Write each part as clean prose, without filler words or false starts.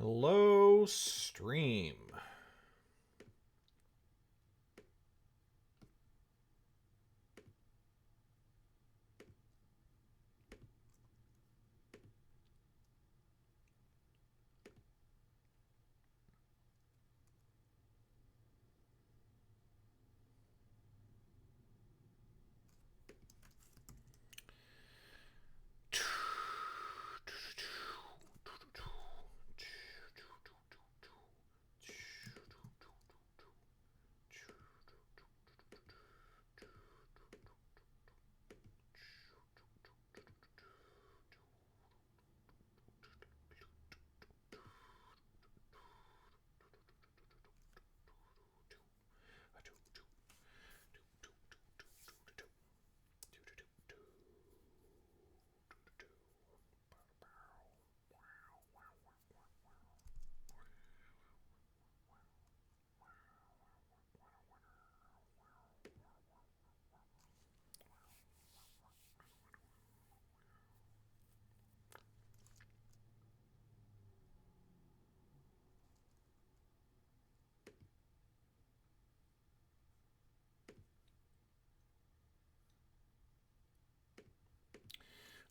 Hello, stream.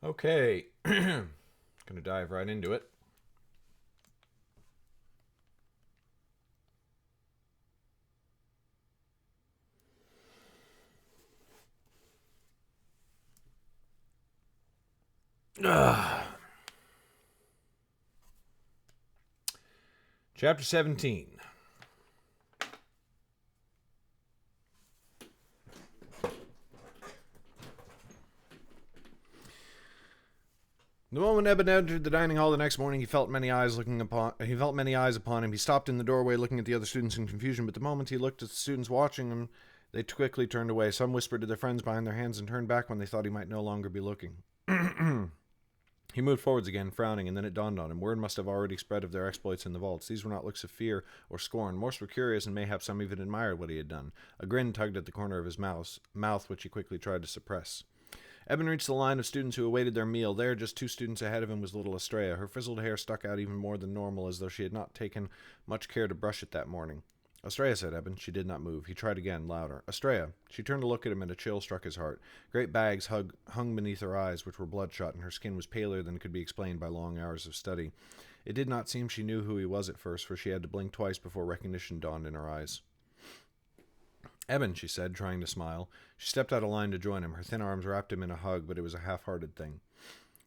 Okay, gonna dive right into it. Chapter 17. The moment Eben entered the dining hall the next morning, he felt many eyes upon him. He stopped in the doorway, looking at the other students in confusion. But the moment he looked at the students watching him, they quickly turned away. Some whispered to their friends behind their hands and turned back when they thought he might no longer be looking. He moved forwards again, frowning, and then it dawned on him. Word must have already spread of their exploits in the vaults. These were not looks of fear or scorn. Most were curious, and mayhap some even admired what he had done. A grin tugged at the corner of his mouth, which he quickly tried to suppress. Eben reached the line of students who awaited their meal. There, just 2 students ahead of him, was little Estrella. Her frizzled hair stuck out even more than normal, as though she had not taken much care to brush it that morning. Estrella, said Eben. She did not move. He tried again, louder. Estrella. She turned to look at him, and a chill struck his heart. Great bags hung beneath her eyes, which were bloodshot, and her skin was paler than could be explained by long hours of study. It did not seem she knew who he was at first, for she had to blink twice before recognition dawned in her eyes. Eben, she said, trying to smile. She stepped out of line to join him. Her thin arms wrapped him in a hug, but it was a half-hearted thing.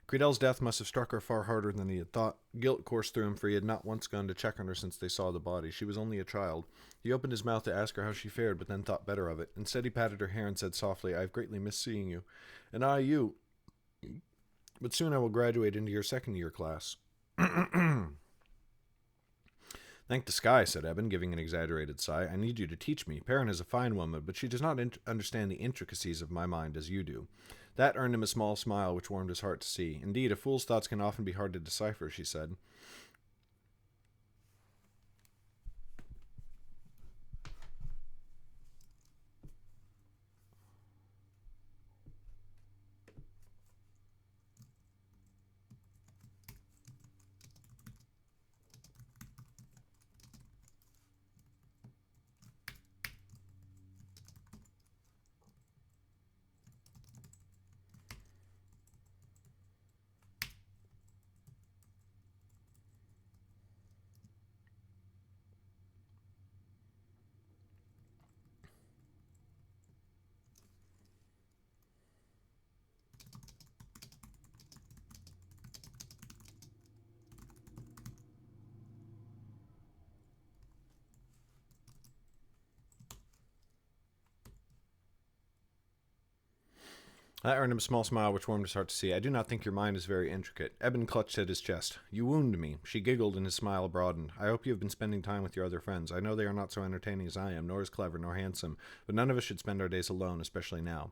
Credel's death must have struck her far harder than he had thought. Guilt coursed through him, for he had not once gone to check on her since they saw the body. She was only a child. He opened his mouth to ask her how she fared, but then thought better of it. Instead, he patted her hair and said softly, I have greatly missed seeing you. And I you. But soon I will graduate into your second-year class. Thank the sky, said Eben, giving an exaggerated sigh. I need you to teach me. Perrin is a fine woman, but she does not understand the intricacies of my mind as you do. That earned him a small smile, which warmed his heart to see. Indeed, a fool's thoughts can often be hard to decipher, she said. That earned him a small smile, which warmed his heart to see. I do not think your mind is very intricate. Eben clutched at his chest. You wound me. She giggled, and his smile broadened. I hope you have been spending time with your other friends. I know they are not so entertaining as I am, nor as clever, nor handsome, but none of us should spend our days alone, especially now.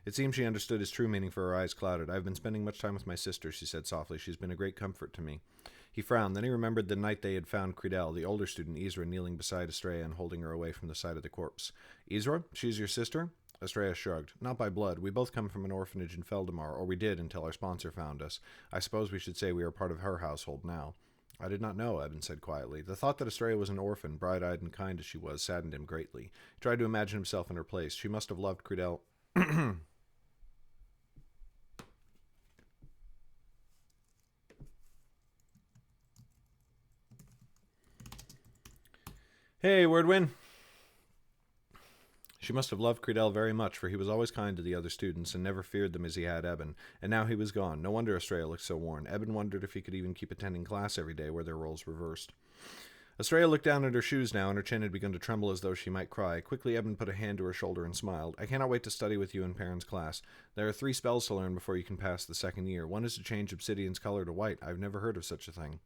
It seemed she understood his true meaning, for her eyes clouded. I have been spending much time with my sister, she said softly. She has been a great comfort to me. He frowned. Then he remembered the night they had found Credel, the older student, Ezra, kneeling beside Estrella and holding her away from the side of the corpse. Ezra? She is your sister? Estrella shrugged. Not by blood. We both come from an orphanage in Feldemar, or we did until our sponsor found us. I suppose we should say we are part of her household now. I did not know, Eben said quietly. The thought that Estrella was an orphan, bright-eyed and kind as she was, saddened him greatly. He tried to imagine himself in her place. She must have loved Crudel. Hey, Wordwin. She must have loved Credell very much, for he was always kind to the other students and never feared them as he had Eben. And now he was gone. No wonder Estrella looked so worn. Eben wondered if he could even keep attending class every day where their roles reversed. Estrella looked down at her shoes now, and her chin had begun to tremble as though she might cry. Quickly, Eben put a hand to her shoulder and smiled. I cannot wait to study with you in Perrin's class. There are 3 spells to learn before you can pass the second year. One is to change Obsidian's color to white. I've never heard of such a thing.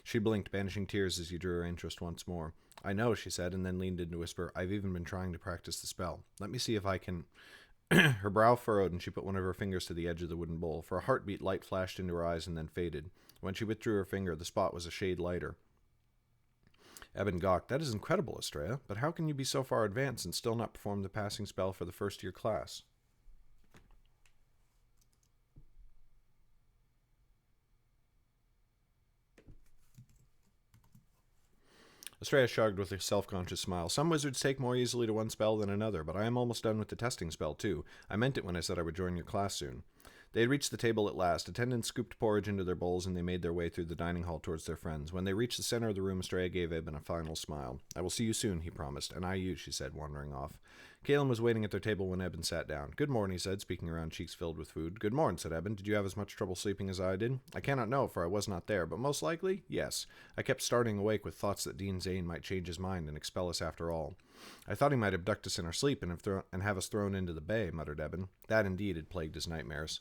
She blinked, banishing tears as he drew her interest once more. I know, she said, and then leaned in to whisper, I've even been trying to practice the spell. Let me see if I can... Her brow furrowed, and she put one of her fingers to the edge of the wooden bowl. For a heartbeat, light flashed into her eyes and then faded. When she withdrew her finger, the spot was a shade lighter. Eben gawked. That is incredible, Estrella, but how can you be so far advanced and still not perform the passing spell for the first-year class? Estrella shrugged with a self-conscious smile. Some wizards take more easily to one spell than another, but I am almost done with the testing spell, too. I meant it when I said I would join your class soon. They had reached the table at last. Attendants scooped porridge into their bowls, and they made their way through the dining hall towards their friends. When they reached the center of the room, Estrella gave Eben a final smile. I will see you soon, he promised. And I you, she said, wandering off. Caitlin was waiting at their table when Eben sat down. Good morning, he said, speaking around, cheeks filled with food. Good morning, said Eben. Did you have as much trouble sleeping as I did? I cannot know, for I was not there, but most likely, yes. I kept starting awake with thoughts that Dean Zane might change his mind and expel us after all. I thought he might abduct us in our sleep and have us thrown into the bay, muttered Eben. That indeed had plagued his nightmares.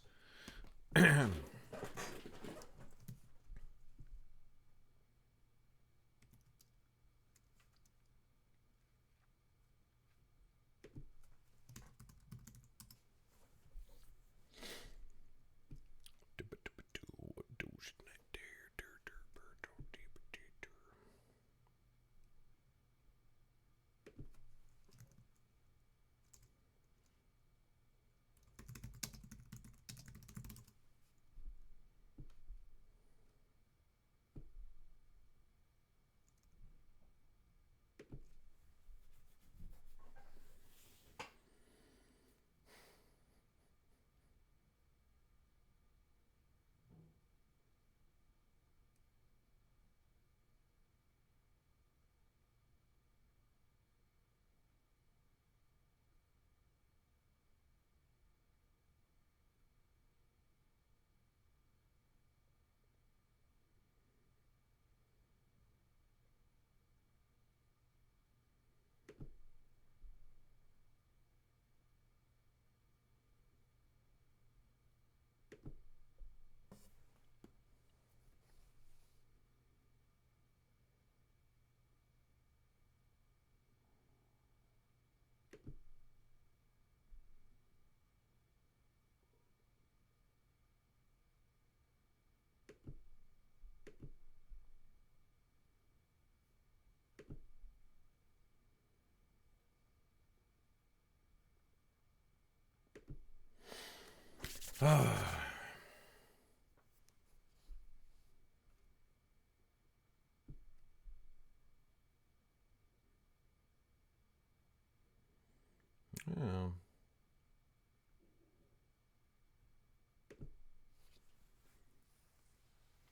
Oh.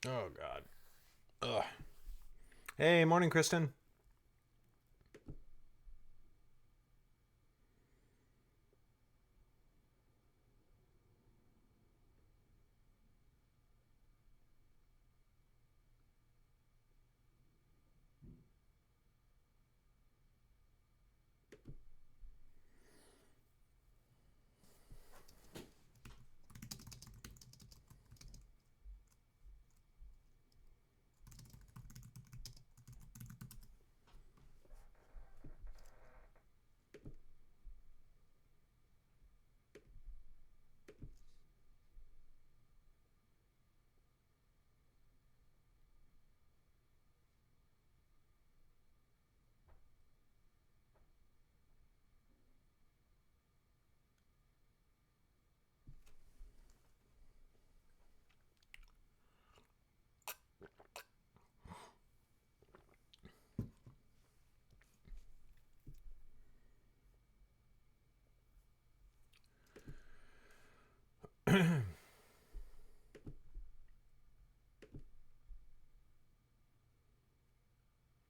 Oh, God. Ugh. Hey, morning, Kristen.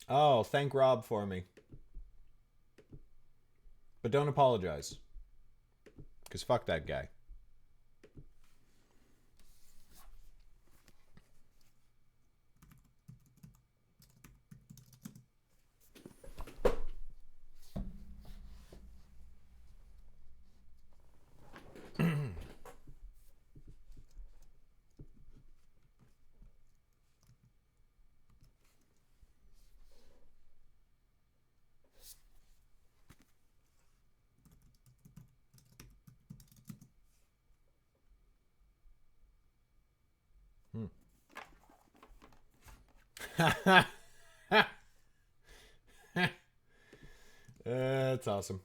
Oh, thank Rob for me. But don't apologize. Because fuck that guy. That's awesome.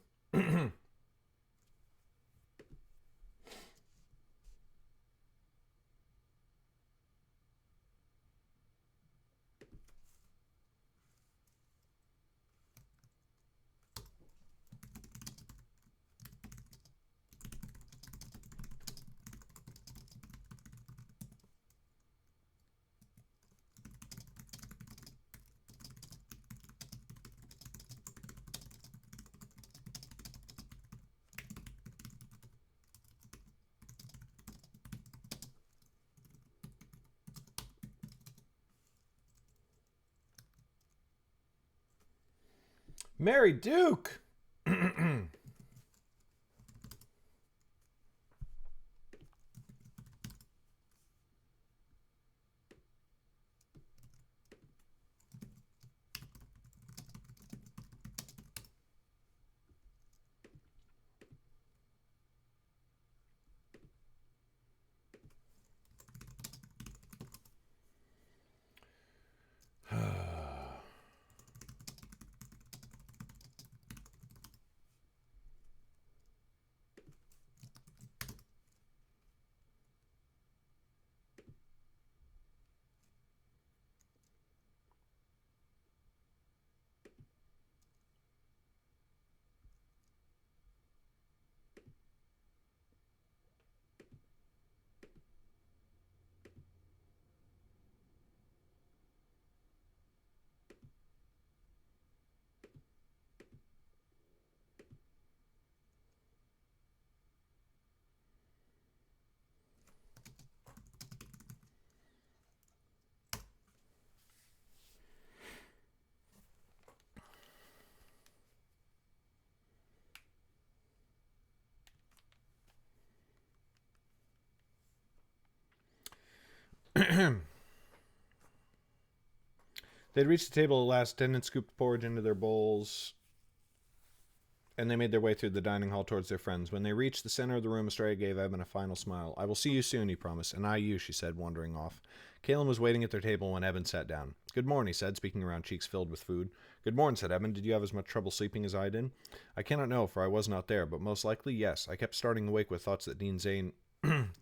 Mary Duke! They'd reached the table at last. Attendants scooped porridge into their bowls, and they made their way through the dining hall towards their friends. When they reached the center of the room, Estrella gave Eben a final smile. "I will see you soon," he promised. "And I you," she said, wandering off. Caitlin was waiting at their table when Eben sat down. "Good morning," he said, speaking around, cheeks filled with food. "Good morning," said Eben. "Did you have as much trouble sleeping as I did?" "I cannot know, for I was not there, but most likely, yes. I kept starting awake with thoughts that Dean Zane...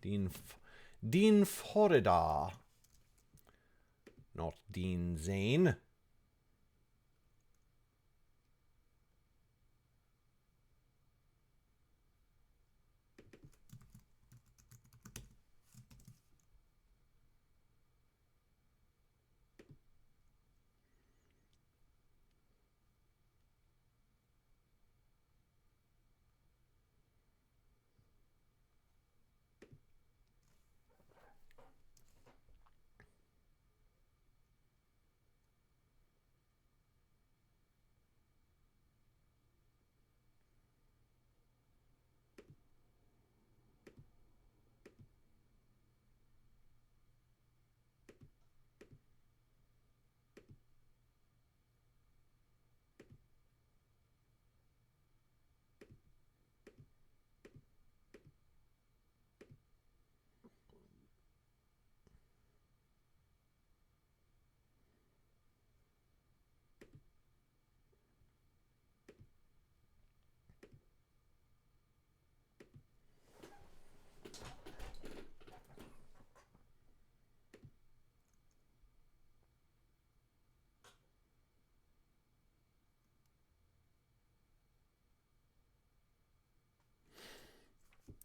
Dean Florida... Not Dean Zane.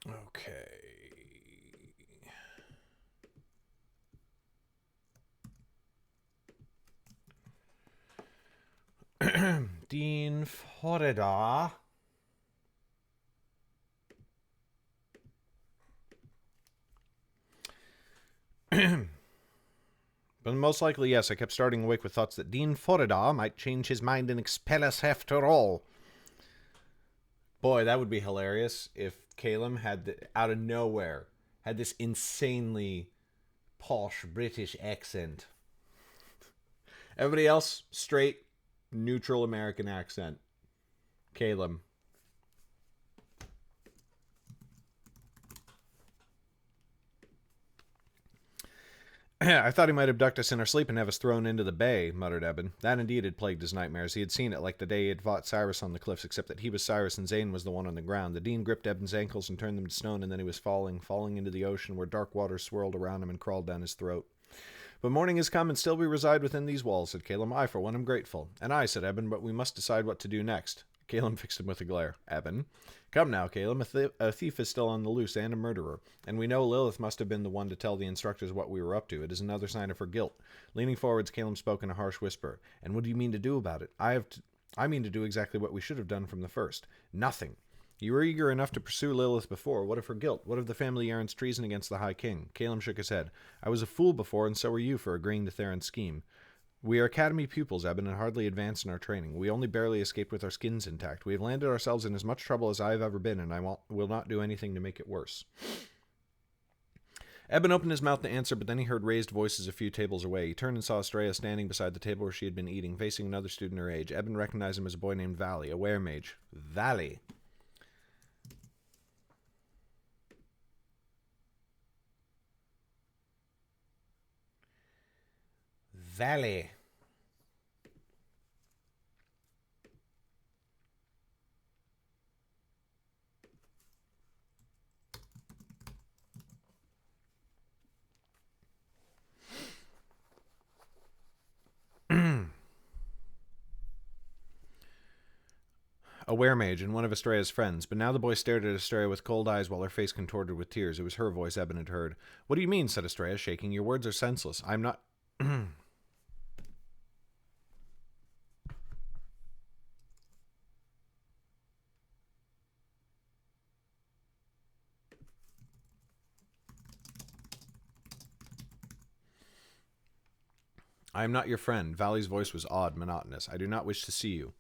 Okay. Dean Florida. But most likely, yes, I kept starting awake with thoughts that Dean Florida might change his mind and expel us after all. Boy, that would be hilarious if Calum had, out of nowhere, had this insanely posh British accent. Everybody else, straight, neutral American accent. Calum. I thought he might abduct us in our sleep and have us thrown into the bay, muttered Eben. That indeed had plagued his nightmares. He had seen it like the day he had fought Cyrus on the cliffs, except that he was Cyrus and Zane was the one on the ground. The Dean gripped Eben's ankles and turned them to stone, and then he was falling into the ocean where dark waters swirled around him and crawled down his throat. But morning has come, and still we reside within these walls, said Calum. I, for one, am grateful. And I, said Eben, but we must decide what to do next. Calum fixed him with a glare. Eben. Come now, Calum, a thief is still on the loose and a murderer, and we know Lilith must have been the one to tell the instructors what we were up to. It is another sign of her guilt. Leaning forwards, Calum spoke in a harsh whisper. And what do you mean to do about it? I mean to do exactly what we should have done from the first. Nothing. You were eager enough to pursue Lilith before. What of her guilt? What of the family Aaron's treason against the High King? Calum shook his head. I was a fool before, and so were you for agreeing to Theron's scheme. We are academy pupils, Eben, and hardly advanced in our training. We only barely escaped with our skins intact. We have landed ourselves in as much trouble as I have ever been, and I will not do anything to make it worse. Eben opened his mouth to answer, but then he heard raised voices a few tables away. He turned and saw Estrella standing beside the table where she had been eating, facing another student her age. Eben recognized him as a boy named Valley, a weremage. Valley. Valley. A weremage and one of Estrella's friends, but now the boy stared at Estrella with cold eyes while her face contorted with tears. It was her voice Eben had heard. What do you mean, said Estrella, shaking. Your words are senseless. I'm not... I am not your friend. Valley's voice was odd, monotonous. I do not wish to see you.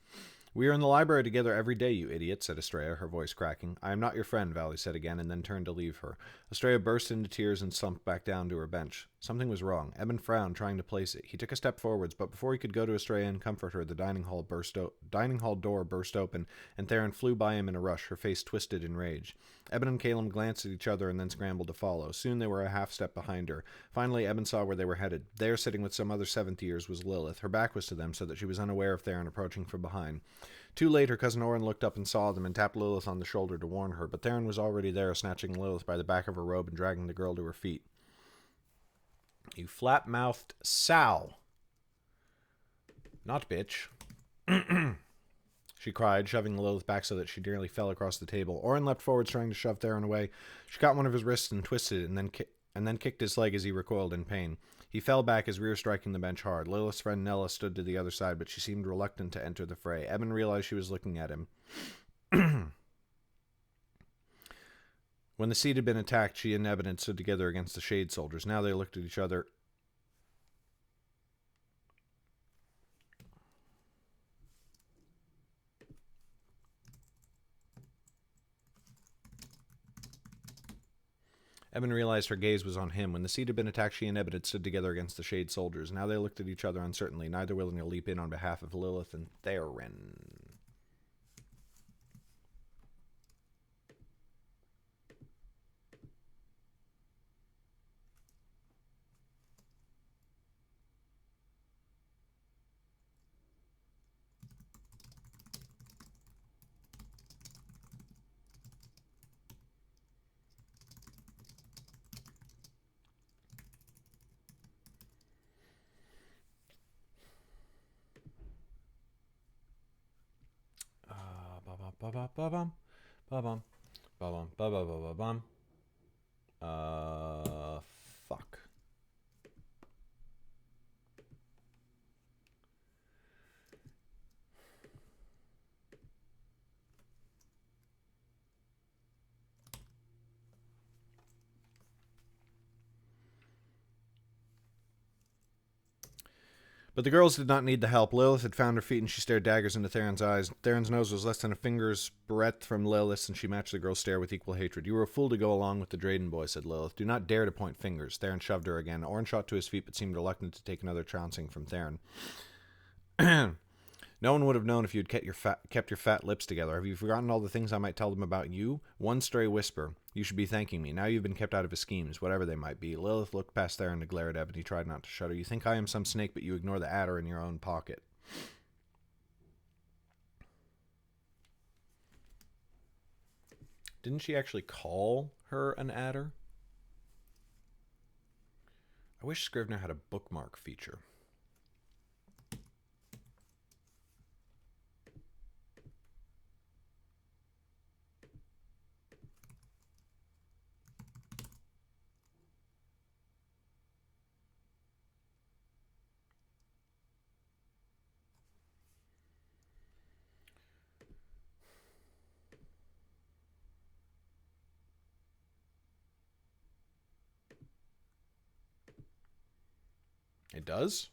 We are in the library together every day, you idiot, said Estrella, her voice cracking. I am not your friend, Valley said again, and then turned to leave her. Estrella burst into tears and slumped back down to her bench. Something was wrong. Eben frowned, trying to place it. He took a step forwards, but before he could go to Estrella and comfort her, the dining hall door burst open, and Theron flew by him in a rush, her face twisted in rage. Eben and Calum glanced at each other and then scrambled to follow. Soon they were a half step behind her. Finally, Eben saw where they were headed. There, sitting with some other seventh years, was Lilith. Her back was to them, so that she was unaware of Theron approaching from behind. Too late, her cousin Orin looked up and saw them and tapped Lilith on the shoulder to warn her, but Theron was already there, snatching Lilith by the back of her robe and dragging the girl to her feet. You flat-mouthed sow. Not bitch. She cried, shoving Lilith back so that she nearly fell across the table. Orin leapt forwards, trying to shove Theron away. She caught one of his wrists and twisted it, and then kicked his leg as he recoiled in pain. He fell back, his rear striking the bench hard. Lilith's friend Nella stood to the other side, but she seemed reluctant to enter the fray. Eben realized she was looking at him. When the seat had been attacked, she and Eben had stood together against the Shade soldiers. Now they looked at each other. Eben realized her gaze was on him. When the seat had been attacked, she and Eben had stood together against the Shade soldiers. Now they looked at each other uncertainly, neither willing to leap in on behalf of Lilith and Theron. Ba-bum, ba-bum, ba-bum, ba-ba-ba-ba-bum. Fuck. But the girls did not need the help. Lilith had found her feet, and she stared daggers into Theron's eyes. Theron's nose was less than a finger's breadth from Lilith's, and she matched the girl's stare with equal hatred. "You were a fool to go along with the Drayden boy," said Lilith. "Do not dare to point fingers." Theron shoved her again. Orn shot to his feet, but seemed reluctant to take another trouncing from Theron. "No one would have known if you had kept your fat lips together. Have you forgotten all the things I might tell them about you? One stray whisper. You should be thanking me. Now you've been kept out of his schemes, whatever they might be." Lilith looked past Theron to glare at Eben. He tried not to shudder. "You think I am some snake, but you ignore the adder in your own pocket." Didn't she actually call her an adder? I wish Scrivener had a bookmark feature. It does?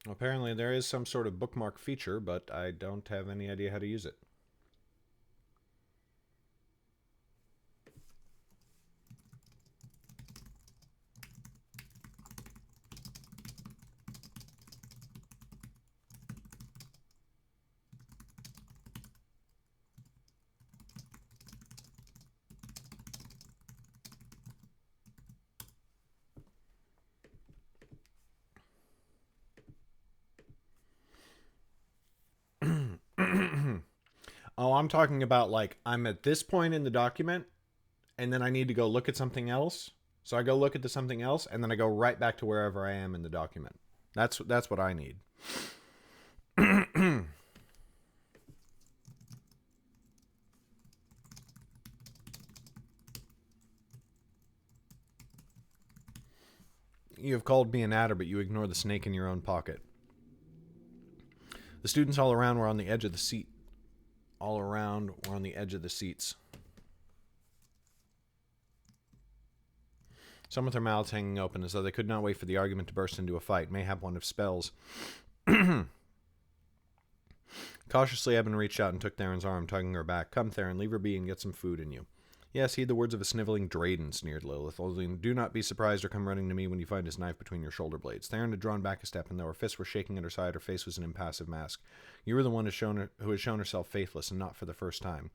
Apparently there is some sort of bookmark feature, but I don't have any idea how to use it. Oh, I'm talking about, like, I'm at this point in the document, and then I need to go look at something else. So I go look at the something else, and then I go right back to wherever I am in the document. That's what I need. You have called me an adder, but you ignore the snake in your own pocket. The students all around were on the edge of the seat. All around were on the edge of the seats. Some with their mouths hanging open, as though they could not wait for the argument to burst into a fight, mayhap one of spells. Cautiously, Eben reached out and took Theron's arm, tugging her back. "Come, Theron, leave her be and get some food in you." "Yes, heed the words of a sniveling Drayden," sneered Lilith. "Only do not be surprised or come running to me when you find his knife between your shoulder blades." Theron had drawn back a step, and though her fists were shaking at her side, her face was an impassive mask. "You were the one who had shown herself faithless, and not for the first time."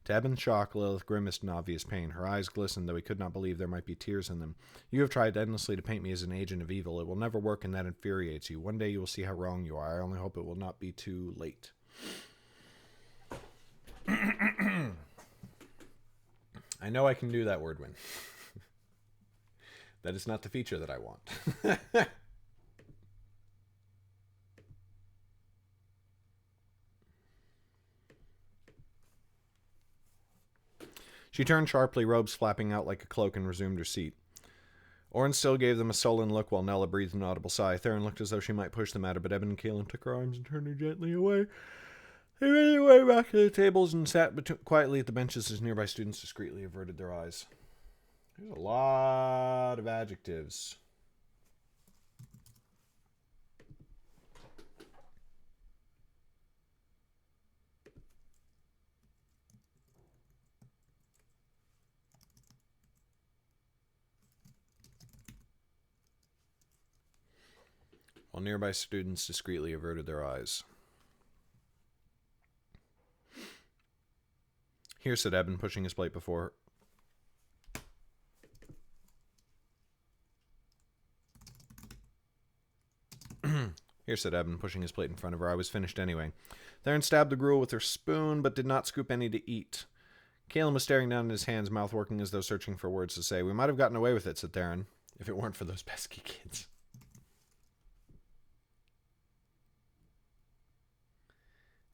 To Eben's shock, Lilith grimaced in obvious pain. Her eyes glistened, though he could not believe there might be tears in them. "You have tried endlessly to paint me as an agent of evil. It will never work, and that infuriates you. One day you will see how wrong you are. I only hope it will not be too late." I know I can do that, Wordwin. That is not the feature that I want. She turned sharply, robes flapping out like a cloak, and resumed her seat. Orn still gave them a sullen look while Nella breathed an audible sigh. Theron looked as though she might push them at her, but Eben and Kaelin took her arms and turned her gently away. They made their way back to the tables and sat quietly at the benches as nearby students discreetly averted their eyes. There's a lot of adjectives. While nearby students discreetly averted their eyes. "Here," said Eben, pushing his plate before her. "Here," said Eben, pushing his plate in front of her. "I was finished anyway." Theron stabbed the gruel with her spoon, but did not scoop any to eat. Caleb was staring down at his hands, mouth working as though searching for words to say. We might have gotten away with it, said Theron, if it weren't for those pesky kids.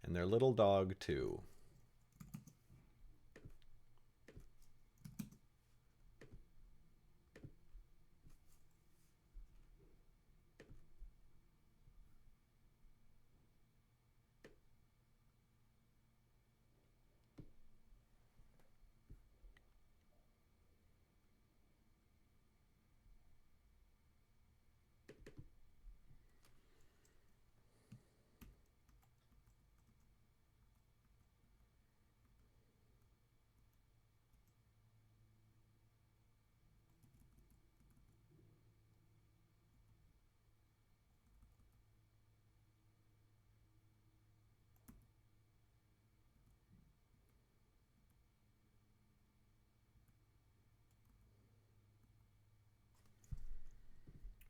And their little dog, too.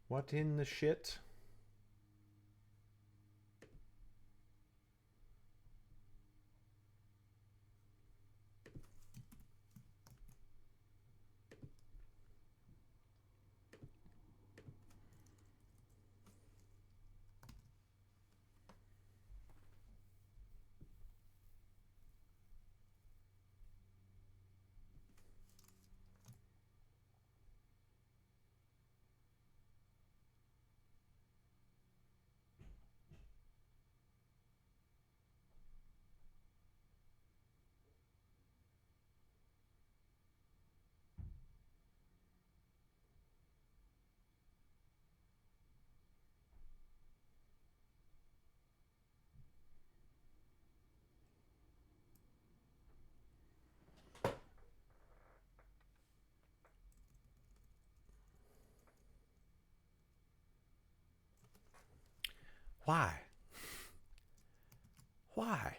What in the shit? Why? Why?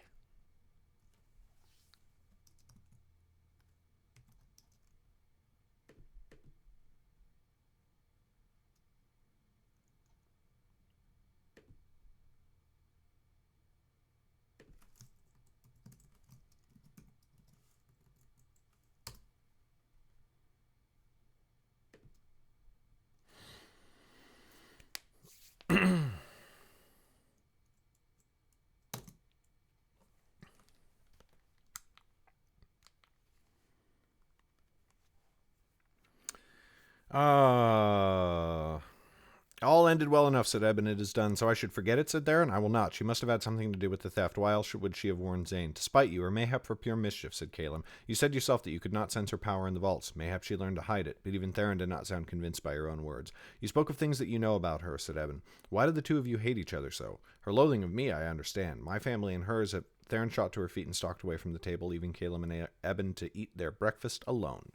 All ended well enough, said Eben. It is done, so I should forget it, said Theron. I will not. She must have had something to do with the theft. Why else would she have warned Zane? To spite you, or mayhap for pure mischief, said Caleb. You said yourself that you could not sense her power in the vaults. Mayhap she learned to hide it, but even Theron did not sound convinced by her own words. You spoke of things that you know about her, said Eben. Why did the two of you hate each other so? Her loathing of me, I understand. My family and hers have... Theron shot to her feet and stalked away from the table, leaving Caleb and Eben to eat their breakfast alone.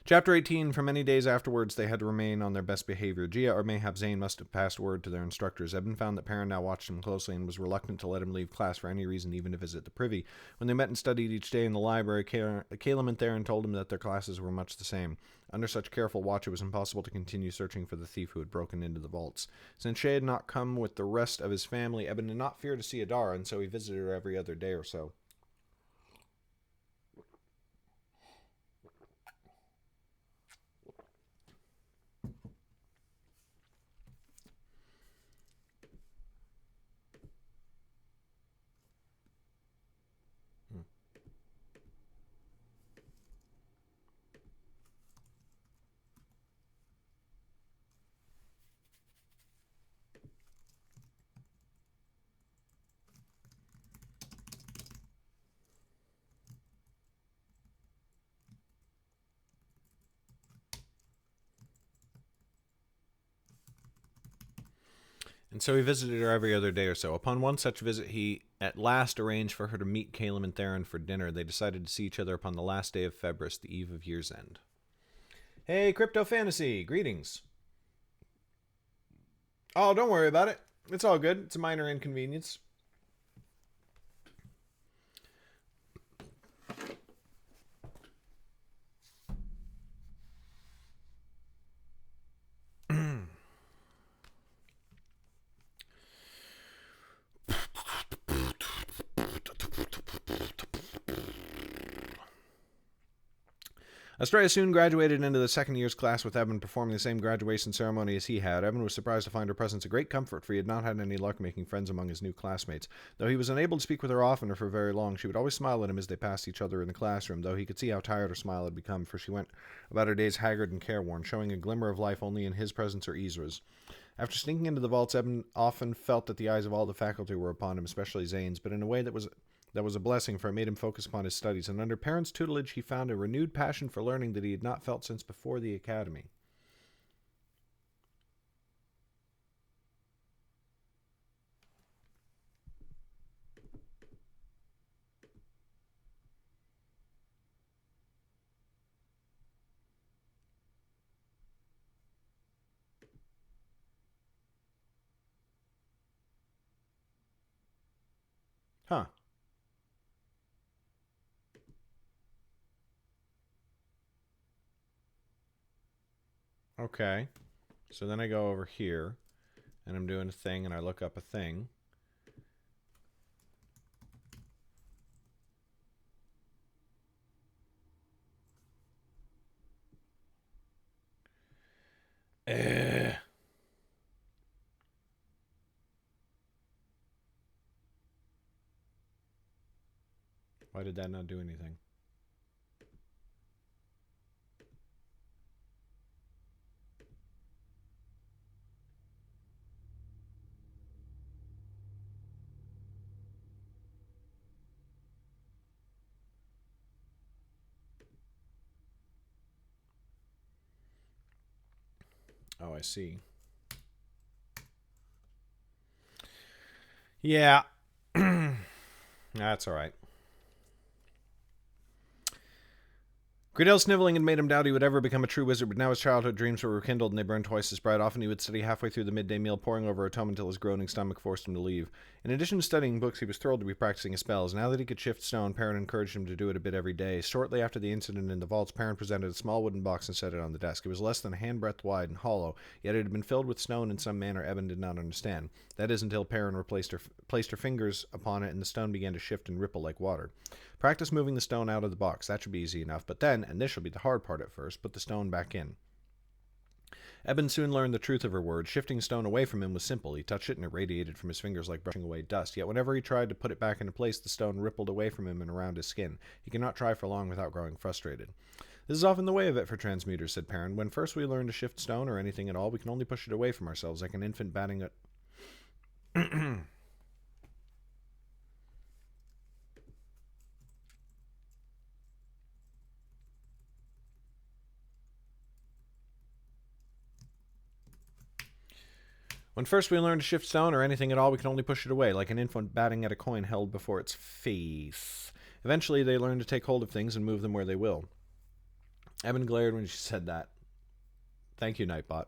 Chapter 18. For many days afterwards, they had to remain on their best behavior. Gia, or mayhap Zane, must have passed word to their instructors. Eben found that Perrin now watched him closely and was reluctant to let him leave class for any reason, even to visit the privy. When they met and studied each day in the library, Caleb and Theron told him that their classes were much the same. Under such careful watch, it was impossible to continue searching for the thief who had broken into the vaults. Since Shay had not come with the rest of his family, Eben did not fear to see Adara, and so he visited her every other day or so. And so he visited her every other day or so. Upon one such visit, he at last arranged for her to meet Caleb and Theron for dinner. They decided to see each other upon the last day of February, the eve of year's end. Hey, Crypto Fantasy, greetings. Oh, don't worry about it. It's all good. It's a minor inconvenience. Estrella soon graduated into the second year's class with Evan performing the same graduation ceremony as he had. Evan was surprised to find her presence a great comfort, for he had not had any luck making friends among his new classmates. Though he was unable to speak with her often or for very long, she would always smile at him as they passed each other in the classroom, though he could see how tired her smile had become, for she went about her days haggard and careworn, showing a glimmer of life only in his presence or Ezra's. After sneaking into the vaults, Evan often felt that the eyes of all the faculty were upon him, especially Zane's, but in a way that was a blessing, for it made him focus upon his studies, and under parents' tutelage he found a renewed passion for learning that he had not felt since before the academy. Huh. Okay. So then I go over here, and I'm doing a thing, and I look up a thing. Why did that not do anything? Oh, I see. Yeah. That's all right. Gridell's sniveling had made him doubt he would ever become a true wizard, but now his childhood dreams were rekindled and they burned twice as bright. Often he would study halfway through the midday meal, poring over a tome until his groaning stomach forced him to leave. In addition to studying books, he was thrilled to be practicing his spells. Now that he could shift stone, Perrin encouraged him to do it a bit every day. Shortly after the incident in the vaults, Perrin presented a small wooden box and set it on the desk. It was less than a handbreadth wide and hollow, yet it had been filled with stone in some manner Evan did not understand. That is until Perrin placed her fingers upon it and the stone began to shift and ripple like water. Practice moving the stone out of the box. That should be easy enough. But then, and this shall be the hard part at first, put the stone back in. Eben soon learned the truth of her words. Shifting stone away from him was simple. He touched it and it radiated from his fingers like brushing away dust. Yet whenever he tried to put it back into place, the stone rippled away from him and around his skin. He could not try for long without growing frustrated. This is often the way of it for transmuters, said Perrin. When first we learn to shift stone or anything at all, we can only push it away from ourselves like an infant batting it. When first we learn to shift stone or anything at all, we can only push it away, like an infant batting at a coin held before its face. Eventually, they learn to take hold of things and move them where they will. Evan glared when she said that. Thank you, Nightbot.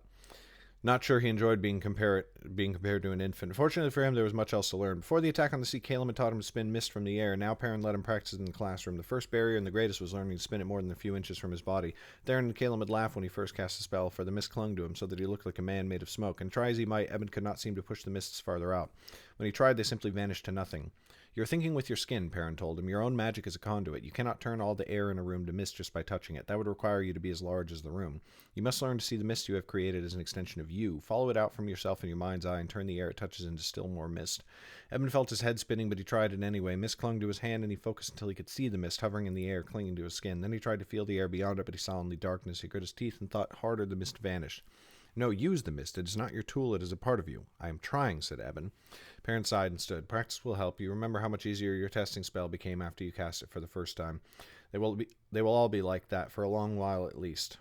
Not sure he enjoyed being compared to an infant. Fortunately for him, there was much else to learn. Before the attack on the sea, Caleb had taught him to spin mist from the air. Now Perrin let him practice in the classroom. The first barrier and the greatest was learning to spin it more than a few inches from his body. Theron and Caleb had laughed when he first cast the spell, for the mist clung to him so that he looked like a man made of smoke, and try as he might, Eben could not seem to push the mists farther out. When he tried, they simply vanished to nothing. You're thinking with your skin, Perrin told him. Your own magic is a conduit. You cannot turn all the air in a room to mist just by touching it. That would require you to be as large as the room. You must learn to see the mist you have created as an extension of you. Follow it out from yourself in your mind's eye and turn the air it touches into still more mist. Eben felt his head spinning, but he tried it anyway. Mist clung to his hand, and he focused until he could see the mist hovering in the air, clinging to his skin. Then he tried to feel the air beyond it, but he saw only darkness. He grit his teeth and thought harder. The mist vanished. No, use the mist. It is not your tool. It is a part of you. I am trying, said Eben. Perrin sighed and stood. Practice will help you. Remember how much easier your testing spell became after you cast it for the first time. They will all be like that, for a long while at least.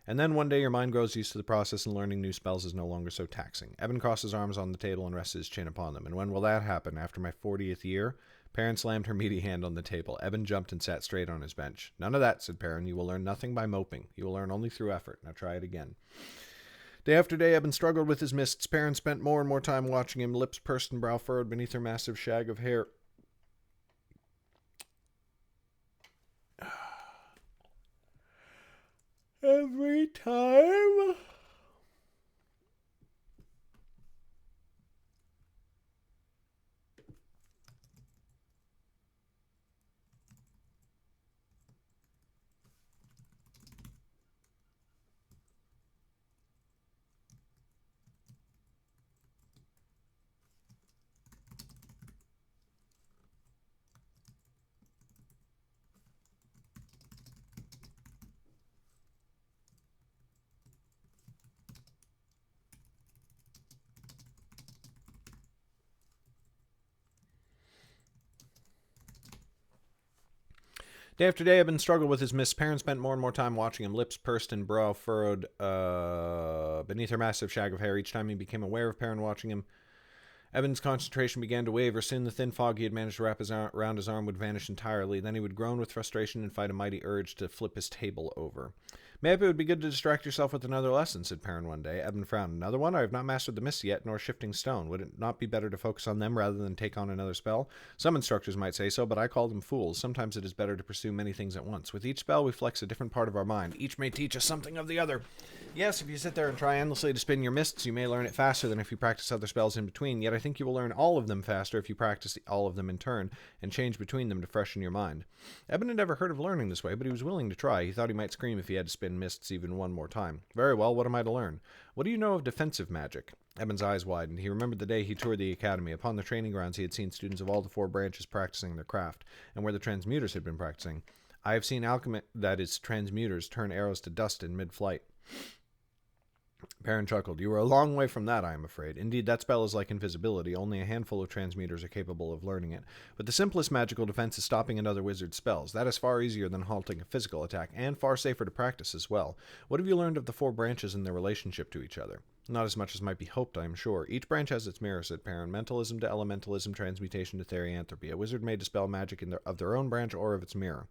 And then one day your mind grows used to the process and learning new spells is no longer so taxing. Eben crossed his arms on the table and rested his chin upon them. And when will that happen? After my 40th year? Perrin slammed her meaty hand on the table. Eben jumped and sat straight on his bench. None of that, said Perrin. You will learn nothing by moping. You will learn only through effort. Now try it again. Day after day, Eben struggled with his mists. Perrin spent more and more time watching him, lips pursed and brow furrowed beneath her massive shag of hair. Every time. Day after day, Eben struggled with his miss. Parents spent more and more time watching him, lips pursed and brow furrowed beneath her massive shag of hair. Each time he became aware of Perrin watching him, Eben's concentration began to waver. Soon the thin fog he had managed to wrap around his arm would vanish entirely. Then he would groan with frustration and fight a mighty urge to flip his table over. Maybe it would be good to distract yourself with another lesson, said Perrin one day. Eben frowned. Another one? I have not mastered the mist yet, nor shifting stone. Would it not be better to focus on them rather than take on another spell? Some instructors might say so, but I call them fools. Sometimes it is better to pursue many things at once. With each spell, we flex a different part of our mind. Each may teach us something of the other. Yes, if you sit there and try endlessly to spin your mists, you may learn it faster than if you practice other spells in between, yet I think you will learn all of them faster if you practice all of them in turn, and change between them to freshen your mind. Eben had never heard of learning this way, but he was willing to try. He thought he might scream if he had to spin mists even one more time. Very well, what am I to learn? What do you know of defensive magic? Eben's eyes widened. He remembered the day he toured the academy. Upon the training grounds, he had seen students of all the 4 branches practicing their craft, and where the transmuters had been practicing. I have seen transmuters turn arrows to dust in mid-flight. Perrin chuckled. You are a long way from that, I am afraid. Indeed, that spell is like invisibility. Only a handful of transmuters are capable of learning it. But the simplest magical defense is stopping another wizard's spells. That is far easier than halting a physical attack, and far safer to practice as well. What have you learned of the 4 branches and their relationship to each other? Not as much as might be hoped, I am sure. Each branch has its mirror, said Perrin. Mentalism to elementalism, transmutation to therianthropy. A wizard may dispel magic of their own branch or of its mirror.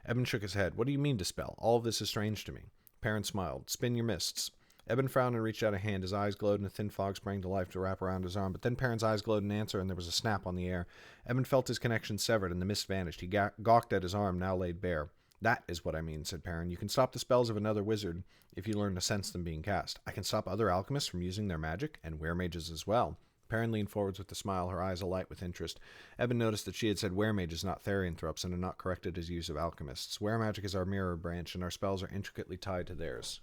Eben shook his head. What do you mean, dispel? All of this is strange to me. Perrin smiled. Spin your mists. Eben frowned and reached out a hand. His eyes glowed, and a thin fog sprang to life to wrap around his arm. But then Perrin's eyes glowed in answer, and there was a snap on the air. Eben felt his connection severed, and the mist vanished. He gawked at his arm, now laid bare. That is what I mean, said Perrin. You can stop the spells of another wizard if you learn to sense them being cast. I can stop other alchemists from using their magic, and weremages as well. Perrin leaned forwards with a smile, her eyes alight with interest. Eben noticed that she had said weremages, not therianthropes, and had not corrected his use of alchemists. Weremagic is our mirror branch, and our spells are intricately tied to theirs.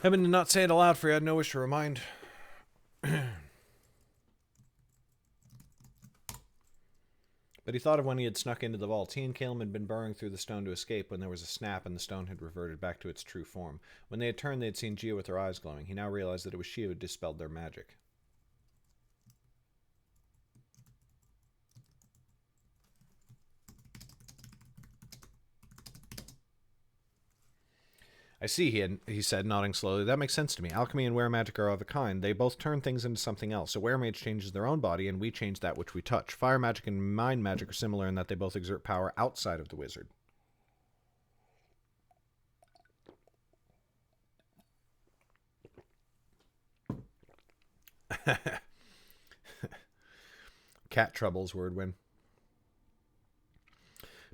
Eben did not say it aloud, for he had no wish to remind. But he thought of when he had snuck into the vault. He and Caleb had been burrowing through the stone to escape when there was a snap and the stone had reverted back to its true form. When they had turned, they had seen Gia with her eyes glowing. He now realized that it was she who had dispelled their magic. I see, he said, nodding slowly. That makes sense to me. Alchemy and weremagic are of a kind. They both turn things into something else. A weremage changes their own body, and we change that which we touch. Fire magic and mind magic are similar in that they both exert power outside of the wizard. Cat troubles, Wordwin.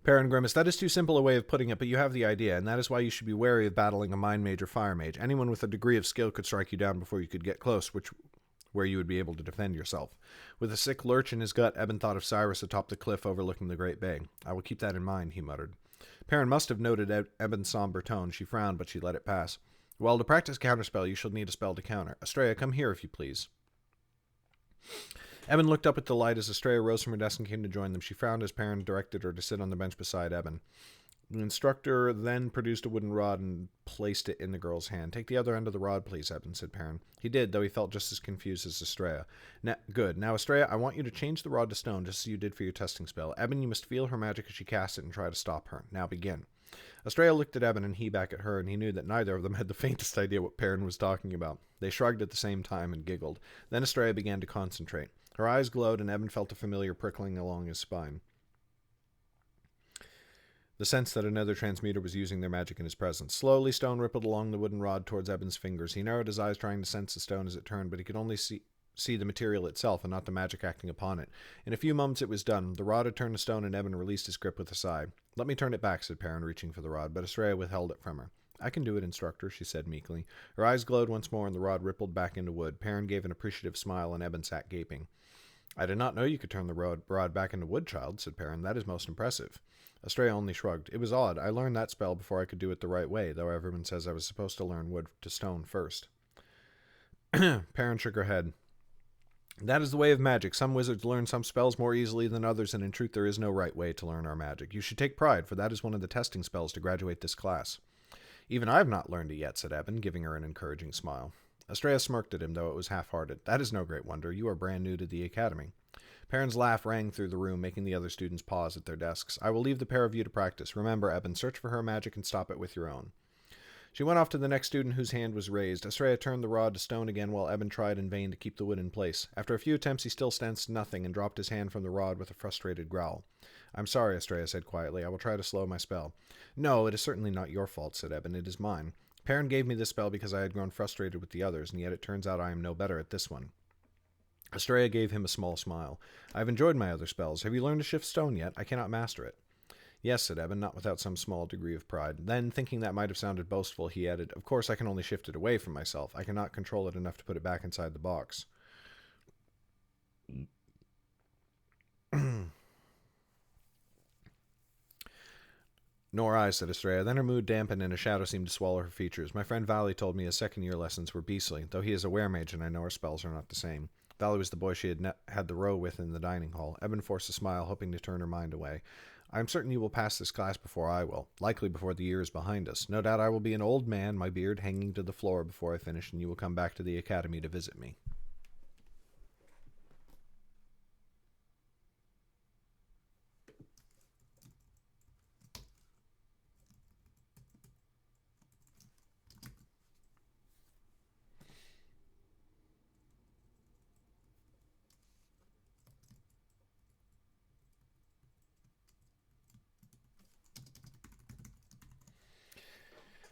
Perrin grimaced. That is too simple a way of putting it, but you have the idea, and that is why you should be wary of battling a mind mage or fire mage. Anyone with a degree of skill could strike you down before you could get close, where you would be able to defend yourself. With a sick lurch in his gut, Eben thought of Cyrus atop the cliff overlooking the Great Bay. I will keep that in mind, he muttered. Perrin must have noted Eben's somber tone. She frowned, but she let it pass. Well, to practice counterspell, you shall need a spell to counter. Estrella, come here, if you please. Eben looked up at the light as Estrella rose from her desk and came to join them. She frowned as Perrin directed her to sit on the bench beside Eben. The instructor then produced a wooden rod and placed it in the girl's hand. Take the other end of the rod, please, Eben, said Perrin. He did, though he felt just as confused as Estrella. Good. Now, Estrella, I want you to change the rod to stone, just as you did for your testing spell. Eben, you must feel her magic as she casts it and try to stop her. Now begin. Estrella looked at Eben and he back at her, and he knew that neither of them had the faintest idea what Perrin was talking about. They shrugged at the same time and giggled. Then Estrella began to concentrate. Her eyes glowed, and Eben felt a familiar prickling along his spine. The sense that another transmuter was using their magic in his presence. Slowly, stone rippled along the wooden rod towards Eben's fingers. He narrowed his eyes, trying to sense the stone as it turned, but he could only see the material itself and not the magic acting upon it. In a few moments it was done. The rod had turned to stone, and Eben released his grip with a sigh. Let me turn it back, said Perrin, reaching for the rod, but Estrella withheld it from her. I can do it, instructor, she said meekly. Her eyes glowed once more, and the rod rippled back into wood. Perrin gave an appreciative smile, and Eben sat gaping. I did not know you could turn the rod back into wood, child, said Perrin. That is most impressive. Estrella only shrugged. It was odd. I learned that spell before I could do it the right way, though everyone says I was supposed to learn wood to stone first. Perrin shook her head. That is the way of magic. Some wizards learn some spells more easily than others, and in truth there is no right way to learn our magic. You should take pride, for that is one of the testing spells to graduate this class. Even I have not learned it yet, said Eben, giving her an encouraging smile. Estrella smirked at him, though it was half-hearted. That is no great wonder. You are brand new to the academy. Perrin's laugh rang through the room, making the other students pause at their desks. I will leave the pair of you to practice. Remember, Eben, search for her magic and stop it with your own. She went off to the next student whose hand was raised. Estrella turned the rod to stone again while Eben tried in vain to keep the wood in place. After a few attempts he still sensed nothing and dropped his hand from the rod with a frustrated growl. I'm sorry, Estrella said quietly. I will try to slow my spell. No, it is certainly not your fault, said Eben. It is mine. Perrin gave me this spell because I had grown frustrated with the others, and yet it turns out I am no better at this one. Estrella gave him a small smile. I have enjoyed my other spells. Have you learned to shift stone yet? I cannot master it. Yes, said Eben, not without some small degree of pride. Then, thinking that might have sounded boastful, he added, Of course I can only shift it away from myself. I cannot control it enough to put it back inside the box. Nor I, said Estrella. Then her mood dampened and a shadow seemed to swallow her features. My friend Valley told me his second-year lessons were beastly, though he is a weremage and I know her spells are not the same. Valley was the boy she had the row with in the dining hall. Eben forced a smile, hoping to turn her mind away. I am certain you will pass this class before I will, likely before the year is behind us. No doubt I will be an old man, my beard hanging to the floor before I finish, and you will come back to the academy to visit me.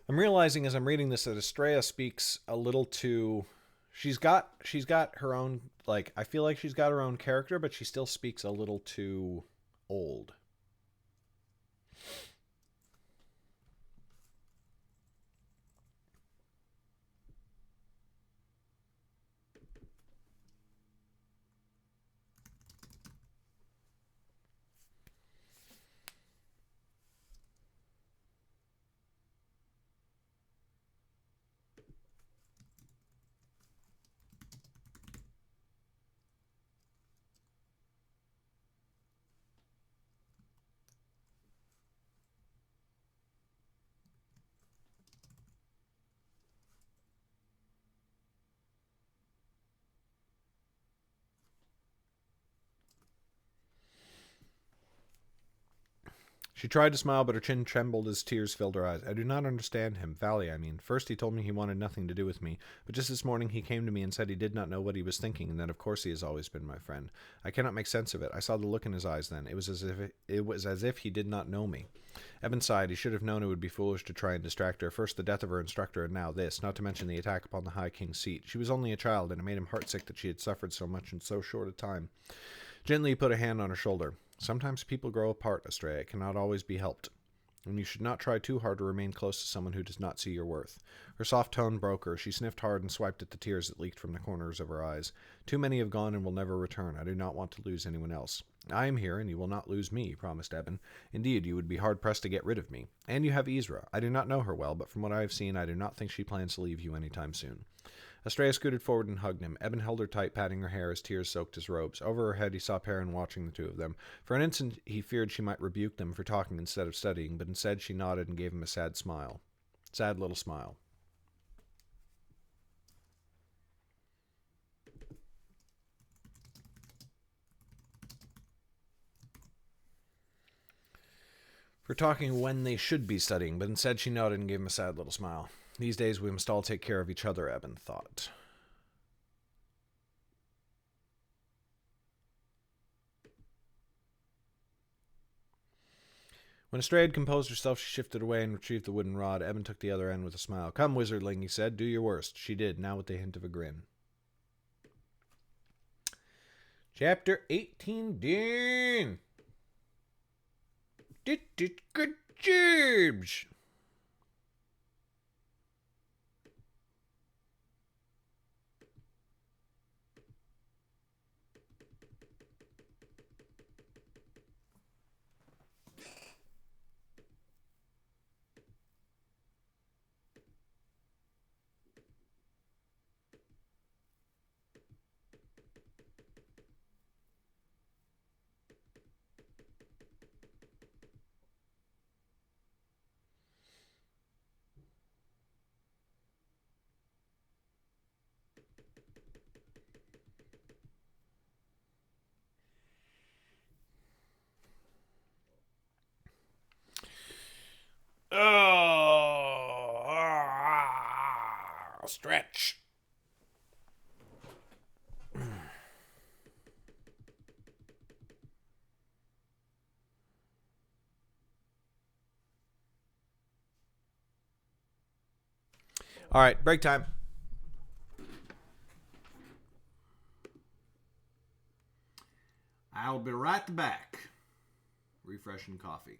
I'm realizing as I'm reading this that Estrella speaks a little too... She's got her own, like, I feel like she's got her own character, but she still speaks a little too old. She tried to smile, but her chin trembled as tears filled her eyes. I do not understand him. Valley, I mean. First he told me he wanted nothing to do with me, but just this morning he came to me and said he did not know what he was thinking, and that of course he has always been my friend. I cannot make sense of it. I saw the look in his eyes then. It was as if he did not know me. Eben sighed. He should have known it would be foolish to try and distract her. First the death of her instructor, and now this, not to mention the attack upon the High King's seat. She was only a child, and it made him heartsick that she had suffered so much in so short a time. Gently he put a hand on her shoulder. Sometimes people grow apart, Estrella. It cannot always be helped. and you should not try too hard to remain close to someone who does not see your worth. Her soft tone broke her. She sniffed hard and swiped at the tears that leaked from the corners of her eyes. Too many have gone and will never return. I do not want to lose anyone else. I am here, and you will not lose me, promised Eben. Indeed, you would be hard-pressed to get rid of me. And you have Ezra. I do not know her well, but from what I have seen, I do not think she plans to leave you anytime soon. Estrella scooted forward and hugged him. Eben held her tight, patting her hair as tears soaked his robes. Over her head, he saw Perrin watching the two of them. For an instant, he feared she might rebuke them for talking instead of studying, but instead she nodded and gave him a sad smile. Sad little smile. For talking when they should be studying, but instead she nodded and gave him a sad little smile. These days we must all take care of each other, Eben thought. When Estrella had composed herself, she shifted away and retrieved the wooden rod. Eben took the other end with a smile. Come, wizardling, he said. Do your worst. She did, now with the hint of a grin. Chapter 18, Dean. Good jobs. Stretch. All right, break time. I'll be right back. Refreshing coffee.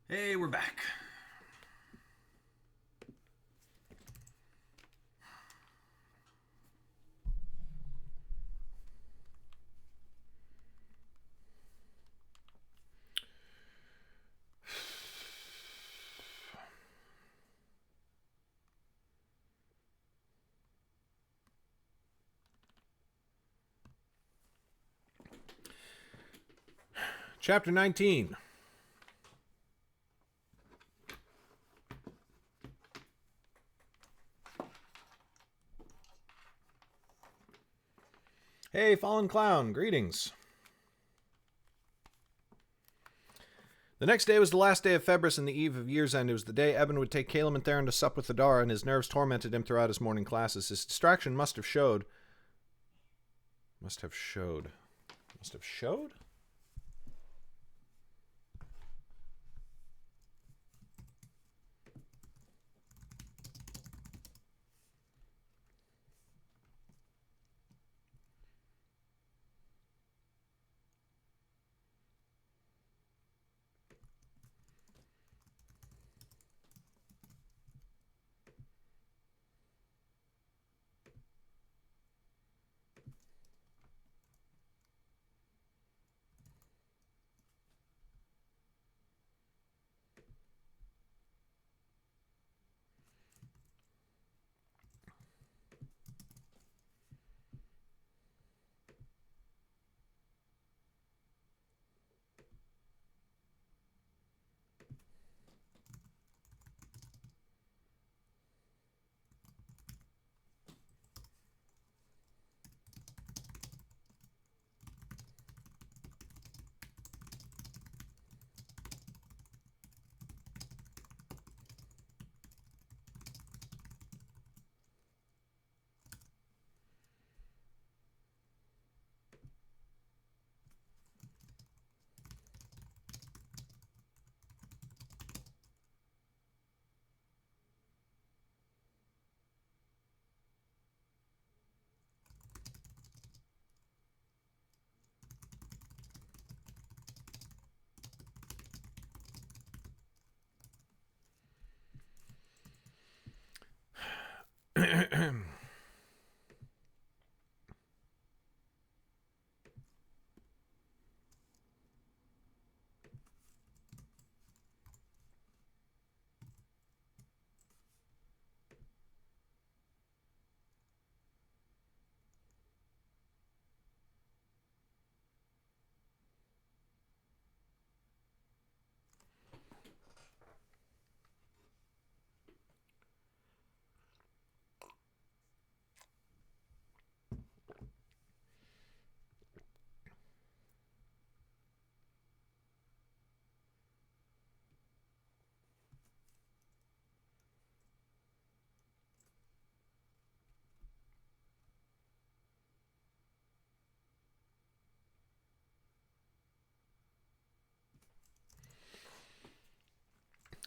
Hey, we're back. Chapter 19. Hey, Fallen Clown, greetings. The next day was the last day of February and the eve of year's end. It was the day Eben would take Caleb and Theron to sup with the Dara, and his nerves tormented him throughout his morning classes. His distraction must have showed.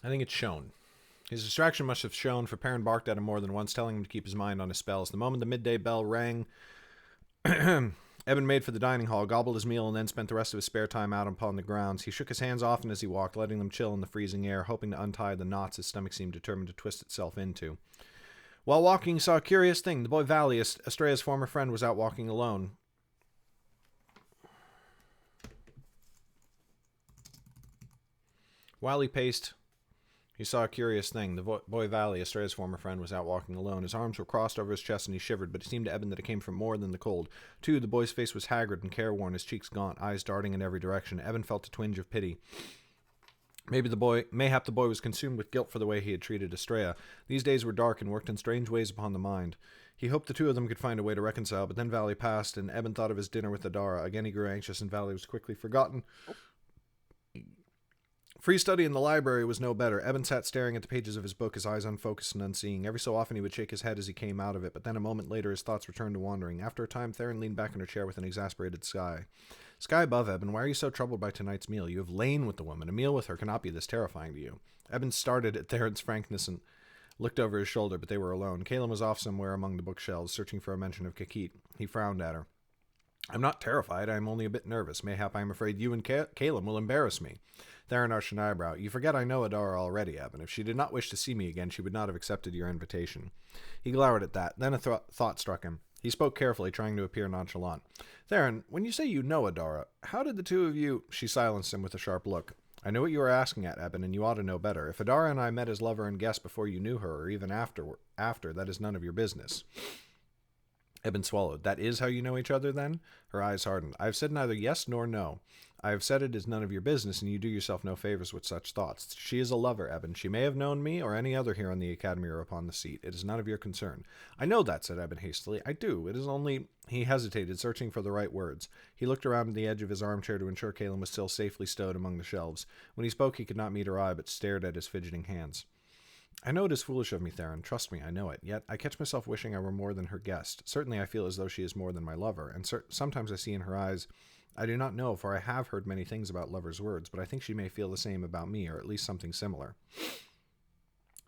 I think it's shown. His distraction must have shown, for Perrin barked at him more than once, telling him to keep his mind on his spells. The moment the midday bell rang, Eben made for the dining hall, gobbled his meal, and then spent the rest of his spare time out upon the grounds. He shook his hands often as he walked, letting them chill in the freezing air, hoping to untie the knots his stomach seemed determined to twist itself into. While walking, he saw a curious thing. The boy Valley, Estrella's former friend, was out walking alone. While he paced, he saw a curious thing. The boy Valley, Estrella's former friend, was out walking alone. His arms were crossed over his chest and he shivered, but it seemed to Eben that it came from more than the cold. Too, the boy's face was haggard and careworn, his cheeks gaunt, eyes darting in every direction. Eben felt a twinge of pity. Mayhap the boy was consumed with guilt for the way he had treated Estrella. These days were dark and worked in strange ways upon the mind. He hoped the two of them could find a way to reconcile, but then Valley passed, and Eben thought of his dinner with Adara. Again he grew anxious, and Valley was quickly forgotten. Free study in the library was no better. Eben sat staring at the pages of his book, his eyes unfocused and unseeing. Every so often he would shake his head as he came out of it, but then a moment later his thoughts returned to wandering. After a time, Theron leaned back in her chair with an exasperated sigh. Sky above, Eben, why are you so troubled by tonight's meal? You have lain with the woman. A meal with her cannot be this terrifying to you. Eben started at Theron's frankness and looked over his shoulder, but they were alone. Caleb was off somewhere among the bookshelves, searching for a mention of Kakit. He frowned at her. I'm not terrified. I'm only a bit nervous. Mayhap I'm afraid you and Caleb will embarrass me. Theron arched an eyebrow. You forget I know Adara already, Eben. If she did not wish to see me again, she would not have accepted your invitation. He glowered at that. Then a thought struck him. He spoke carefully, trying to appear nonchalant. Theron, when you say you know Adara, how did the two of you... She silenced him with a sharp look. I know what you are asking at, Eben, and you ought to know better. If Adara and I met as lover and guest before you knew her, or even after, that is none of your business. Eben swallowed. That is how you know each other, then? Her eyes hardened. I have said neither yes nor no. I have said it is none of your business, and you do yourself no favors with such thoughts. She is a lover, Eben. She may have known me, or any other here on the Academy or upon the seat. It is none of your concern. I know that, said Eben hastily. I do. It is only... He hesitated, searching for the right words. He looked around the edge of his armchair to ensure Caleb was still safely stowed among the shelves. When he spoke, he could not meet her eye, but stared at his fidgeting hands. I know it is foolish of me, Theron. Trust me, I know it. Yet I catch myself wishing I were more than her guest. Certainly I feel as though she is more than my lover, and sometimes I see in her eyes... I do not know, for I have heard many things about lovers' words, but I think she may feel the same about me, or at least something similar.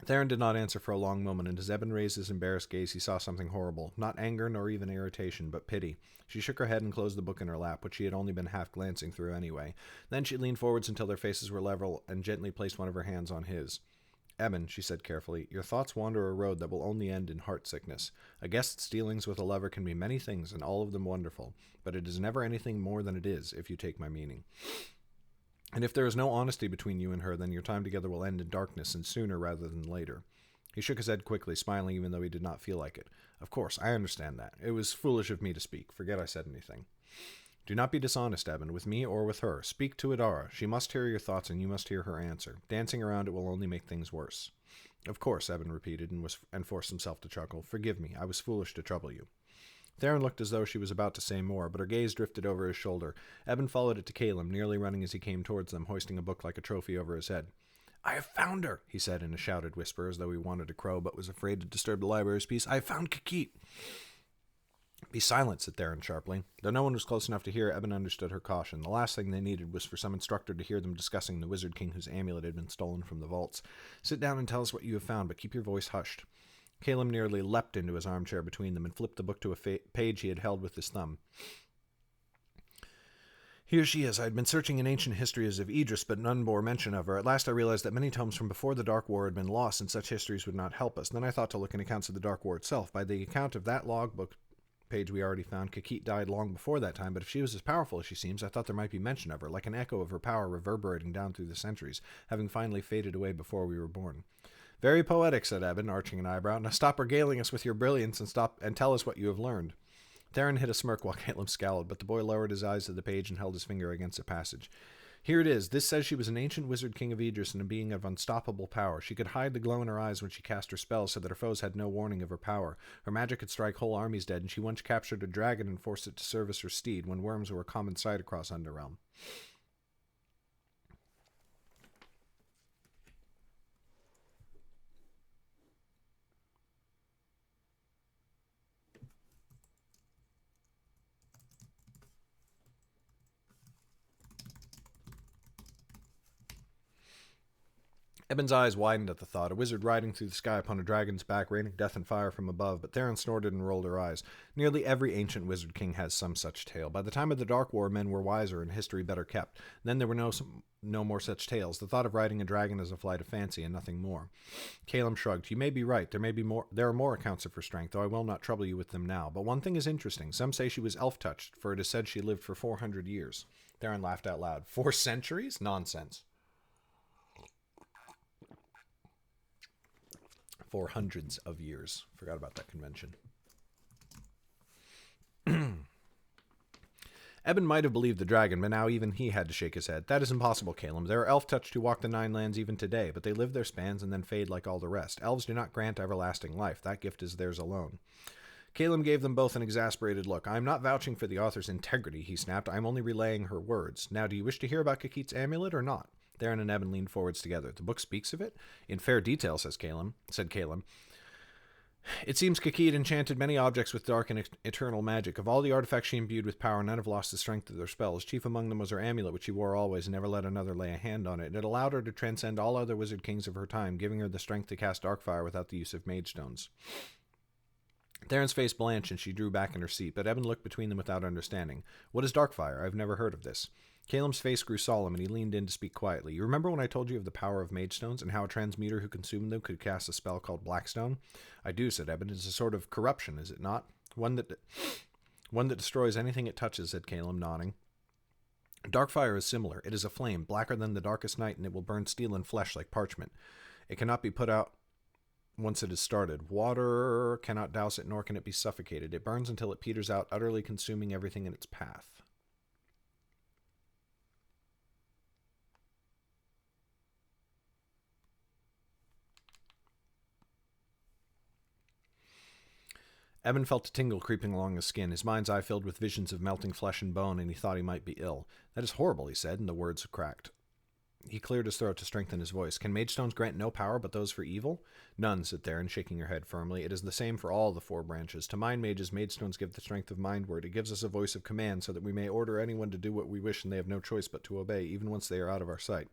Theron did not answer for a long moment, and as Eben raised his embarrassed gaze, he saw something horrible. Not anger, nor even irritation, but pity. She shook her head and closed the book in her lap, which she had only been half glancing through anyway. Then she leaned forwards until their faces were level, and gently placed one of her hands on his. Eben, she said carefully, your thoughts wander a road that will only end in heart-sickness. A guest's dealings with a lover can be many things, and all of them wonderful, but it is never anything more than it is, if you take my meaning. And if there is no honesty between you and her, then your time together will end in darkness, and sooner rather than later. He shook his head quickly, smiling even though he did not feel like it. Of course, I understand that. It was foolish of me to speak. Forget I said anything. Do not be dishonest, Eben, with me or with her. Speak to Adara. She must hear your thoughts, and you must hear her answer. Dancing around it will only make things worse. Of course, Eben repeated, and forced himself to chuckle. Forgive me. I was foolish to trouble you. Theron looked as though she was about to say more, but her gaze drifted over his shoulder. Eben followed it to Caleb, nearly running as he came towards them, hoisting a book like a trophy over his head. I have found her, he said in a shouted whisper, as though he wanted to crow, but was afraid to disturb the library's peace. I have found Kikit. Be silent, said Theron sharply. Though no one was close enough to hear, Eben understood her caution. The last thing they needed was for some instructor to hear them discussing the Wizard King whose amulet had been stolen from the vaults. Sit down and tell us what you have found, but keep your voice hushed. Caleb nearly leapt into his armchair between them and flipped the book to a page he had held with his thumb. Here she is. I had been searching in ancient histories of Idris, but none bore mention of her. At last I realized that many tomes from before the Dark War had been lost, and such histories would not help us. Then I thought to look in accounts of the Dark War itself. By the account of that logbook page we already found, Kikit died long before that time, but if she was as powerful as she seems, I thought there might be mention of her, like an echo of her power reverberating down through the centuries, having finally faded away before we were born. Very poetic, said Eben, arching an eyebrow. Now stop regaling us with your brilliance and tell us what you have learned. Theron hid a smirk while Caleb scowled, but the boy lowered his eyes to the page and held his finger against a passage. Here it is. This says she was an ancient wizard king of Idris and a being of unstoppable power. She could hide the glow in her eyes when she cast her spells so that her foes had no warning of her power. Her magic could strike whole armies dead, and she once captured a dragon and forced it to serve as her steed when worms were a common sight across Underrealm. Eben's eyes widened at the thought, a wizard riding through the sky upon a dragon's back, raining death and fire from above, but Theron snorted and rolled her eyes. Nearly every ancient wizard king has some such tale. By the time of the Dark War, men were wiser and history better kept. Then there were no more such tales. The thought of riding a dragon is a flight of fancy and nothing more. Caleb shrugged. You may be right. There are more accounts of her strength, though I will not trouble you with them now. But one thing is interesting. Some say she was elf-touched, for it is said she lived for 400 years. Theron laughed out loud. 4 centuries? Nonsense. 4 hundreds of years. Forgot about that convention. Eben might have believed the dragon, but now even he had to shake his head. That is impossible, Caleb. There are elf-touched who walk the 9 lands even today, but they live their spans and then fade like all the rest. Elves do not grant everlasting life. That gift is theirs alone. Caleb gave them both an exasperated look. I am not vouching for the author's integrity, he snapped. I am only relaying her words. Now, do you wish to hear about Kikit's amulet or not? Theron and Eben leaned forwards together. The book speaks of it? In fair detail, said Caleb. It seems Kikit enchanted many objects with dark and eternal magic. Of all the artifacts she imbued with power, none have lost the strength of their spells. Chief among them was her amulet, which she wore always and never let another lay a hand on it. It allowed her to transcend all other wizard kings of her time, giving her the strength to cast dark fire without the use of mage stones. Theron's face blanched and she drew back in her seat, but Eben looked between them without understanding. What is Darkfire? I've never heard of this. Caleb's face grew solemn and he leaned in to speak quietly. You remember when I told you of the power of mage stones and how a transmuter who consumed them could cast a spell called Blackstone? I do, said Eben. It's a sort of corruption, is it not? One that destroys anything it touches, said Caleb, nodding. Darkfire is similar. It is a flame, blacker than the darkest night, and it will burn steel and flesh like parchment. It cannot be put out once it is started. Water cannot douse it, nor can it be suffocated. It burns until it peters out, utterly consuming everything in its path. Eben felt a tingle creeping along his skin. His mind's eye filled with visions of melting flesh and bone, and he thought he might be ill. That is horrible, he said, and the words cracked. He cleared his throat to strengthen his voice. Can mage stones grant no power but those for evil? None, said Theron, shaking her head firmly. It is the same for all the 4 branches. To mind mages, mage stones give the strength of mind word. It gives us a voice of command so that we may order anyone to do what we wish, and they have no choice but to obey, even once they are out of our sight.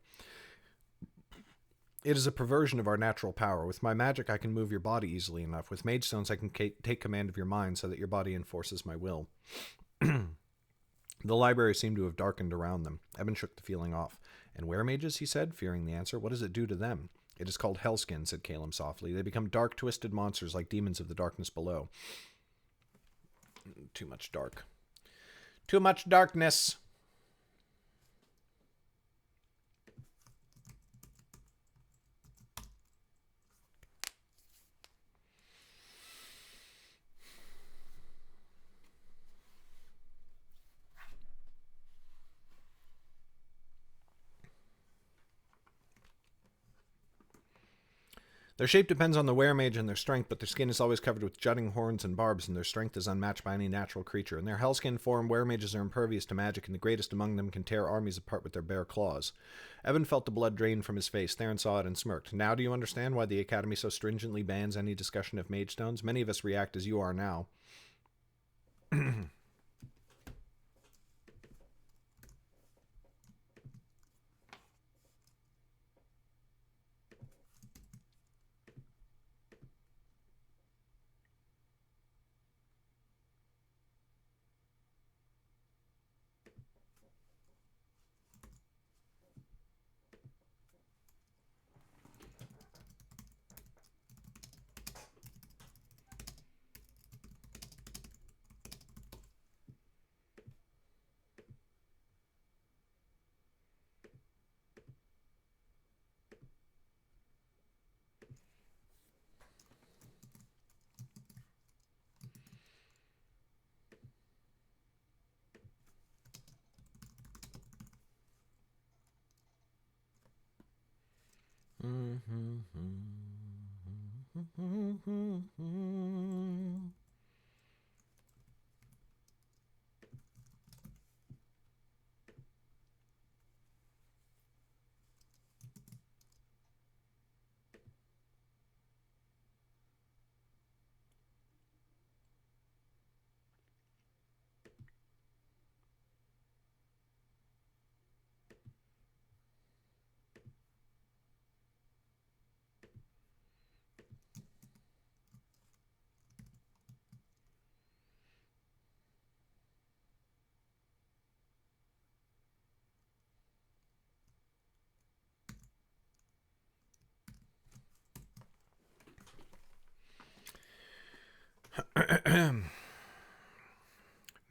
It is a perversion of our natural power. With my magic, I can move your body easily enough. With mage stones, I can take command of your mind so that your body enforces my will. The library seemed to have darkened around them. Eben shook the feeling off. And were-mages, he said, fearing the answer. What does it do to them? It is called Hellskin, said Caleb softly. They become dark, twisted monsters like demons of the darkness below. Too much dark. Too much darkness. Their shape depends on the were-mage and their strength, but their skin is always covered with jutting horns and barbs, and their strength is unmatched by any natural creature. In their hellskin form, were-mages are impervious to magic, and the greatest among them can tear armies apart with their bare claws. Eben felt the blood drain from his face. Theron saw it and smirked. Now do you understand why the Academy so stringently bans any discussion of mage stones? Many of us react as you are now.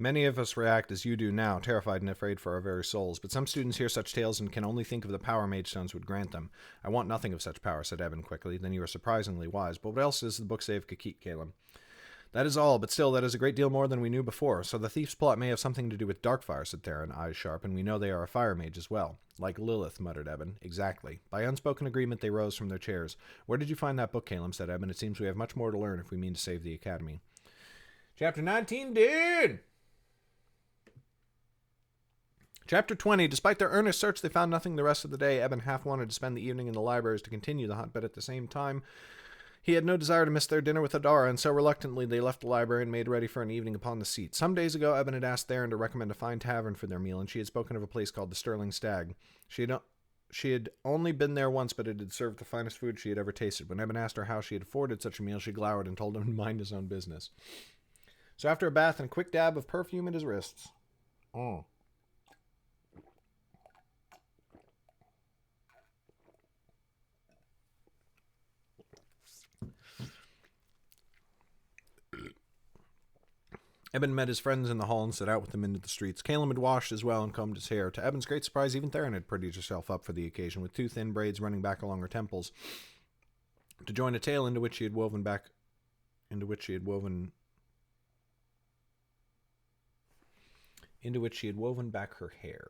Many of us react as you do now, terrified and afraid for our very souls. But some students hear such tales and can only think of the power mage stones would grant them. I want nothing of such power, said Eben quickly. Then you are surprisingly wise. But what else does the book say of Kakit, Caleb? That is all, but still, that is a great deal more than we knew before. So the thief's plot may have something to do with Darkfire, said Theron, eyes sharp, and we know they are a fire mage as well. Like Lilith, muttered Eben. Exactly. By unspoken agreement, they rose from their chairs. Where did you find that book, Caleb? Said Eben. It seems we have much more to learn if we mean to save the Academy. Chapter 19, dude! Chapter 20. Despite their earnest search, they found nothing the rest of the day. Eben half wanted to spend the evening in the libraries to continue the hunt, but at the same time, he had no desire to miss their dinner with Adara, and so reluctantly they left the library and made ready for an evening upon the seat. Some days ago, Eben had asked Theron to recommend a fine tavern for their meal, and she had spoken of a place called the Sterling Stag. She had She had only been there once, but it had served the finest food she had ever tasted. When Eben asked her how she had afforded such a meal, she glowered and told him to mind his own business. So after a bath and a quick dab of perfume at his wrists... Oh. Eben met his friends in the hall and set out with them into the streets. Caleb had washed as well and combed his hair. To Eben's great surprise, even Theron had prettied herself up for the occasion, with two thin braids running back along her temples, to join a tail into which she had woven back her hair.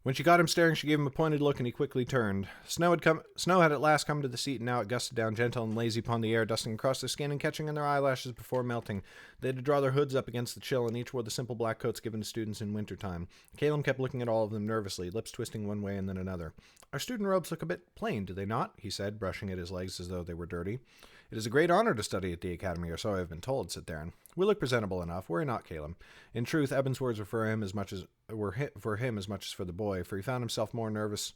When she got him staring, she gave him a pointed look, and he quickly turned. Snow had at last come to the seat, and now it gusted down gentle and lazy upon the air, dusting across their skin and catching in their eyelashes before melting. They had to draw their hoods up against the chill, and each wore the simple black coats given to students in wintertime. Caleb kept looking at all of them nervously, lips twisting one way and then another. "Our student robes look a bit plain, do they not?" he said, brushing at his legs as though they were dirty. "It is a great honor to study at the academy, or so I have been told," said Theron. "We look presentable enough, worry not, Caleb." In truth, Eben's words were for him as much as for the boy, for he found himself more nervous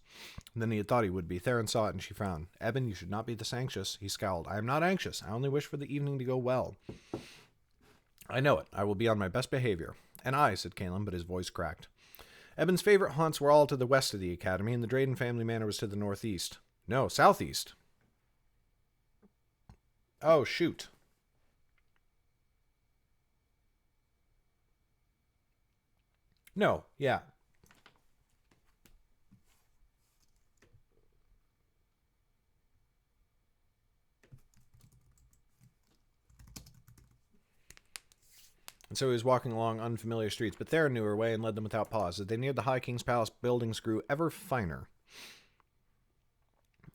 than he had thought he would be. Theron saw it, and she frowned. "Eben, you should not be this anxious." He scowled. "I am not anxious. I only wish for the evening to go well." "I know it. I will be on my best behavior." "And I," said Caleb, but his voice cracked. Eben's favorite haunts were all to the west of the academy, and the Drayden family manor was to the northeast. No, southeast. Oh, shoot. No, yeah. And so he was walking along unfamiliar streets, but Theron knew her way and led them without pause. As they neared the High King's Palace, buildings grew ever finer.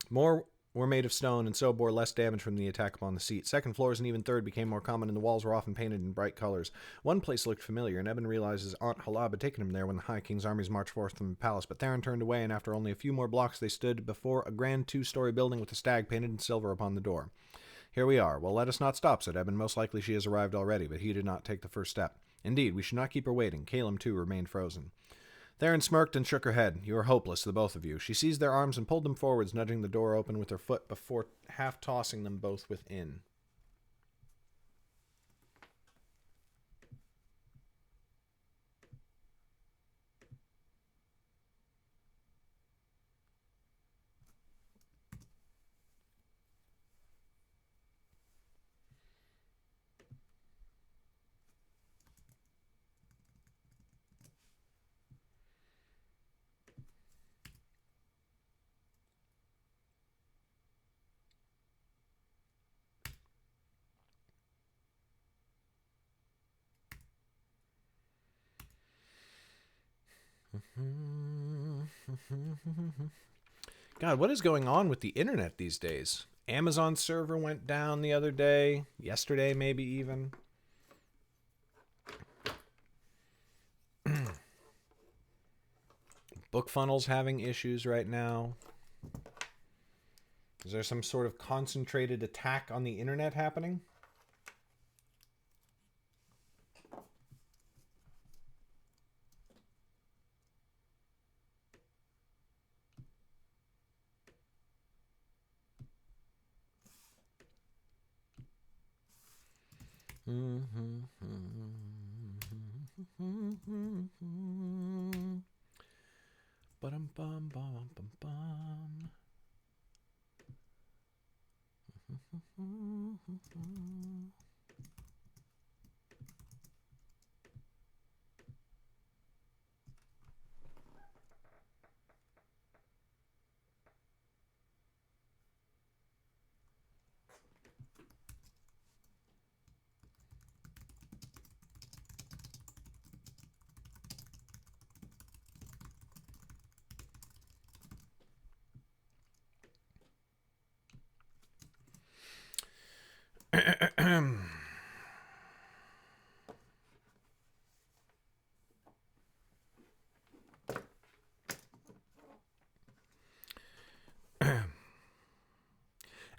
More were made of stone, and so bore less damage from the attack upon the seat. Second floors and even third became more common, and the walls were often painted in bright colors. One place looked familiar, and Eben realized his Aunt Halab had taken him there when the High King's armies marched forth from the palace. But Theron turned away, and after only a few more blocks they stood before a grand two-story building with a stag painted in silver upon the door. "Here we are. Well, let us not stop," said Eben. "Most likely she has arrived already," but he did not take the first step. "Indeed, we should not keep her waiting." Caleb, too, remained frozen. Theron smirked and shook her head. "You are hopeless, the both of you." She seized their arms and pulled them forwards, nudging the door open with her foot before half-tossing them both within. God, what is going on with the internet these days? Amazon server went down the other day. Yesterday, maybe even. BookFunnel's having issues right now. Is there some sort of concentrated attack on the internet happening? Ba-dum-bum-bum-bum-bum.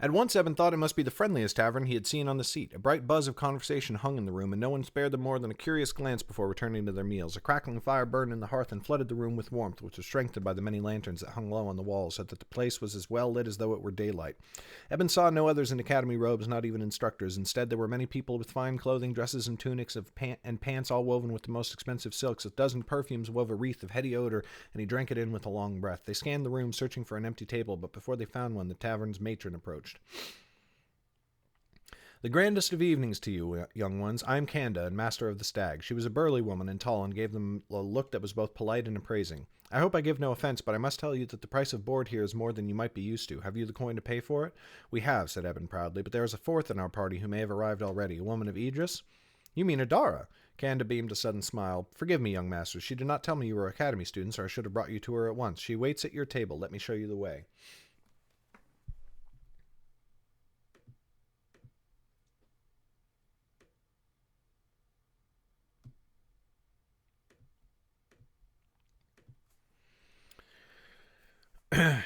At once, Evan thought it must be the friendliest tavern he had seen on the seat. A bright buzz of conversation hung in the room, and no one spared them more than a curious glance before returning to their meals. A crackling fire burned in the hearth and flooded the room with warmth, which was strengthened by the many lanterns that hung low on the walls, so that the place was as well lit as though it were daylight. Evan saw no others in academy robes, not even instructors. Instead, there were many people with fine clothing, dresses and tunics and pants all woven with the most expensive silks. A dozen perfumes wove a wreath of heady odor, and he drank it in with a long breath. They scanned the room, searching for an empty table, but before they found one, the tavern's matron approached. The grandest of evenings to you, young ones. I am Canda, and master of the Stag. She was a burly woman and tall, and gave them a look that was both polite and appraising. I hope I give no offense, but I must tell you that the price of board here is more than you might be used to. Have you the coin to pay for it? We have, said Eben proudly, but there is a fourth in our party who may have arrived already, a woman of Idris. You mean Adara? Canda beamed a sudden smile. Forgive me, young master. She did not tell me you were academy students, or I should have brought you to her at once. She waits at your table. Let me show you the way.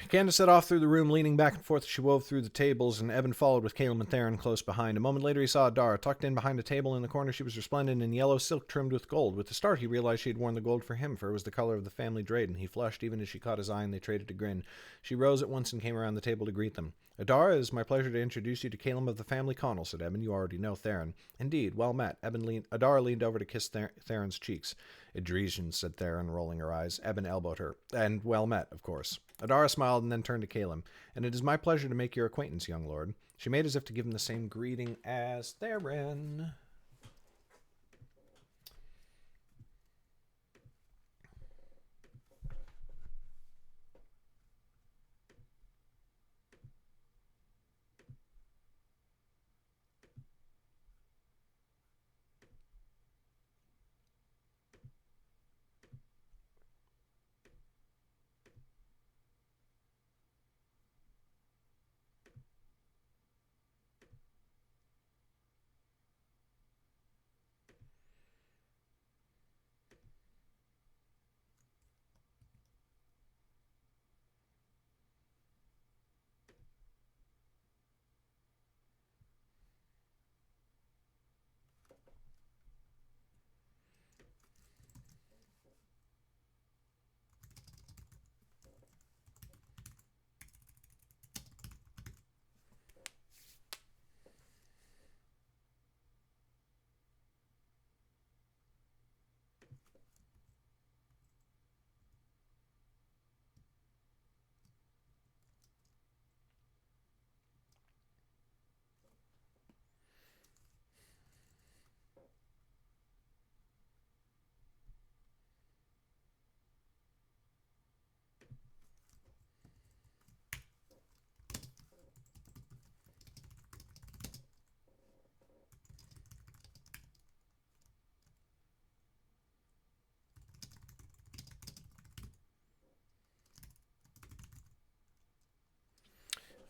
Candace set off through the room, leaning back and forth as she wove through the tables, and Eben followed with Caleb and Theron close behind. A moment later he saw Adara, tucked in behind a table in the corner. She was resplendent in yellow silk trimmed with gold. With a start he realized she had worn the gold for him, for it was the color of the family braid, and he flushed even as she caught his eye, and they traded a grin. She rose at once and came around the table to greet them. Adara, it is my pleasure to introduce you to Caleb of the family Connell, said Eben. You already know Theron. Indeed, well met. Adara leaned over to kiss Theron's cheeks. Idrisian, said Theron, rolling her eyes. Eben elbowed her. And well met, of course. Adara smiled and then turned to Caleb. And it is my pleasure to make your acquaintance, young lord. She made as if to give him the same greeting as Theron.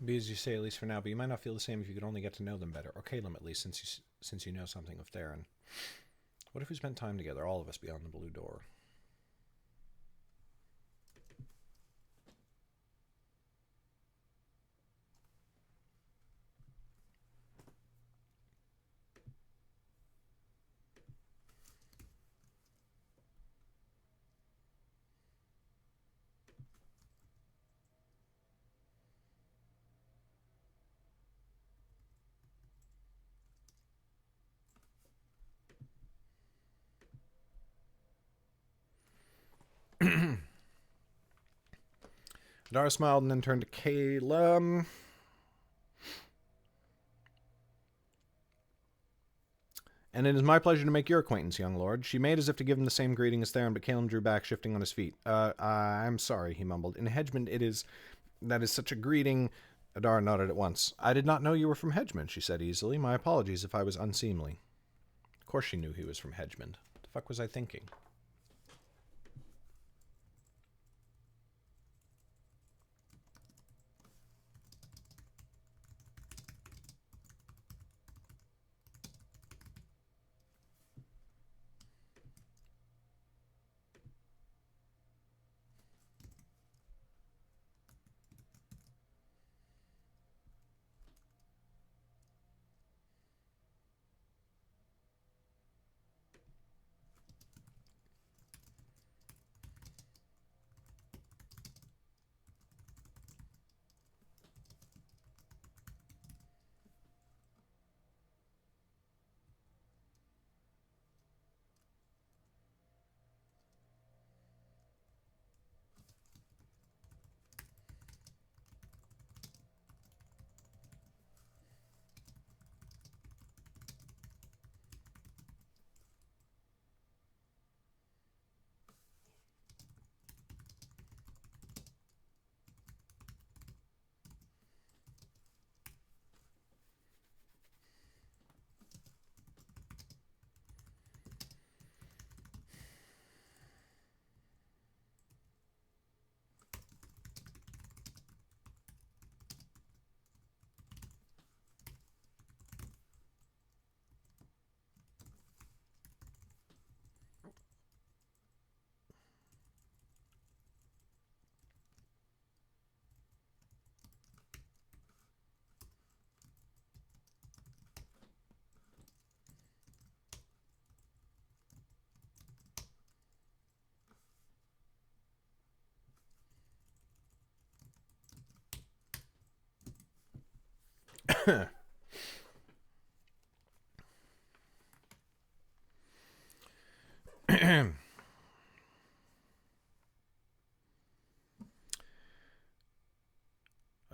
Be as you say, at least for now, but you might not feel the same if you could only get to know them better, or Caleb at least, since you know something of Theron. What if we spent time together, all of us, beyond the blue door? Adara smiled and then turned to Caleb. And it is my pleasure to make your acquaintance, young lord. She made as if to give him the same greeting as Theron, but Caleb drew back, shifting on his feet. I'm sorry, he mumbled. In Hedgemond, that is such a greeting. Adara nodded at once. I did not know you were from Hedgemond, she said easily. My apologies if I was unseemly. Of course she knew he was from Hedgemond. What the fuck was I thinking?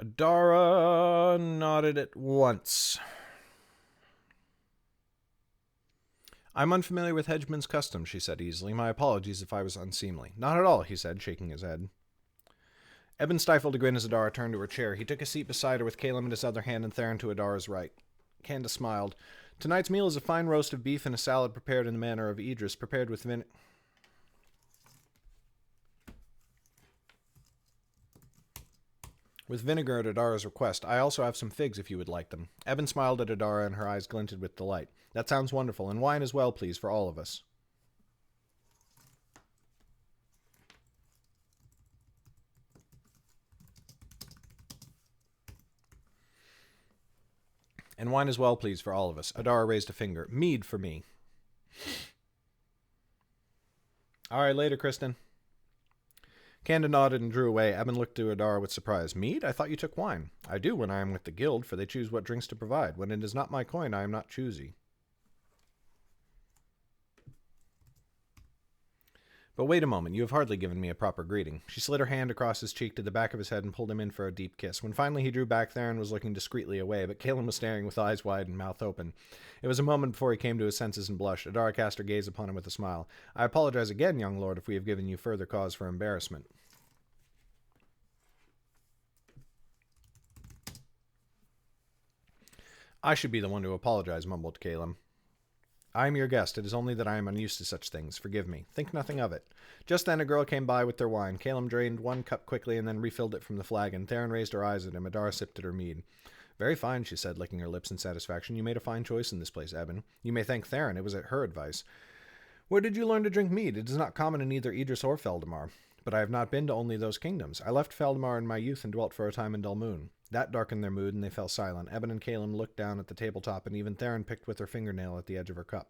Adara nodded at once. I'm unfamiliar with Hedgemond's customs, she said easily. My apologies if I was unseemly. Not at all, he said, shaking his head. Eben stifled a grin as Adara turned to her chair. He took a seat beside her with Caleb in his other hand and Theron to Adara's right. Candace smiled. Tonight's meal is a fine roast of beef and a salad prepared in the manner of Idris, prepared with vinegar at Adara's request. I also have some figs if you would like them. Eben smiled at Adara and her eyes glinted with delight. That sounds wonderful, and wine as well, please, for all of us. And wine as well, please, for all of us. Adara raised a finger. Mead for me. All right, later, Kristen. Canda nodded and drew away. Eben looked to Adara with surprise. Mead? I thought you took wine. I do when I am with the guild, for they choose what drinks to provide. When it is not my coin, I am not choosy. But wait a moment, you have hardly given me a proper greeting. She slid her hand across his cheek to the back of his head and pulled him in for a deep kiss. When finally he drew back, Theron was looking discreetly away, but Caleb was staring with eyes wide and mouth open. It was a moment before he came to his senses and blushed. Adara cast her gaze upon him with a smile. I apologize again, young lord, if we have given you further cause for embarrassment. I should be the one to apologize, mumbled Caleb. I am your guest. It is only that I am unused to such things. Forgive me. Think nothing of it. Just then a girl came by with their wine. Caleb drained one cup quickly and then refilled it from the flagon. Theron raised her eyes at him. Adara sipped at her mead. Very fine, she said, licking her lips in satisfaction. You made a fine choice in this place, Eben. You may thank Theron. It was at her advice. Where did you learn to drink mead? It is not common in either Idris or Feldamar. But I have not been to only those kingdoms. I left Feldamar in my youth and dwelt for a time in Dulmoon. That darkened their mood, and they fell silent. Eben and Caleb looked down at the tabletop, and even Theron picked with her fingernail at the edge of her cup.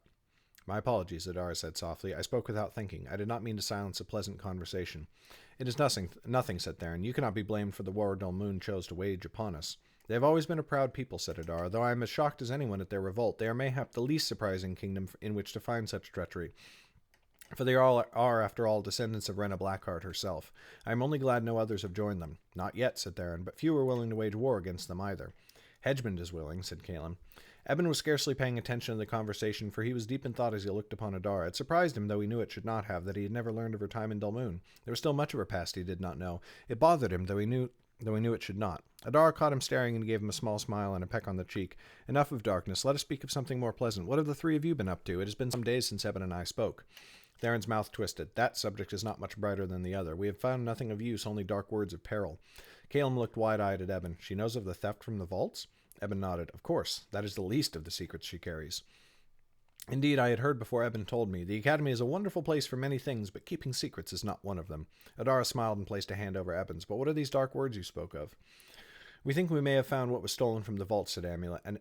My apologies, Adara said softly. I spoke without thinking. I did not mean to silence a pleasant conversation. It is nothing, said Theron. You cannot be blamed for the war Dulmoon chose to wage upon us. They have always been a proud people, said Adara. Though I am as shocked as anyone at their revolt, they are mayhap the least surprising kingdom in which to find such treachery. For they all are, after all, descendants of Rena Blackheart herself. I am only glad no others have joined them. Not yet, said Theron, but few are willing to wage war against them either. Hedgemond is willing, said Caleb. Eben was scarcely paying attention to the conversation, for he was deep in thought as he looked upon Adara. It surprised him, though he knew it should not have, that he had never learned of her time in Dulmoon. There was still much of her past he did not know. It bothered him, though he knew it should not. Adara caught him staring and gave him a small smile and a peck on the cheek. Enough of darkness. Let us speak of something more pleasant. What have the three of you been up to? It has been some days since Eben and I spoke. Theron's mouth twisted. That subject is not much brighter than the other. We have found nothing of use, only dark words of peril. Caleb looked wide-eyed at Eben. She knows of the theft from the vaults? Eben nodded. Of course. That is the least of the secrets she carries. Indeed, I had heard before Eben told me. The Academy is a wonderful place for many things, but keeping secrets is not one of them. Adara smiled and placed a hand over Eben's. But what are these dark words you spoke of? We think we may have found what was stolen from the vault, said Amulet, and...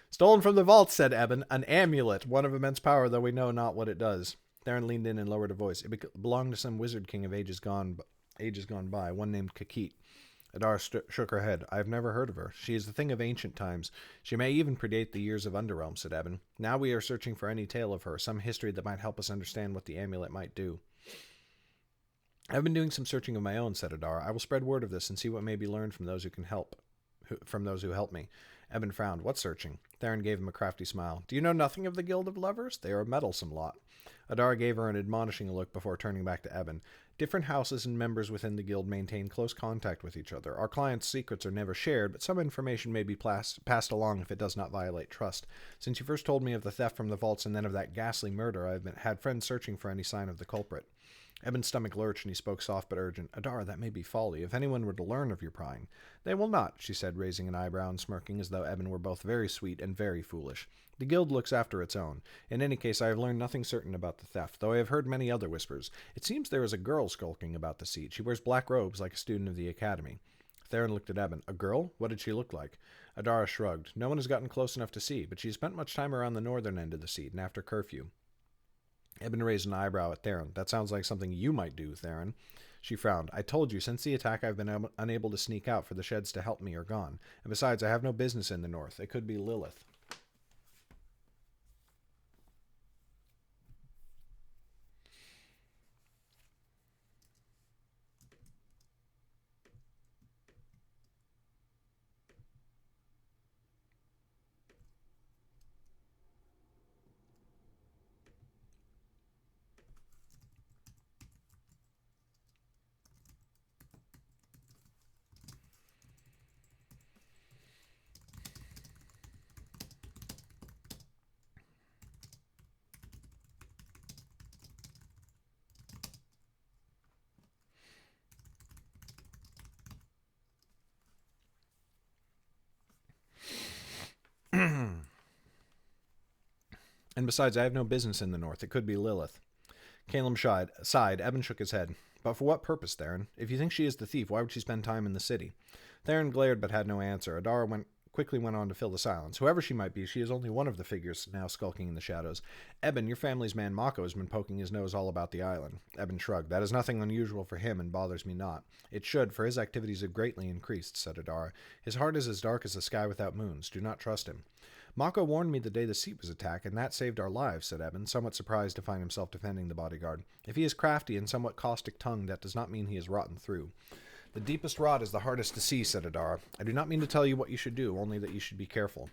Stolen from the vault, said Eben. An amulet, one of immense power, though we know not what it does. Theron leaned in and lowered a voice. It belonged to some wizard king of ages gone by, one named Kakit. Adara shook her head. I have never heard of her. She is the thing of ancient times. She may even predate the years of Underrealm, said Eben. Now we are searching for any tale of her, some history that might help us understand what the amulet might do. I have been doing some searching of my own, said Adara. I will spread word of this and see what may be learned from those who help me. Eben frowned. What searching? Theron gave him a crafty smile. Do you know nothing of the Guild of Lovers? They are a meddlesome lot. Adara gave her an admonishing look before turning back to Eben. Different houses and members within the guild maintain close contact with each other. Our clients' secrets are never shared, but some information may be passed along if it does not violate trust. Since you first told me of the theft from the vaults and then of that ghastly murder, I have had friends searching for any sign of the culprit. Eben's stomach lurched, and he spoke soft but urgent. Adara, that may be folly. If anyone were to learn of your prying. They will not, she said, raising an eyebrow and smirking as though Eben were both very sweet and very foolish. The guild looks after its own. In any case, I have learned nothing certain about the theft, though I have heard many other whispers. It seems there is a girl skulking about the seat. She wears black robes like a student of the academy. Theron looked at Eben. A girl? What did she look like? Adara shrugged. No one has gotten close enough to see, but she has spent much time around the northern end of the seat and after curfew. Eben raised an eyebrow at Theron. That sounds like something you might do, Theron. She frowned. I told you, since the attack I've been unable to sneak out, for the sheds to help me are gone. And besides, I have no business in the north. It could be Lilith. And besides, I have no business in the north. It could be Lilith. Caleb sighed. Eben shook his head. But for what purpose, Theron? If you think she is the thief, why would she spend time in the city? Theron glared but had no answer. Adara quickly went on to fill the silence. Whoever she might be, she is only one of the figures now skulking in the shadows. Eben, your family's man Mako has been poking his nose all about the island. Eben shrugged. That is nothing unusual for him and bothers me not. It should, for his activities have greatly increased, said Adara. His heart is as dark as the sky without moons. Do not trust him. Mako warned me the day the seat was attacked, and that saved our lives, said Eben, somewhat surprised to find himself defending the bodyguard. If he is crafty and somewhat caustic-tongued, that does not mean he is rotten through. The deepest rot is the hardest to see, said Adara. I do not mean to tell you what you should do, only that you should be careful.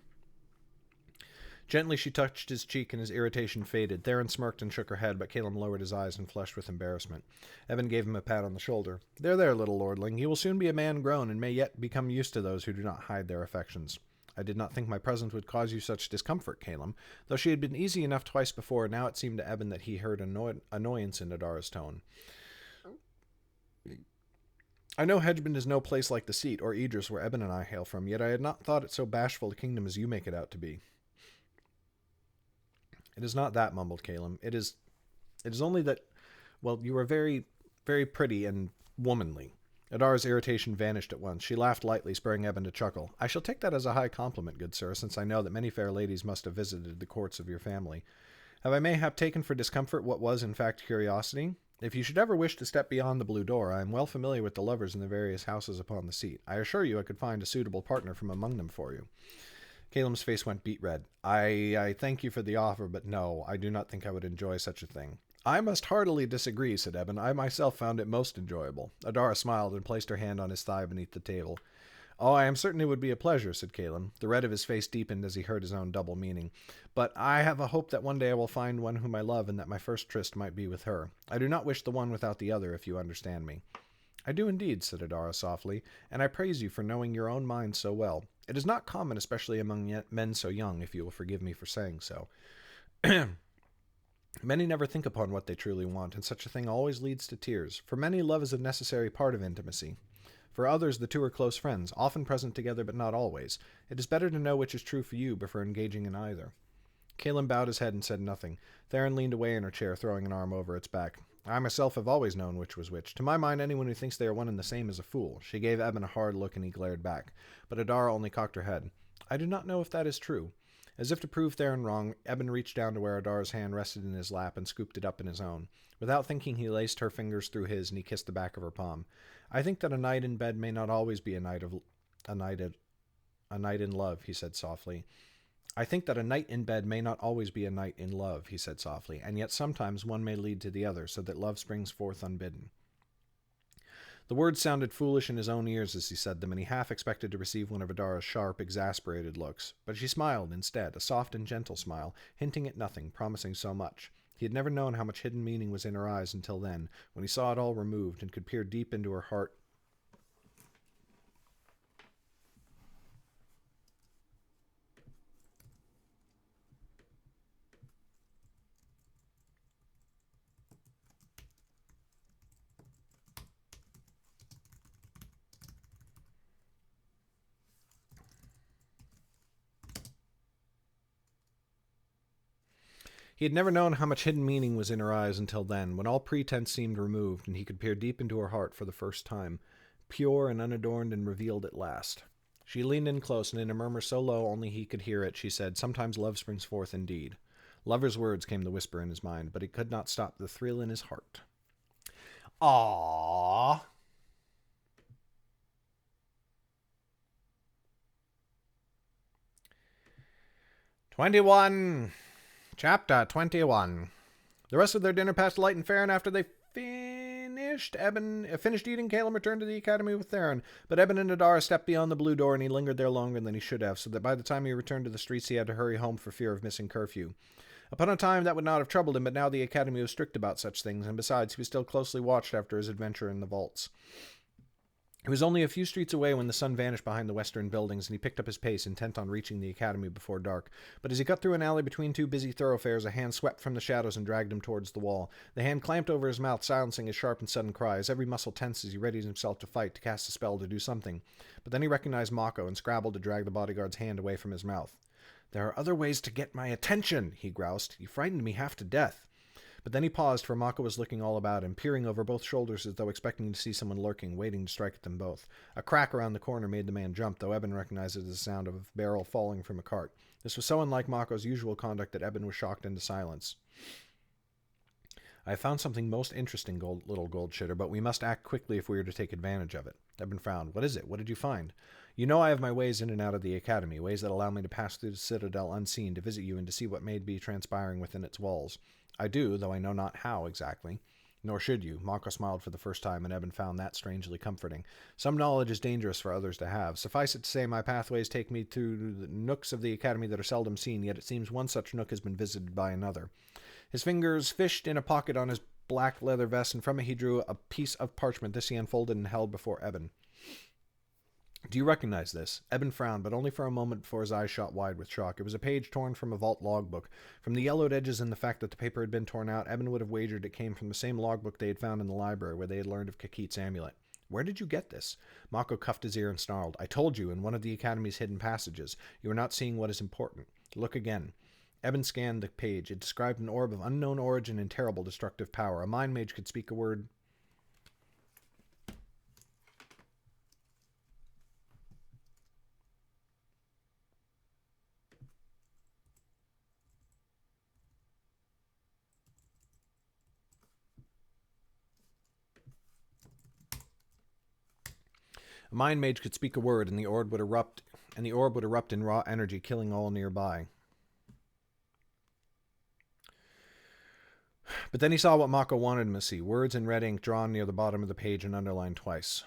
Gently she touched his cheek, and his irritation faded. Theron smirked and shook her head, but Caleb lowered his eyes and flushed with embarrassment. Eben gave him a pat on the shoulder. There, little lordling. You will soon be a man grown, and may yet become used to those who do not hide their affections. I did not think my presence would cause you such discomfort, Caleb. Though she had been easy enough twice before, now it seemed to Eben that he heard annoyance in Adara's tone. I know Hedgemond is no place like the seat, or Idris, where Eben and I hail from, yet I had not thought it so bashful a kingdom as you make it out to be. It is not that, mumbled Caleb. It is only that, well, you are very, very pretty and womanly. Adara's irritation vanished at once. She laughed lightly, spurring Eben to chuckle. I shall take that as a high compliment, good sir, since I know that many fair ladies must have visited the courts of your family. Have I mayhap taken for discomfort what was, in fact, curiosity? If you should ever wish to step beyond the blue door, I am well familiar with the lovers in the various houses upon the seat. I assure you I could find a suitable partner from among them for you. Caleb's face went beet red. I thank you for the offer, but no, I do not think I would enjoy such a thing. I must heartily disagree, said Eben. I myself found it most enjoyable. Adara smiled and placed her hand on his thigh beneath the table. Oh, I am certain it would be a pleasure, said Caleb. The red of his face deepened as he heard his own double meaning. But I have a hope that one day I will find one whom I love, and that my first tryst might be with her. I do not wish the one without the other, if you understand me. I do indeed, said Adara softly, and I praise you for knowing your own mind so well. It is not common, especially among men so young, if you will forgive me for saying so. Many never think upon what they truly want, and such a thing always leads to tears. For many, love is a necessary part of intimacy. For others, the two are close friends, often present together but not always. It is better to know which is true for you before engaging in either. Caleb bowed his head and said nothing. Theron leaned away in her chair, throwing an arm over its back. I myself have always known which was which. To my mind, anyone who thinks they are one and the same is a fool. She gave Eben a hard look, and he glared back. But Adara only cocked her head. I do not know if that is true. As if to prove Theron wrong, Eben reached down to where Adara's hand rested in his lap and scooped it up in his own. Without thinking, he laced her fingers through his, and he kissed the back of her palm. I think that a night in bed may not always be a night in love, he said softly. I think that a night in bed may not always be a night in love, he said softly, and yet sometimes one may lead to the other, so that love springs forth unbidden. The words sounded foolish in his own ears as he said them, and he half expected to receive one of Adara's sharp, exasperated looks. But she smiled instead, a soft and gentle smile, hinting at nothing, promising so much. He had never known how much hidden meaning was in her eyes until then, when he saw it all removed and could peer deep into her heart. He had never known how much hidden meaning was in her eyes until then, when all pretense seemed removed, and he could peer deep into her heart for the first time, pure and unadorned and revealed at last. She leaned in close, and in a murmur so low only he could hear it, she said, Sometimes love springs forth indeed. Lover's words, came the whisper in his mind, but he could not stop the thrill in his heart. Aww. Chapter 21. The rest of their dinner passed light and fair, and after they finished eating, Caleb returned to the academy with Theron, but Eben and Adara stepped beyond the blue door, and he lingered there longer than he should have, so that by the time he returned to the streets he had to hurry home for fear of missing curfew. Upon a time that would not have troubled him, but now the academy was strict about such things, and besides, he was still closely watched after his adventure in the vaults. He was only a few streets away when the sun vanished behind the western buildings, and he picked up his pace, intent on reaching the academy before dark. But as he cut through an alley between two busy thoroughfares, a hand swept from the shadows and dragged him towards the wall. The hand clamped over his mouth, silencing his sharp and sudden cries. Every muscle tensed as he readied himself to fight, to cast a spell, to do something. But then he recognized Mako and scrabbled to drag the bodyguard's hand away from his mouth. "There are other ways to get my attention," he groused. "You frightened me half to death." But then he paused, for Mako was looking all about him, peering over both shoulders as though expecting to see someone lurking, waiting to strike at them both. A crack around the corner made the man jump, though Eben recognized it as the sound of a barrel falling from a cart. This was so unlike Mako's usual conduct that Eben was shocked into silence. "I have found something most interesting, little gold shitter, but we must act quickly if we are to take advantage of it." Eben frowned. "What is it? What did you find?" "You know I have my ways in and out of the academy, ways that allow me to pass through the citadel unseen, to visit you, and to see what may be transpiring within its walls. I do, though I know not how exactly." "Nor should you." Mako smiled for the first time, and Eben found that strangely comforting. "Some knowledge is dangerous for others to have. Suffice it to say, my pathways take me to the nooks of the academy that are seldom seen, yet it seems one such nook has been visited by another." His fingers fished in a pocket on his black leather vest, and from it he drew a piece of parchment. This he unfolded and held before Eben. Do you recognize this? Eben frowned, but only for a moment before his eyes shot wide with shock. It was a page torn from a vault logbook. From the yellowed edges and the fact that the paper had been torn out, Eben would have wagered it came from the same logbook they had found in the library where they had learned of Kakit's amulet. Where did you get this? Mako cuffed his ear and snarled. I told you, in one of the Academy's hidden passages. You are not seeing what is important. Look again. Eben scanned the page. It described an orb of unknown origin and terrible destructive power. A mind mage could speak a word. A mind mage could speak a word, and the orb would erupt, in raw energy, killing all nearby. But then he saw what Mako wanted him to see, words in red ink drawn near the bottom of the page and underlined twice.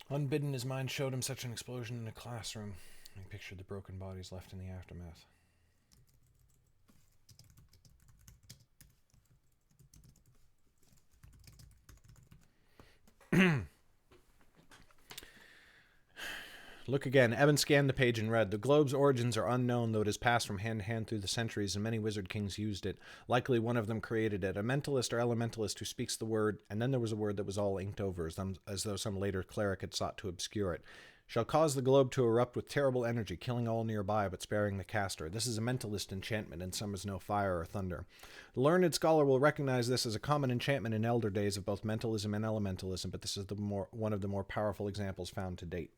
Unbidden, his mind showed him such an explosion in a classroom. He pictured the broken bodies left in the aftermath. Look again. Eben scanned the page and read, "The globe's origins are unknown, though it has passed from hand to hand through the centuries, and many wizard kings used it. Likely one of them created it. A mentalist or elementalist who speaks the word," and then there was a word that was all inked over, as though some later cleric had sought to obscure it, "shall cause the globe to erupt with terrible energy, killing all nearby, but sparing the caster. This is a mentalist enchantment, and summons no fire or thunder. The learned scholar will recognize this as a common enchantment in elder days of both mentalism and elementalism, but this is one of the more powerful examples found to date."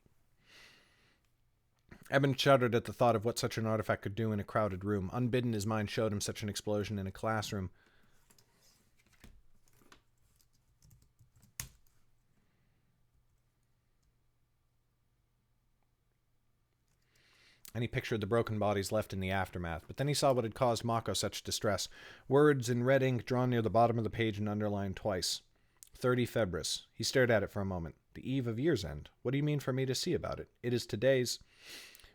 Eben shuddered at the thought of what such an artifact could do in a crowded room. Unbidden, his mind showed him such an explosion in a classroom. And he pictured the broken bodies left in the aftermath. But then he saw what had caused Mako such distress. Words in red ink drawn near the bottom of the page and underlined twice. 30 February. He stared at it for a moment. The eve of year's end. What do you mean for me to see about it? It is today's.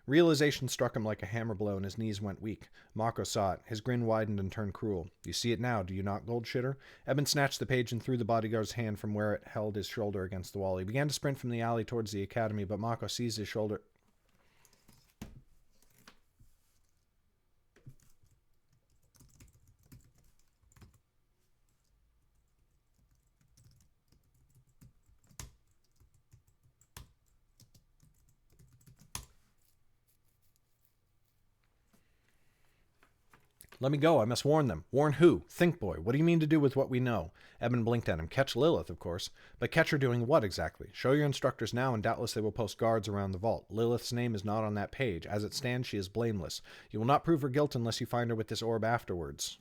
Realization struck him like a hammer blow, and his knees went weak. Mako saw it. His grin widened and turned cruel. "You see it now, do you not, gold shitter?" Eben snatched the page and threw the bodyguard's hand from where it held his shoulder against the wall. He began to sprint from the alley towards the academy, but Mako seized his shoulder. "Let me go. I must warn them." "Warn who? Think, boy. What do you mean to do with what we know?" Eben blinked at him. "Catch Lilith, of course." "But catch her doing what exactly?" "Show your instructors now, and doubtless they will post guards around the vault. Lilith's name is not on that page. As it stands, she is blameless. You will not prove her guilt unless you find her with this orb afterwards.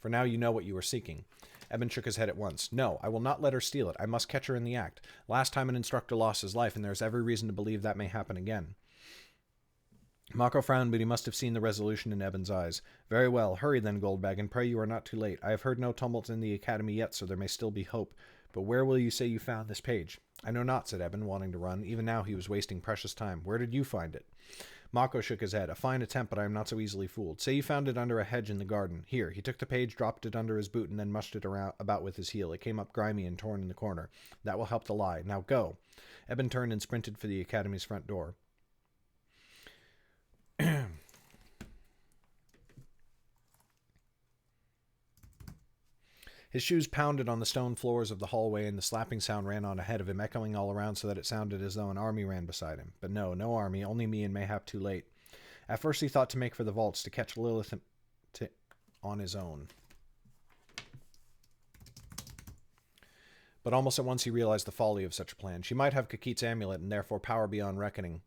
For now you know what you are seeking." Eben shook his head at once. "No, I will not let her steal it. I must catch her in the act. Last time an instructor lost his life, and there is every reason to believe that may happen again." Mako frowned, but he must have seen the resolution in Eben's eyes. "Very well. Hurry then, Goldbag, and pray you are not too late. I have heard no tumult in the academy yet, so there may still be hope. But where will you say you found this page?" "I know not," said Eben, wanting to run. Even now he was wasting precious time. "Where did you find it?" Mako shook his head. "A fine attempt, but I am not so easily fooled. Say you found it under a hedge in the garden. Here." He took the page, dropped it under his boot, and then mushed it about with his heel. It came up grimy and torn in the corner. "That will help to lie. Now go." Eben turned and sprinted for the academy's front door. His shoes pounded on the stone floors of the hallway, and the slapping sound ran on ahead of him, echoing all around so that it sounded as though an army ran beside him. But no army, only me, and mayhap too late. At first he thought to make for the vaults, to catch Lilith on his own. But almost at once he realized the folly of such a plan. She might have Kakit's amulet, and therefore power beyond reckoning.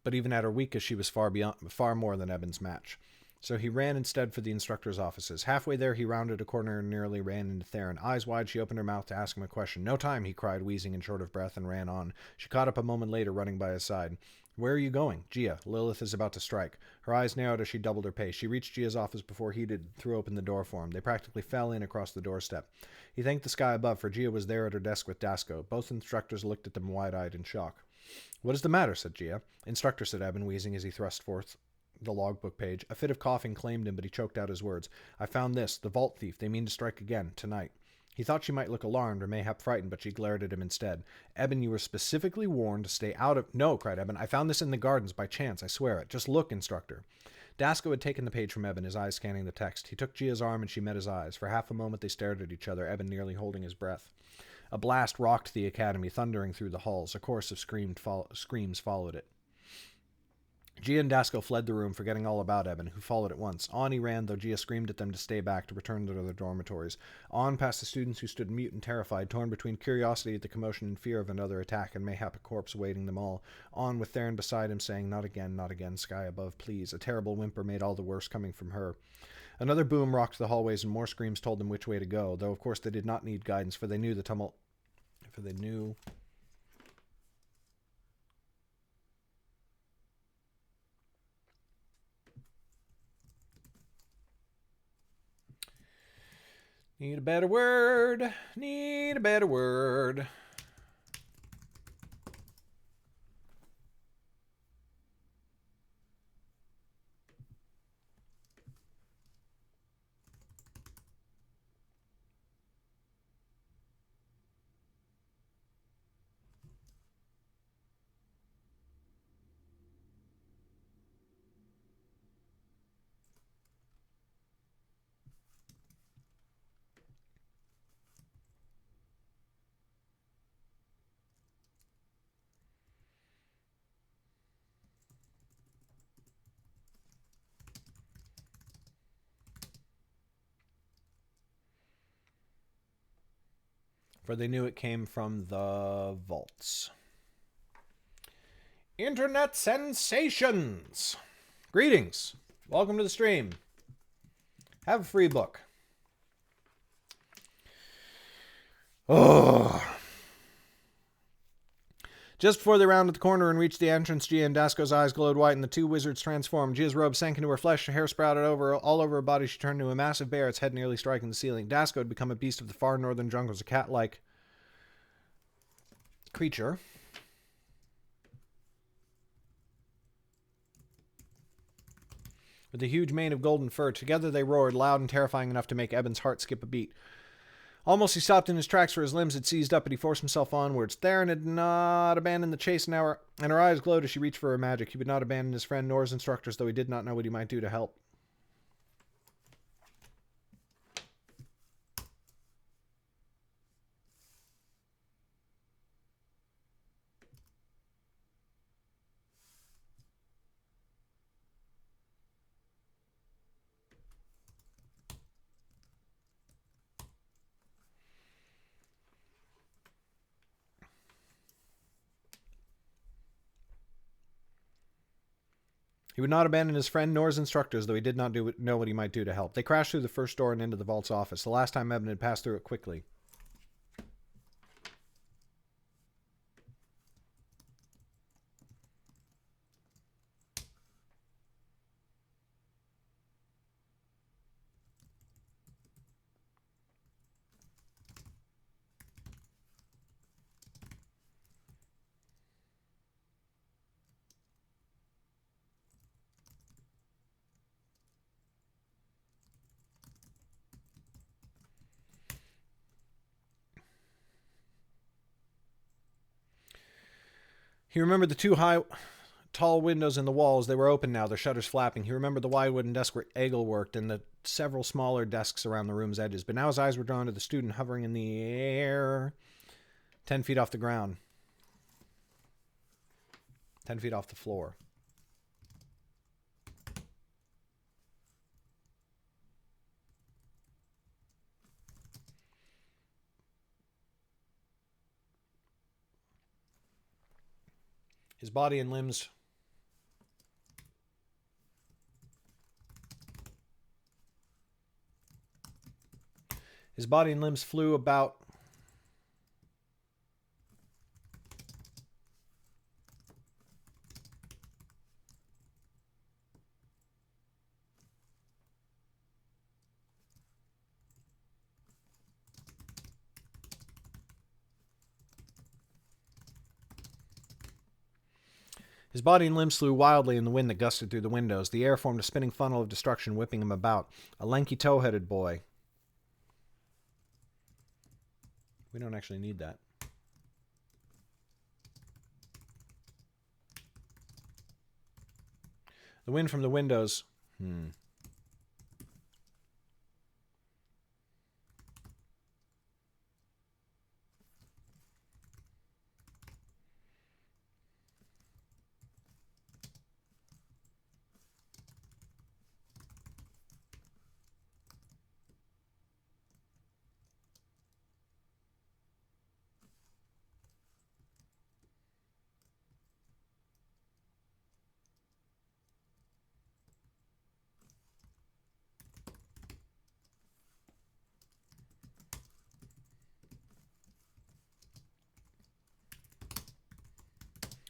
But even at her weakest, she was far more than Eben's match. So he ran instead for the instructor's offices. Halfway there, he rounded a corner and nearly ran into Theron. Eyes wide, she opened her mouth to ask him a question. "No time," he cried, wheezing and short of breath, and ran on. She caught up a moment later, running by his side. "Where are you going?" "Gia. Lilith is about to strike." Her eyes narrowed as she doubled her pace. She reached Gia's office before he did, threw open the door for him. They practically fell in across the doorstep. He thanked the sky above, for Gia was there at her desk with Dasko. Both instructors looked at them wide-eyed in shock. "What is the matter?" said Gia. "Instructor," said Eben, wheezing as he thrust forth the logbook page. A fit of coughing claimed him, but he choked out his words. "I found this. The vault thief. They mean to strike again. Tonight." He thought she might look alarmed or mayhap frightened, but she glared at him instead. "Eben, you were specifically warned to stay out of—" "No," cried Eben. "I found this in the gardens by chance. I swear it. Just look, instructor." Dasko had taken the page from Eben, his eyes scanning the text. He took Gia's arm, and she met his eyes. For half a moment they stared at each other, Eben nearly holding his breath. A blast rocked the academy, thundering through the halls. A chorus of screams followed it. Gia and Dasko fled the room, forgetting all about Eben, who followed at once. On he ran, though Gia screamed at them to stay back, to return to their dormitories. On past the students, who stood mute and terrified, torn between curiosity at the commotion and fear of another attack, and mayhap a corpse awaiting them all. On, with Theron beside him, saying, "Not again, not again, sky above, please." A terrible whimper made all the worse coming from her. Another boom rocked the hallways, and more screams told them which way to go, though of course they did not need guidance, for they knew the tumult... For they knew... Need a better word. Need a better word. For they knew it came from the vaults. Internet sensations! Greetings. Welcome to the stream. Have a free book. Oh. Just before they rounded the corner and reached the entrance, Gia and Dasko's eyes glowed white and the two wizards transformed. Gia's robe sank into her flesh, her hair sprouted all over her body. She turned into a massive bear, its head nearly striking the ceiling. Dasko had become a beast of the far northern jungles, a cat-like creature. With a huge mane of golden fur, together they roared, loud and terrifying enough to make Eben's heart skip a beat. Almost he stopped in his tracks, for his limbs had seized up, but he forced himself onwards. Theron had not abandoned the chase, and her eyes glowed as she reached for her magic. He would not abandon his friend nor his instructors, though he did not know what he might do to help. He would not abandon his friend nor his instructors, though he did not know what he might do to help. They crashed through the first door and into the vault's office. The last time Eben had passed through it quickly. He remembered the two tall windows in the walls. They were open now, their shutters flapping. He remembered the wide wooden desk where Egil worked and the several smaller desks around the room's edges. But now his eyes were drawn to the student hovering in the air 10 feet off the ground. 10 feet off the floor. His body and limbs flew about His body and limbs flew wildly in the wind that gusted through the windows. The air formed a spinning funnel of destruction, whipping him about. A lanky, tow-headed boy. We don't actually need that. The wind from the windows.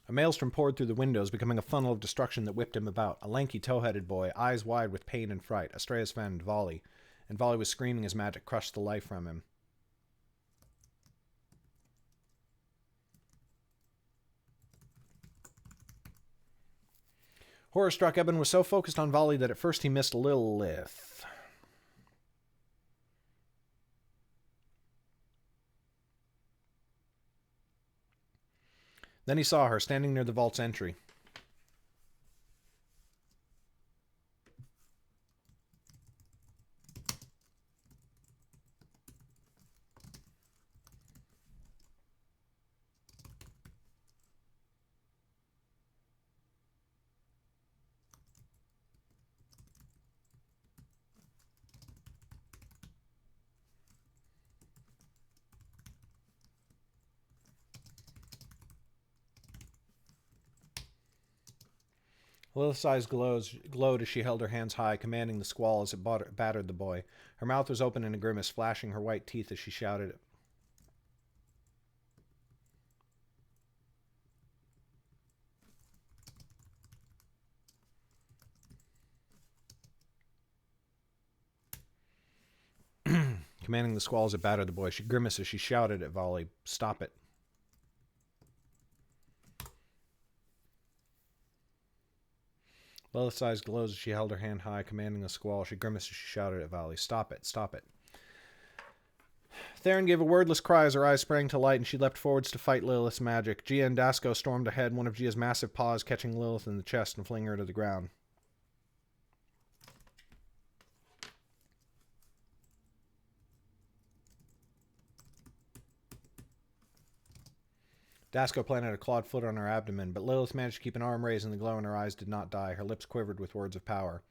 A maelstrom poured through the windows, becoming a funnel of destruction that whipped him about. A lanky, tow-headed boy, eyes wide with pain and fright. Astrea's friend, Volley. and Volley was screaming as magic crushed the life from him. Horror-struck, Eben was so focused on Volley that at first he missed Lilith. Then he saw her, standing near the vault's entry. Lilith's eyes glowed as she held her hands high, commanding the squall as it battered the boy. Her mouth was open in a grimace, flashing her white teeth as she shouted. Commanding the squall as it battered the boy. She grimaced as she shouted at Volley, "Stop it." Lilith's eyes glowed as she held her hand high, commanding the squall. She grimaced as she shouted at Volley, "Stop it, stop it." Theron gave a wordless cry as her eyes sprang to light, and she leapt forwards to fight Lilith's magic. Gia and Dasco stormed ahead, one of Gia's massive paws catching Lilith in the chest and flinging her to the ground. Dasco planted a clawed foot on her abdomen, but Lilith managed to keep an arm raised and the glow in her eyes did not die. Her lips quivered with words of power.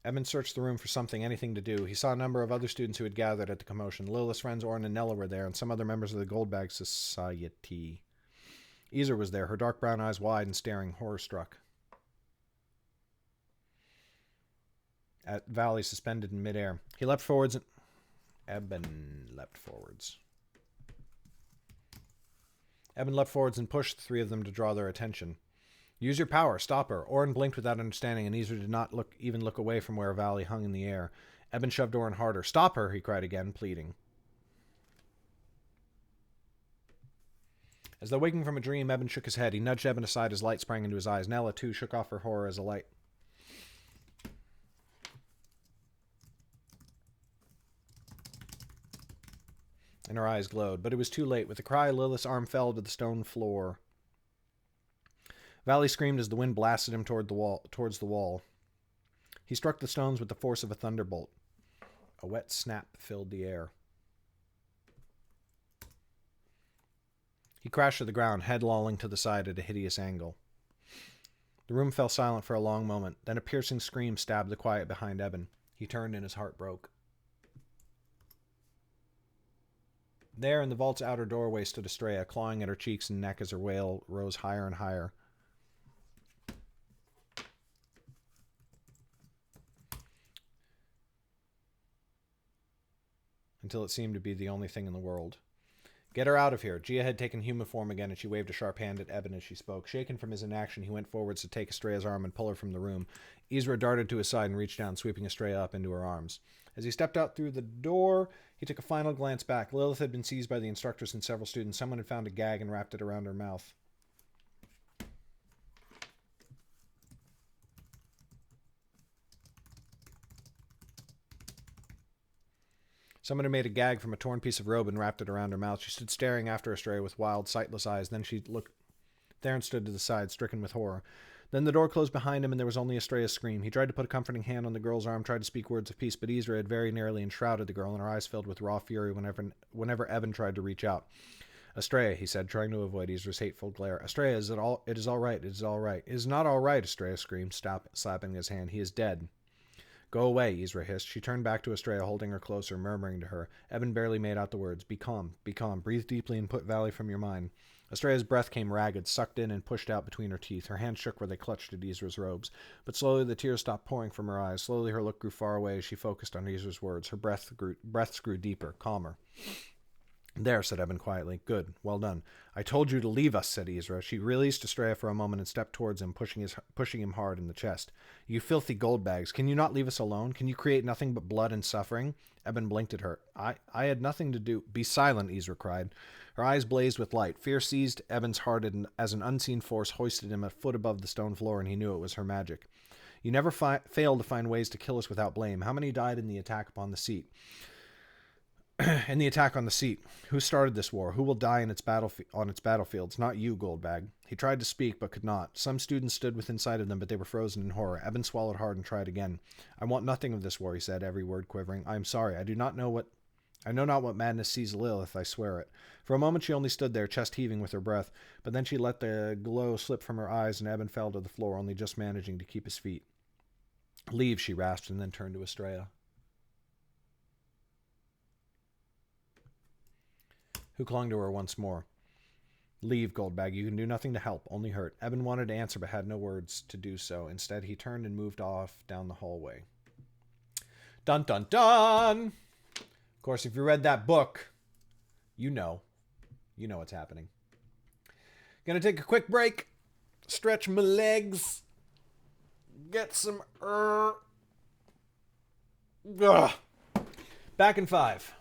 Eben searched the room for anything to do. He saw a number of other students who had gathered at the commotion. Lilith's friends Orin and Nella were there, and some other members of the Goldbag Society. Ezer was there, her dark brown eyes wide and staring, horror-struck at Valley suspended in midair. He leapt forwards and... Eben leapt forwards. Eben leapt forwards and pushed the three of them to draw their attention. "Use your power. Stop her." Orin blinked without understanding, and Ezer did not even look away from where Valley hung in the air. Eben shoved Orin harder. "Stop her," he cried again, pleading. As though waking from a dream, Eben shook his head. He nudged Eben aside as light sprang into his eyes. Nella, too, shook off her horror as a light. And her eyes glowed, but it was too late. With a cry, Lilith's arm fell to the stone floor. Valley screamed as the wind blasted him towards the wall. He struck the stones with the force of a thunderbolt. A wet snap filled the air. He crashed to the ground, head lolling to the side at a hideous angle. The room fell silent for a long moment. Then a piercing scream stabbed the quiet behind Eben. He turned and his heart broke. There, in the vault's outer doorway, stood Estrella, clawing at her cheeks and neck as her wail rose higher and higher. Until it seemed to be the only thing in the world. "Get her out of here." Gia had taken human form again, and she waved a sharp hand at Eben as she spoke. Shaken from his inaction, he went forwards to take Estrella's arm and pull her from the room. Ezra darted to his side and reached down, sweeping Estrella up into her arms. As he stepped out through the door, he took a final glance back. Lilith had been seized by the instructors and several students. Someone had found a gag and wrapped it around her mouth. Someone had made a gag from a torn piece of robe and wrapped it around her mouth. She stood staring after Estrella with wild, sightless eyes. Then she looked. Theron stood to the side, stricken with horror. Then the door closed behind him, and there was only Estrella's scream. He tried to put a comforting hand on the girl's arm, tried to speak words of peace, but Ezra had very nearly enshrouded the girl, and her eyes filled with raw fury whenever Eben tried to reach out. "Estrella," he said, trying to avoid Ezra's hateful glare. "Estrella, it is all right. It is all right." "It is not all right," Estrella screamed, slapping his hand. "He is dead." "Go away," Ezra hissed. She turned back to Estrella, holding her closer, murmuring to her. Eben barely made out the words. Be calm. Breathe deeply and put Valley from your mind." Estrella's breath came ragged, sucked in and pushed out between her teeth. Her hands shook where they clutched at Ezra's robes. But slowly the tears stopped pouring from her eyes. Slowly her look grew far away as she focused on Ezra's words. Her breaths grew deeper, calmer. There, said Eben quietly. Good. Well done. I told you to leave us, said Isra. She released Estrella for a moment and stepped towards him, pushing him hard in the chest. You filthy gold bags. Can you not leave us alone? Can you create nothing but blood and suffering? Eben blinked at her. I had nothing to do. Be silent, Isra cried. Her eyes blazed with light. Fear seized Eben's heart as an unseen force hoisted him a foot above the stone floor, and he knew it was her magic. You never fail to find ways to kill us without blame. How many died in the attack upon the seat? In the attack on the seat. Who started this war? Who will die on its battlefields? Not you, Goldbag. He tried to speak, but could not. Some students stood within sight of them, but they were frozen in horror. Eben swallowed hard and tried again. I want nothing of this war, he said, every word quivering. I am sorry. I know not what madness seized Lilith, I swear it. For a moment she only stood there, chest heaving with her breath, but then she let the glow slip from her eyes, and Eben fell to the floor, only just managing to keep his feet. Leave, she rasped, and then turned to Estrella. Who clung to her once more. Leave, Goldbag. You can do nothing to help, only hurt. Eben wanted to answer, but had no words to do so. Instead, he turned and moved off down the hallway. Dun, dun, dun! Of course, if you read that book, you know what's happening. Gonna take a quick break, stretch my legs, get some Back in 5.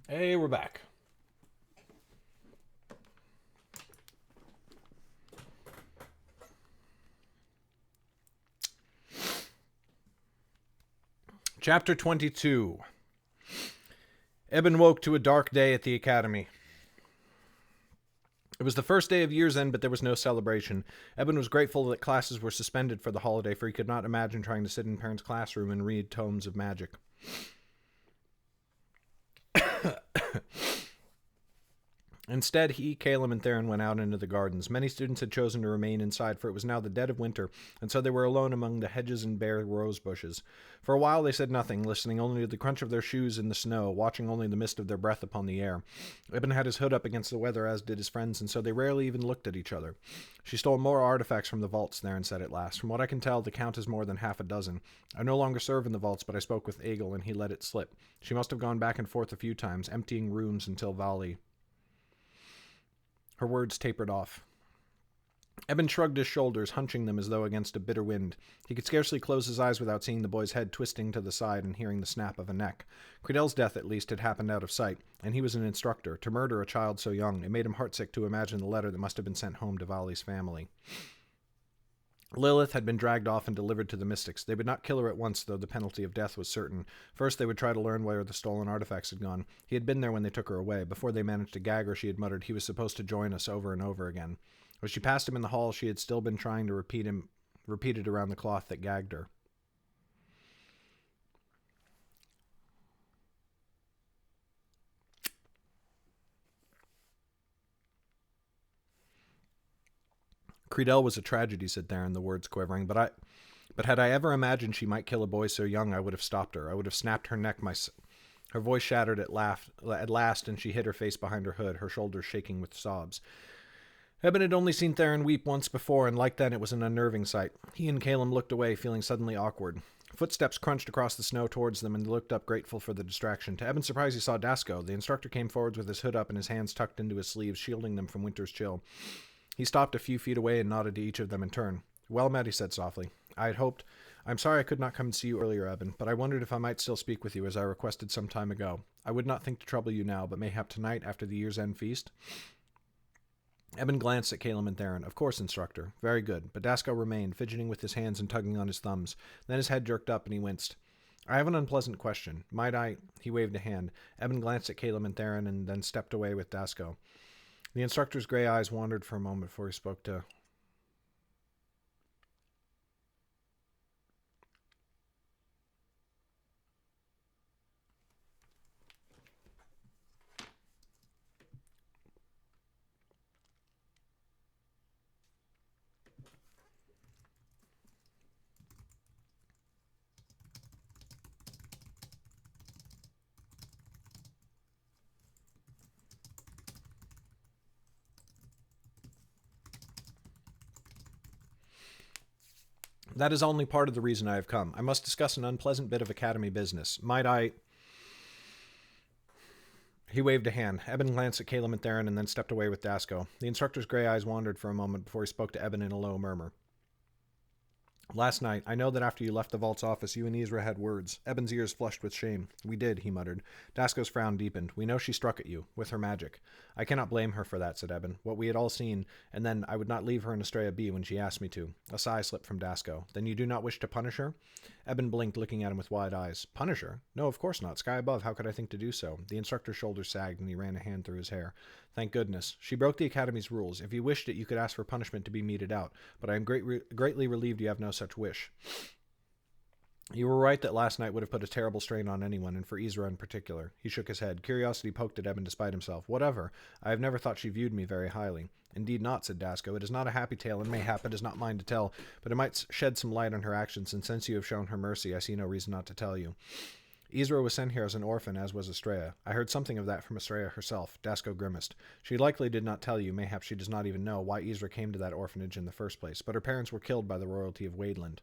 Hey, we're back. Chapter 22. Eben woke to a dark day at the academy. It was the first day of year's end, but there was no celebration. Eben was grateful that classes were suspended for the holiday, for he could not imagine trying to sit in parents' classroom and read tomes of magic. Instead, he, Caleb, and Theron went out into the gardens. Many students had chosen to remain inside, for it was now the dead of winter, and so they were alone among the hedges and bare rose bushes. For a while they said nothing, listening only to the crunch of their shoes in the snow, watching only the mist of their breath upon the air. Eben had his hood up against the weather, as did his friends, and so they rarely even looked at each other. She stole more artifacts from the vaults, Theron said at last. From what I can tell, the count is more than half a dozen. I no longer serve in the vaults, but I spoke with Egil, and he let it slip. She must have gone back and forth a few times, emptying rooms until Vali. Her words tapered off. Eben shrugged his shoulders, hunching them as though against a bitter wind. He could scarcely close his eyes without seeing the boy's head twisting to the side and hearing the snap of a neck. Credel's death, at least, had happened out of sight, and he was an instructor. To murder a child so young, it made him heartsick to imagine the letter that must have been sent home to Vali's family. Lilith had been dragged off and delivered to the mystics. They would not kill her at once, though the penalty of death was certain. First, they would try to learn where the stolen artifacts had gone. He had been there when they took her away. Before they managed to gag her, she had muttered, "He was supposed to join us," over and over again. As she passed him in the hall, she had still been trying to repeat it around the cloth that gagged her. Credel was a tragedy, said Theron, the words quivering, but had I ever imagined she might kill a boy so young, I would have stopped her. I would have snapped her neck myself. Her voice shattered at last, and she hid her face behind her hood, her shoulders shaking with sobs. Eben had only seen Theron weep once before, and like then it was an unnerving sight. He and Caleb looked away, feeling suddenly awkward. Footsteps crunched across the snow towards them, and they looked up grateful for the distraction. To Eben's surprise, he saw Dasko. The instructor came forwards with his hood up and his hands tucked into his sleeves, shielding them from winter's chill. He stopped a few feet away and nodded to each of them in turn. "Well met," he said softly. "I had hoped... I'm sorry I could not come and see you earlier, Eben, but I wondered if I might still speak with you, as I requested some time ago. I would not think to trouble you now, but mayhap tonight, after the year's end feast?" Eben glanced at Caleb and Theron. "Of course, instructor. Very good." But Dasko remained, fidgeting with his hands and tugging on his thumbs. Then his head jerked up and he winced. "I have an unpleasant question. Might I..." He waved a hand. Eben glanced at Caleb and Theron and then stepped away with Dasko. The instructor's gray eyes wandered for a moment before he spoke to... "That is only part of the reason I have come. I must discuss an unpleasant bit of academy business. Might I..." He waved a hand. Eben glanced at Caleb and Theron and then stepped away with Dasko. The instructor's gray eyes wandered for a moment before he spoke to Eben in a low murmur. "Last night, I know that after you left the vault's office, you and Ezra had words." Eben's ears flushed with shame. "We did," he muttered. Dasko's frown deepened. "We know she struck at you, with her magic." "I cannot blame her for that," said Eben. "What we had all seen, and then I would not leave her in Estrella B when she asked me to." A sigh slipped from Dasko. "Then you do not wish to punish her?" Eben blinked, looking at him with wide eyes. "Punish her? No, of course not. Sky above, how could I think to do so?" The instructor's shoulders sagged, and he ran a hand through his hair. "Thank goodness. She broke the academy's rules. If you wished it, you could ask for punishment to be meted out, but I am greatly relieved you have no such wish. You were right that last night would have put a terrible strain on anyone, and for Ezra in particular." He shook his head. Curiosity poked at Eben despite himself. "Whatever. I have never thought she viewed me very highly." "Indeed not," said Dasko. "It is not a happy tale, and mayhap it is not mine to tell, but it might shed some light on her actions, and since you have shown her mercy, I see no reason not to tell you. Ezra was sent here as an orphan, as was Estrella. I heard something of that from Estrella herself." Dasko grimaced. "She likely did not tell you, mayhap she does not even know, why Ezra came to that orphanage in the first place, but her parents were killed by the royalty of Wadeland."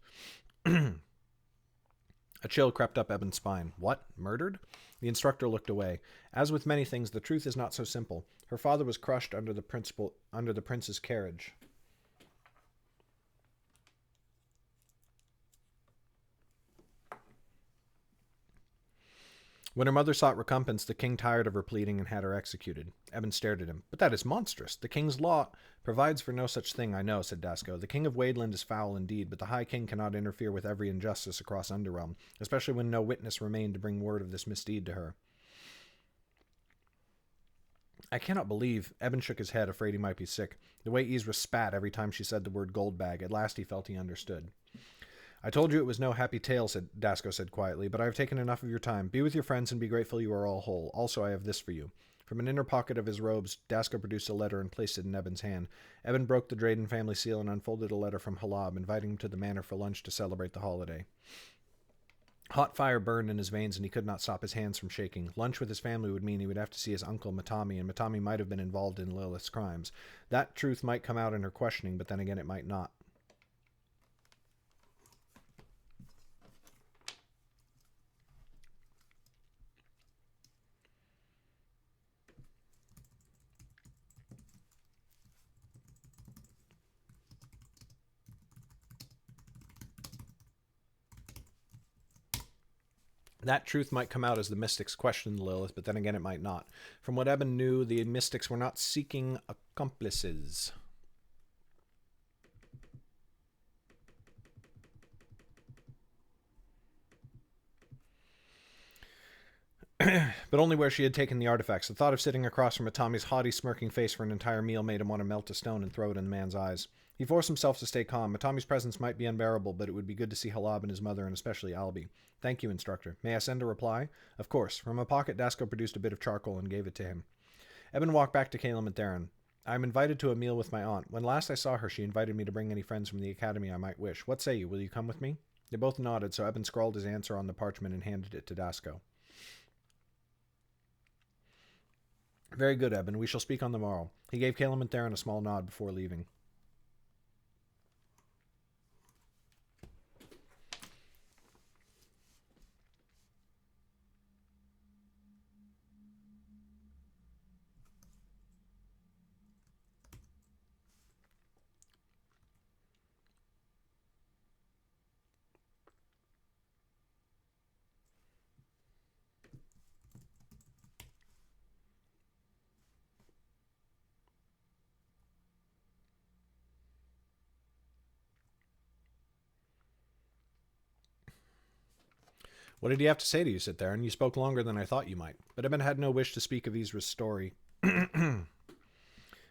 A chill crept up Eben's spine. "What? Murdered?" The instructor looked away. "As with many things, the truth is not so simple. Her father was crushed under the prince's carriage." When her mother sought recompense, the king tired of her pleading and had her executed. Eben stared at him. But that is monstrous. The king's law provides for no such thing, I know, said Dasco. The king of Wadeland is foul indeed, but the high king cannot interfere with every injustice across Underrealm, especially when no witness remained to bring word of this misdeed to her. I cannot believe. Eben shook his head, afraid he might be sick. The way Ezra spat every time she said the word gold bag. At last he felt he understood. I told you it was no happy tale, Dasco said quietly, but I have taken enough of your time. Be with your friends and be grateful you are all whole. Also, I have this for you. From an inner pocket of his robes, Dasco produced a letter and placed it in Eben's hand. Eben broke the Drayden family seal and unfolded a letter from Halab, inviting him to the manor for lunch to celebrate the holiday. Hot fire burned in his veins, and he could not stop his hands from shaking. Lunch with his family would mean he would have to see his uncle Matami, and Matami might have been involved in Lilith's crimes. That truth might come out in her questioning, but then again it might not. That truth might come out as the mystics questioned Lilith, but then again it might not. From what Eben knew, the mystics were not seeking accomplices. But only where she had taken the artifacts. The thought of sitting across from Matami's haughty, smirking face for an entire meal made him want to melt a stone and throw it in the man's eyes. He forced himself to stay calm. Matami's presence might be unbearable, but it would be good to see Halab and his mother, and especially Albie. Thank you, instructor. May I send a reply? Of course. From a pocket, Dasco produced a bit of charcoal and gave it to him. Eben walked back to Caleb and Theron. I am invited to a meal with my aunt. When last I saw her, she invited me to bring any friends from the academy I might wish. What say you? Will you come with me? They both nodded, so Eben scrawled his answer on the parchment and handed it to Dasco. Very good, Eben. We shall speak on the morrow. He gave Caleb and Theron a small nod before leaving. What did he have to say to you, said Theron? You spoke longer than I thought you might. But Eben had no wish to speak of Ezra's story,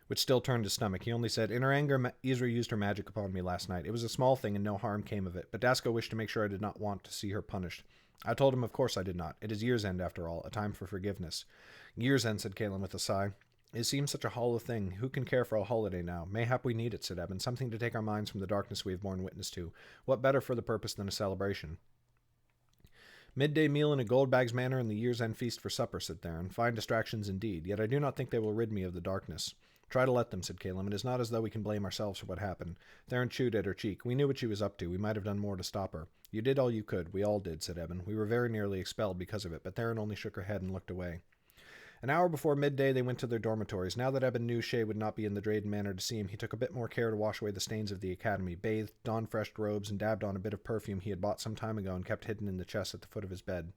which still turned his stomach. He only said, in her anger, Ezra used her magic upon me last night. It was a small thing, and no harm came of it. But Dasco wished to make sure I did not want to see her punished. I told him, of course I did not. It is year's end, after all, a time for forgiveness. Year's end, said Caleb with a sigh. It seems such a hollow thing. Who can care for a holiday now? Mayhap we need it, said Eben. Something to take our minds from the darkness we have borne witness to. What better for the purpose than a celebration? Midday meal in a Goldbag's manor and the year's end feast for supper, said Theron. Fine distractions indeed, yet I do not think they will rid me of the darkness. Try to let them, said Caleb. It is not as though we can blame ourselves for what happened. Theron chewed at her cheek. We knew what she was up to. We might have done more to stop her. You did all you could. We all did, said Eben. We were very nearly expelled because of it, but Theron only shook her head and looked away. An hour before midday, they went to their dormitories. Now that Eben knew Shay would not be in the Drayden Manor to see him, he took a bit more care to wash away the stains of the academy, bathed, donned fresh robes, and dabbed on a bit of perfume he had bought some time ago and kept hidden in the chest at the foot of his bed.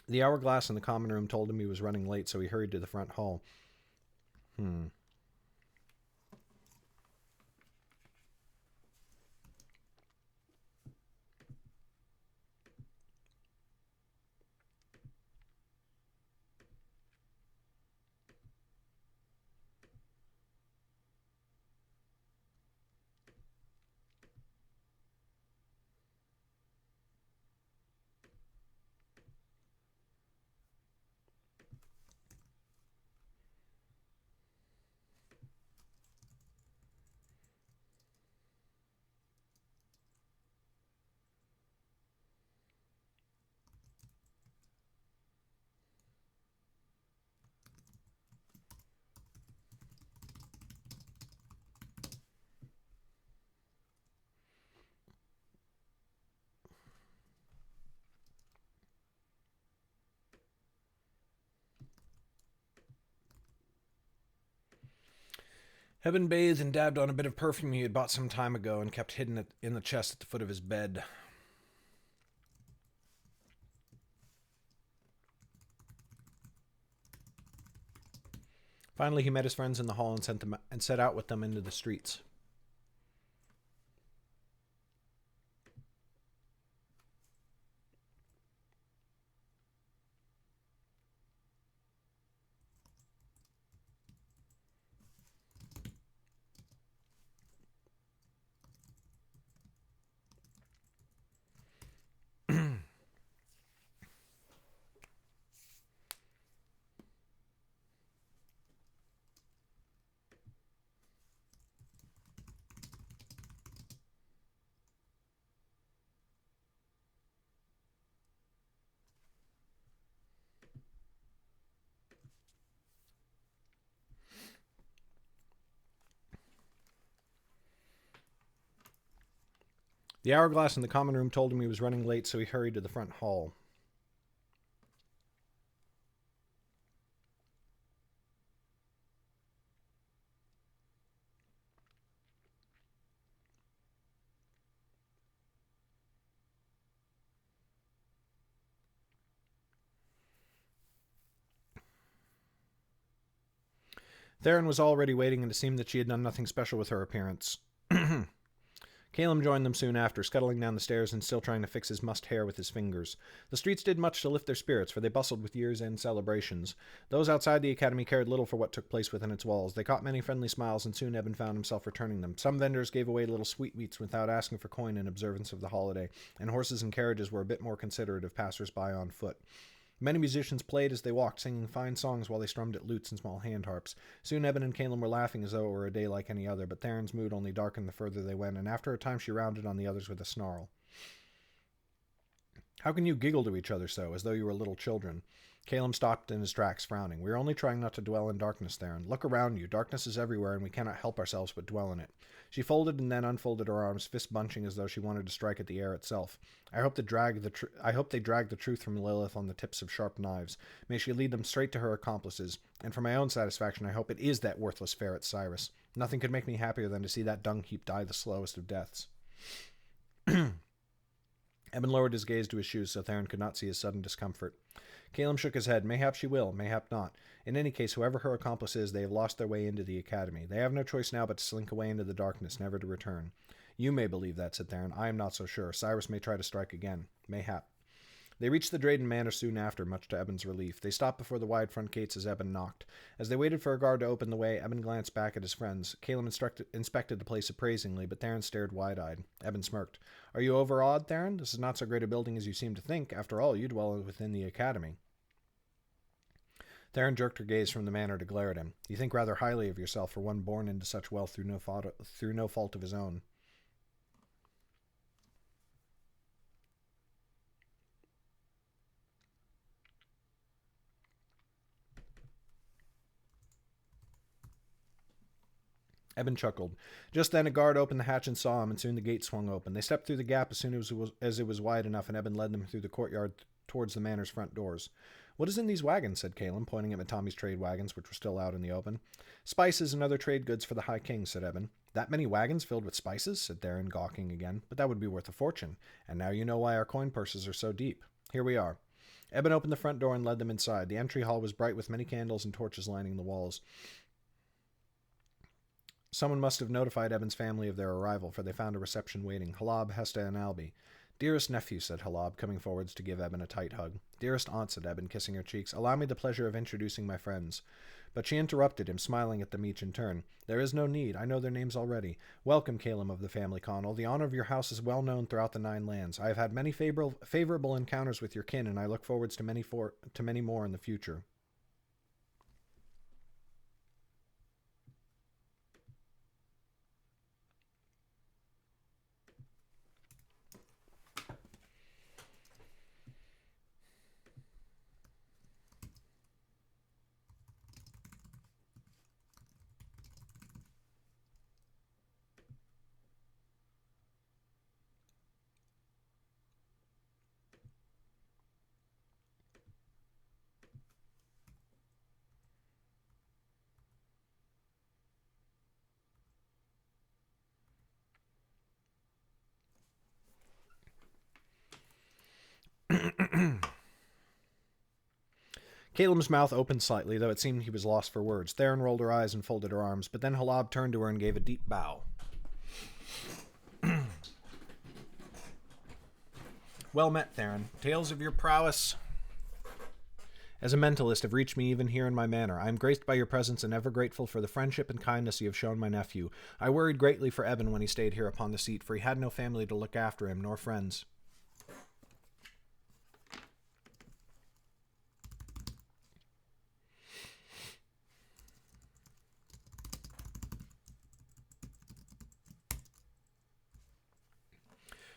The hourglass in the common room told him he was running late, so he hurried to the front hall. Eben bathed and dabbed on a bit of perfume he had bought some time ago and kept hidden in the chest at the foot of his bed. Finally, he met his friends in the hall and set out with them into the streets. The hourglass in the common room told him he was running late, so he hurried to the front hall. Theron was already waiting, and it seemed that she had done nothing special with her appearance. Caleb joined them soon after, scuttling down the stairs and still trying to fix his mussed hair with his fingers. The streets did much to lift their spirits, for they bustled with year's end celebrations. Those outside the academy cared little for what took place within its walls. They caught many friendly smiles, and soon Eben found himself returning them. Some vendors gave away little sweetmeats without asking for coin in observance of the holiday, and horses and carriages were a bit more considerate of passers-by on foot. Many musicians played as they walked, singing fine songs while they strummed at lutes and small hand harps. Soon Eben and Caleb were laughing as though it were a day like any other, but Theron's mood only darkened the further they went, and after a time she rounded on the others with a snarl. "How can you giggle to each other so, as though you were little children?" Caleb stopped in his tracks, frowning. "We are only trying not to dwell in darkness, Theron. Look around you. Darkness is everywhere, and we cannot help ourselves but dwell in it." She folded and then unfolded her arms, fist bunching as though she wanted to strike at the air itself. I hope they drag the truth from Lilith on the tips of sharp knives. May she lead them straight to her accomplices. And for my own satisfaction, I hope it is that worthless ferret Cyrus. Nothing could make me happier than to see that dung heap die the slowest of deaths. Eben lowered his gaze to his shoes so Theron could not see his sudden discomfort. Caleb shook his head. "Mayhap she will, mayhap not. In any case, whoever her accomplice is, they have lost their way into the academy. They have no choice now but to slink away into the darkness, never to return." "You may believe that," said Theron. "I am not so sure. Cyrus may try to strike again. Mayhap." They reached the Drayden Manor soon after, much to Eben's relief. They stopped before the wide front gates as Eben knocked. As they waited for a guard to open the way, Eben glanced back at his friends. Caleb inspected the place appraisingly, but Theron stared wide-eyed. Eben smirked. "Are you overawed, Theron? This is not so great a building as you seem to think. After all, you dwell within the academy." Theron jerked her gaze from the manor to glare at him. "You think rather highly of yourself for one born into such wealth through no fault of his own." Eben chuckled. Just then a guard opened the hatch and saw him, and soon the gate swung open. They stepped through the gap as soon as it was wide enough, and Eben led them through the courtyard towards the manor's front doors. "What is in these wagons?" said Caleb, pointing at Tommy's trade wagons, which were still out in the open. "Spices and other trade goods for the High King," said Eben. "That many wagons filled with spices?" said Theron, gawking again. "But that would be worth a fortune. And now you know why our coin purses are so deep. Here we are." Eben opened the front door and led them inside. The entry hall was bright with many candles and torches lining the walls. Someone must have notified Eben's family of their arrival, for they found a reception waiting. Halab, Hesta, and Albi. "Dearest nephew," said Halab, coming forwards to give Eben a tight hug. "Dearest aunt," said Eben, kissing her cheeks, "allow me the pleasure of introducing my friends." But she interrupted him, smiling at them each in turn. "There is no need. I know their names already. Welcome, Caleb of the family Connell. The honor of your house is well known throughout the 9 lands. I have had many favorable encounters with your kin, and I look forwards to many more in the future." Caleb's mouth opened slightly, though it seemed he was lost for words. Theron rolled her eyes and folded her arms, but then Halab turned to her and gave a deep bow. Well met, Theron. Tales of your prowess as a mentalist have reached me even here in my manor. I am graced by your presence and ever grateful for the friendship and kindness you have shown my nephew. I worried greatly for Eben when he stayed here upon the seat, for he had no family to look after him, nor friends.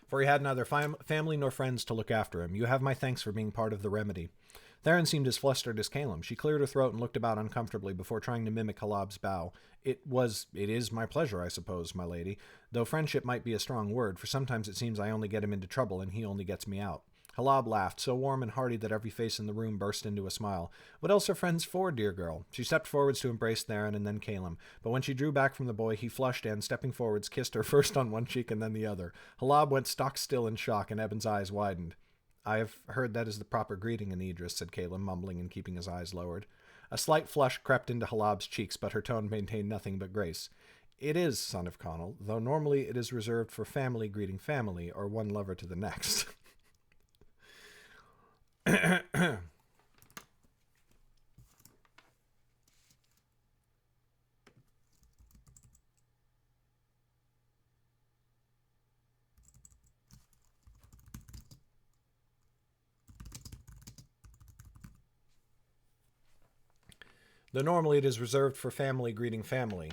For he had neither family nor friends to look after him. You have my thanks for being part of the remedy. Theron seemed as flustered as Caleb. She cleared her throat and looked about uncomfortably before trying to mimic Halab's bow. It is my pleasure, I suppose, my lady, though friendship might be a strong word, for sometimes it seems I only get him into trouble and he only gets me out. Halab laughed, so warm and hearty that every face in the room burst into a smile. What else are friends for, dear girl? She stepped forwards to embrace Theron and then Caleb, but when she drew back from the boy, he flushed and, stepping forwards, kissed her first on one cheek and then the other. Halab went stock still in shock, and Eben's eyes widened. I have heard that is the proper greeting in Idris, said Caleb, mumbling and keeping his eyes lowered. A slight flush crept into Halab's cheeks, but her tone maintained nothing but grace. It is, son of Connell, though normally it is reserved for family greeting family, or one lover to the next. Though normally it is reserved for family greeting family.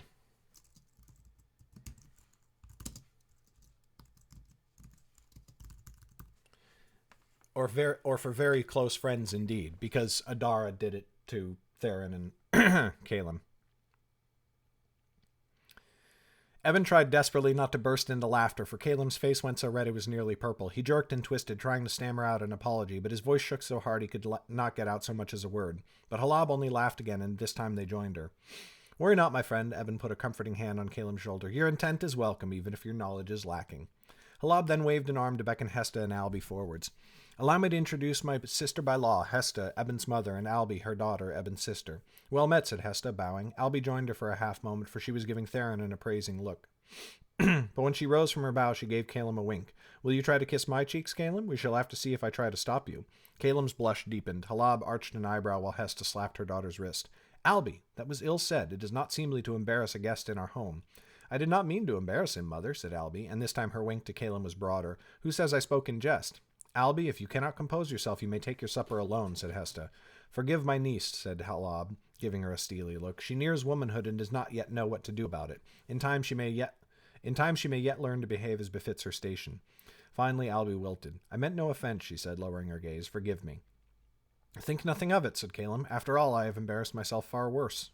Or for very close friends indeed, because Adara did it to Theron and Caleb. Eben tried desperately not to burst into laughter, for Caleb's face went so red it was nearly purple. He jerked and twisted, trying to stammer out an apology, but his voice shook so hard he could not get out so much as a word. But Halab only laughed again, and this time they joined her. Worry not, my friend, Eben put a comforting hand on Caleb's shoulder. Your intent is welcome, even if your knowledge is lacking. Halab then waved an arm to beckon Hesta and Alby forwards. Allow me to introduce my sister by law, Hesta, Eben's mother, and Alby, her daughter, Eben's sister. Well met, said Hesta, bowing. Alby joined her for a half moment, for she was giving Theron an appraising look. But when she rose from her bow, she gave Caleb a wink. Will you try to kiss my cheeks, Caleb? We shall have to see if I try to stop you. Caleb's blush deepened. Halab arched an eyebrow while Hesta slapped her daughter's wrist. Alby, that was ill said. It is not seemly to embarrass a guest in our home. I did not mean to embarrass him, mother, said Alby, and this time her wink to Caleb was broader. Who says I spoke in jest? Alby, if you cannot compose yourself, you may take your supper alone, said Hesta. Forgive my niece, said Halab, giving her a steely look. She nears womanhood and does not yet know what to do about it. In time she may yet learn to behave as befits her station. Finally, Alby wilted. I meant no offense, she said, lowering her gaze. Forgive me. Think nothing of it, said Caleb. After all, I have embarrassed myself far worse.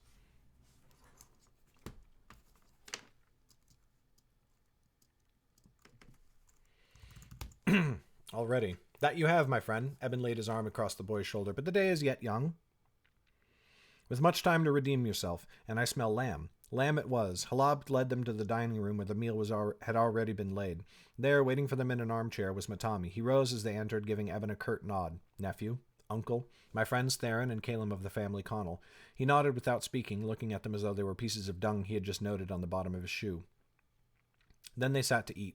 Already. That you have, my friend. Eben laid his arm across the boy's shoulder, but the day is yet young. With much time to redeem yourself, and I smell lamb. Lamb it was. Halab led them to the dining room where the meal had already been laid. There, waiting for them in an armchair, was Matami. He rose as they entered, giving Eben a curt nod. Nephew, uncle, my friends Theron and Caleb of the family Connell. He nodded without speaking, looking at them as though they were pieces of dung he had just noted on the bottom of his shoe. Then they sat to eat.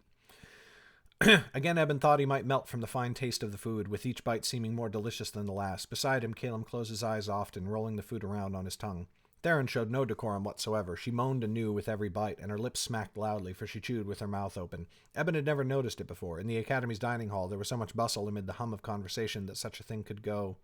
Again, Eben thought he might melt from the fine taste of the food, with each bite seeming more delicious than the last. Beside him, Caleb closed his eyes often, rolling the food around on his tongue. Theron showed no decorum whatsoever. She moaned anew with every bite, and her lips smacked loudly, for she chewed with her mouth open. Eben had never noticed it before. In the Academy's dining hall, there was so much bustle amid the hum of conversation that such a thing could go.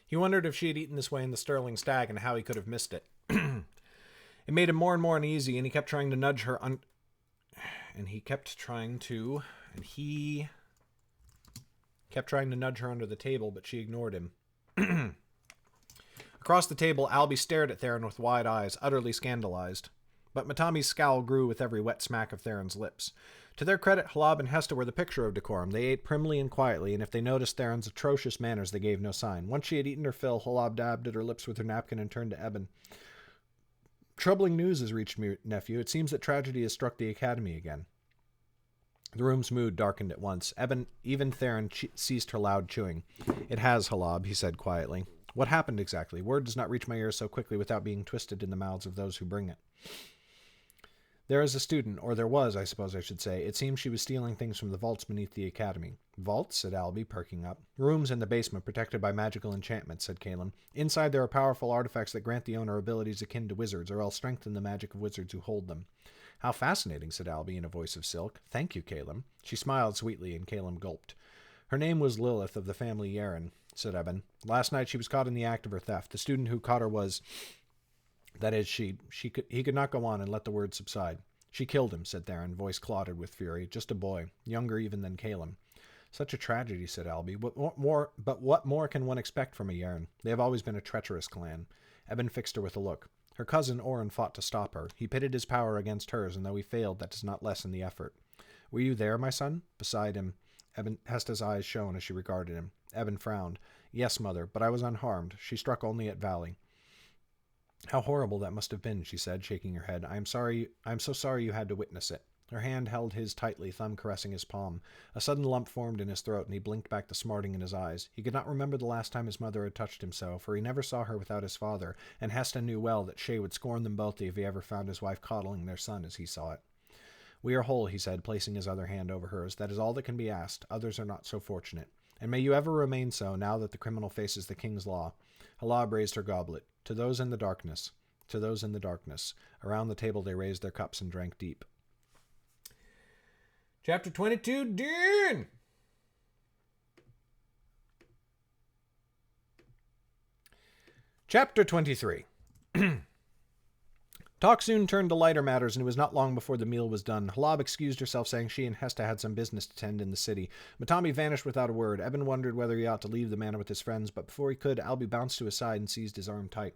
He wondered if she had eaten this way in the Sterling Stag and how he could have missed it. It made him more and more uneasy, and he kept trying to nudge her kept trying to nudge her under the table, but she ignored him. Across the table, Albie stared at Theron with wide eyes, utterly scandalized. But Matami's scowl grew with every wet smack of Theron's lips. To their credit, Halab and Hesta were the picture of decorum. They ate primly and quietly, and if they noticed Theron's atrocious manners, they gave no sign. Once she had eaten her fill, Halab dabbed at her lips with her napkin and turned to Eben. Troubling news has reached me, nephew. It seems that tragedy has struck the academy again. The room's mood darkened at once. Even Theron ceased her loud chewing. It has, Halab, he said quietly. What happened exactly? Word does not reach my ears so quickly without being twisted in the mouths of those who bring it. There is a student, or there was, I suppose I should say. It seems she was stealing things from the vaults beneath the academy. Vaults? Said Albie, perking up. Rooms in the basement, protected by magical enchantments, said Caleb. Inside there are powerful artifacts that grant the owner abilities akin to wizards, or else strengthen the magic of wizards who hold them. How fascinating, said Albie in a voice of silk. Thank you, Caleb. She smiled sweetly, and Caleb gulped. Her name was Lilith of the family Yaren, said Eben. Last night she was caught in the act of her theft. The student who caught her was... That is, he could not go on and let the word subside. She killed him, said Theron, voice clotted with fury. Just a boy, younger even than Caleb. Such a tragedy, said Albie. But what more can one expect from a Yaren? They have always been a treacherous clan. Eben fixed her with a look. Her cousin Orin fought to stop her. He pitted his power against hers, and though he failed, that does not lessen the effort. Were you there, my son? Beside him, Hesta's eyes shone as she regarded him. Eben frowned. Yes, mother, but I was unharmed. She struck only at Valley. How horrible that must have been, she said, shaking her head. I am so sorry you had to witness it. Her hand held his tightly, thumb caressing his palm. A sudden lump formed in his throat, and he blinked back the smarting in his eyes. He could not remember the last time his mother had touched him so, for he never saw her without his father, and Hesta knew well that Shay would scorn them both if he ever found his wife coddling their son as he saw it. We are whole, he said, placing his other hand over hers. That is all that can be asked. Others are not so fortunate. And may you ever remain so, now that the criminal faces the king's law. Halab raised her goblet. To those in the darkness. To those in the darkness. Around the table they raised their cups and drank deep. Chapter 22, Dune! Chapter 23. Talk soon turned to lighter matters, and it was not long before the meal was done. Halab excused herself, saying she and Hesta had some business to tend in the city. Matami vanished without a word. Eben wondered whether he ought to leave the manor with his friends, but before he could, Albie bounced to his side and seized his arm tight.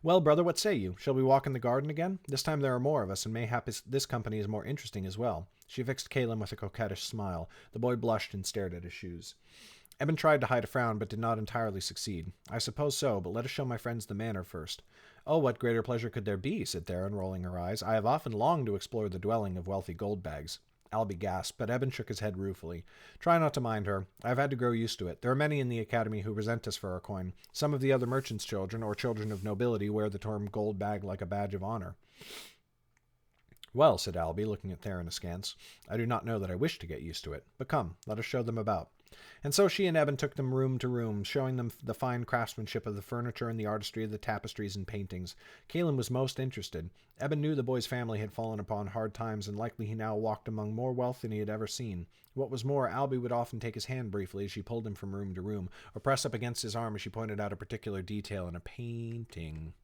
Well, brother, what say you? Shall we walk in the garden again? This time there are more of us, and mayhap this company is more interesting as well. She fixed Caleb with a coquettish smile. The boy blushed and stared at his shoes. Eben tried to hide a frown, but did not entirely succeed. I suppose so, but let us show my friends the manor first. Oh, what greater pleasure could there be, said Theron, rolling her eyes. I have often longed to explore the dwelling of wealthy goldbags. Albie gasped, but Eben shook his head ruefully. Try not to mind her. I have had to grow used to it. There are many in the academy who resent us for our coin. Some of the other merchants' children, or children of nobility, wear the term gold bag like a badge of honor. Well, said Albie, looking at Theron askance, I do not know that I wish to get used to it. But come, let us show them about. And so she and Eben took them room to room, showing them the fine craftsmanship of the furniture and the artistry of the tapestries and paintings. Caleb was most interested. Eben knew the boy's family had fallen upon hard times, and likely he now walked among more wealth than he had ever seen. What was more, Albie would often take his hand briefly as she pulled him from room to room, or press up against his arm as she pointed out a particular detail in a painting.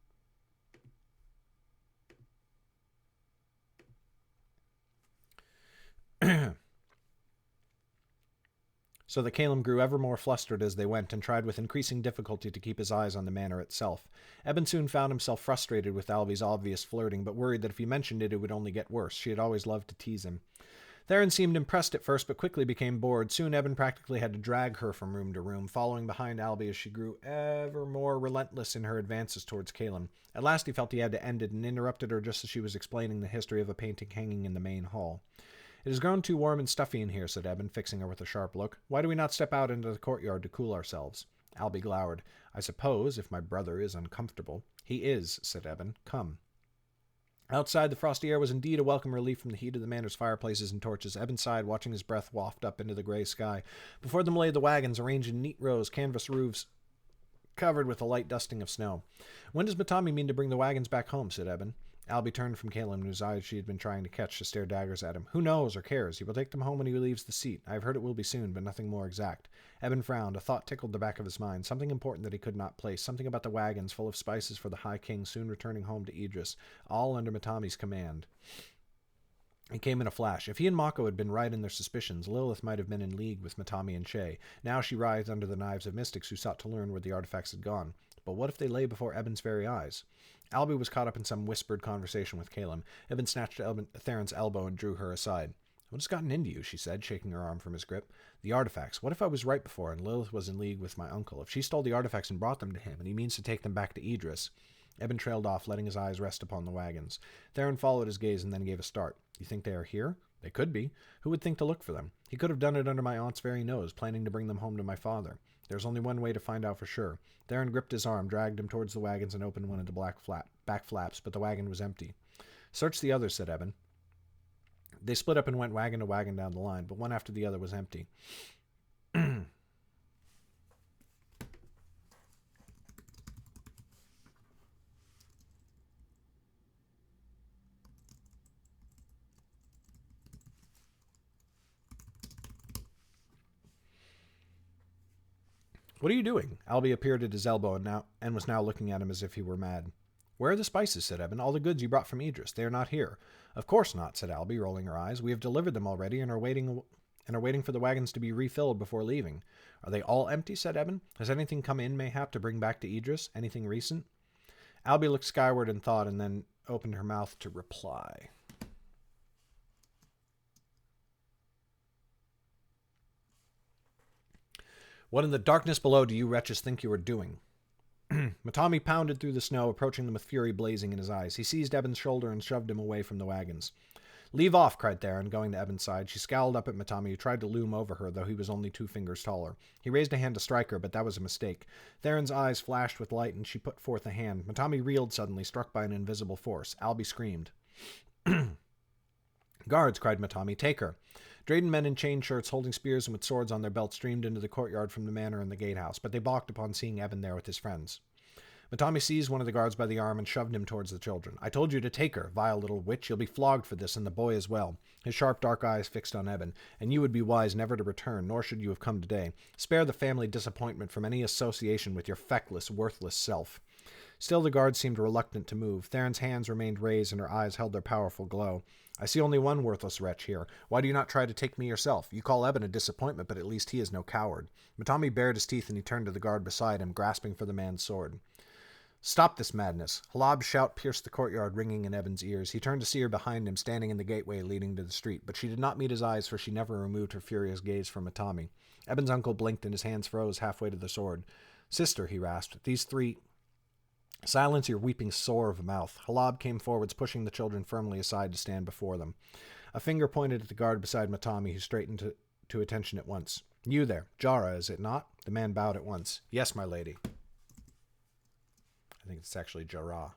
So that Caleb grew ever more flustered as they went, and tried with increasing difficulty to keep his eyes on the manor itself. Eben soon found himself frustrated with Albie's obvious flirting, but worried that if he mentioned it would only get worse. She had always loved to tease him. Theron seemed impressed at first, but quickly became bored. Soon Eben practically had to drag her from room to room, following behind Albie as she grew ever more relentless in her advances towards Caleb. At last he felt he had to end it, and interrupted her just as she was explaining the history of a painting hanging in the main hall. It has grown too warm and stuffy in here, said Eben, fixing her with a sharp look. Why do we not step out into the courtyard to cool ourselves? Albie glowered. I suppose, if my brother is uncomfortable. He is, said Eben. Come. Outside, the frosty air was indeed a welcome relief from the heat of the manor's fireplaces and torches. Eben sighed, watching his breath waft up into the gray sky. Before them lay the wagons, arranged in neat rows, canvas roofs covered with a light dusting of snow. When does Matami mean to bring the wagons back home? Said Eben. Albie turned from Caleb, whose eyes she had been trying to catch, to stare daggers at him. Who knows or cares? He will take them home when he leaves the seat. I have heard it will be soon, but nothing more exact. Eben frowned. A thought tickled the back of his mind. Something important that he could not place. Something about the wagons full of spices for the High King soon returning home to Idris, all under Matami's command. It came in a flash. If he and Mako had been right in their suspicions, Lilith might have been in league with Matami and Shay. Now she writhed under the knives of mystics who sought to learn where the artifacts had gone. But what if they lay before Eben's very eyes? Albie was caught up in some whispered conversation with Caleb. Eben snatched Theron's elbow and drew her aside. "What has gotten into you?" she said, shaking her arm from his grip. "The artifacts. What if I was right before, and Lilith was in league with my uncle? If she stole the artifacts and brought them to him, and he means to take them back to Idris?" Eben trailed off, letting his eyes rest upon the wagons. Theron followed his gaze and then gave a start. "You think they are here?" "They could be. Who would think to look for them? He could have done it under my aunt's very nose, planning to bring them home to my father. There's only one way to find out for sure." Theron gripped his arm, dragged him towards the wagons, and opened one of the back flaps, but the wagon was empty. "Search the others," said Eben. They split up and went wagon to wagon down the line, but one after the other was empty. "What are you doing?" Albie appeared at his elbow and was now looking at him as if he were mad. "Where are the spices?" said Eben. "All the goods you brought from Idris. They are not here." "Of course not," said Albie, rolling her eyes. "We have delivered them already and are waiting for the wagons to be refilled before leaving." "Are they all empty?" said Eben. "Has anything come in, mayhap, to bring back to Idris? Anything recent?" Albie looked skyward in thought and then opened her mouth to reply. "What in the darkness below do you wretches think you are doing?" Matami pounded through the snow, approaching them with fury blazing in his eyes. He seized Eben's shoulder and shoved him away from the wagons. "Leave off," cried Theron, going to Eben's side. She scowled up at Matami, who tried to loom over her, though he was only 2 fingers taller. He raised a hand to strike her, but that was a mistake. Theron's eyes flashed with light, and she put forth a hand. Matami reeled suddenly, struck by an invisible force. Albie screamed. "Guards," cried Matami, "take her." Drayden men in chain shirts, holding spears and with swords on their belts, streamed into the courtyard from the manor and the gatehouse, but they balked upon seeing Eben there with his friends. Matami seized one of the guards by the arm and shoved him towards the children. "I told you to take her, vile little witch. You'll be flogged for this, and the boy as well." His sharp dark eyes fixed on Eben. "And you would be wise never to return, nor should you have come today. Spare the family disappointment from any association with your feckless, worthless self." Still the guard seemed reluctant to move. Theron's hands remained raised, and her eyes held their powerful glow. "I see only one worthless wretch here. Why do you not try to take me yourself? You call Eben a disappointment, but at least he is no coward." Matami bared his teeth, and he turned to the guard beside him, grasping for the man's sword. "Stop this madness." Halab's shout pierced the courtyard, ringing in Eben's ears. He turned to see her behind him, standing in the gateway leading to the street, but she did not meet his eyes, for she never removed her furious gaze from Matami. Eben's uncle blinked, and his hands froze halfway to the sword. "Sister," he rasped, "these 3... "Silence your weeping sore of a mouth." Halab came forwards, pushing the children firmly aside to stand before them. A finger pointed at the guard beside Matami, who straightened to attention at once. "You there. Jara, is it not?" The man bowed at once. "Yes, my lady." I think it's actually Jara.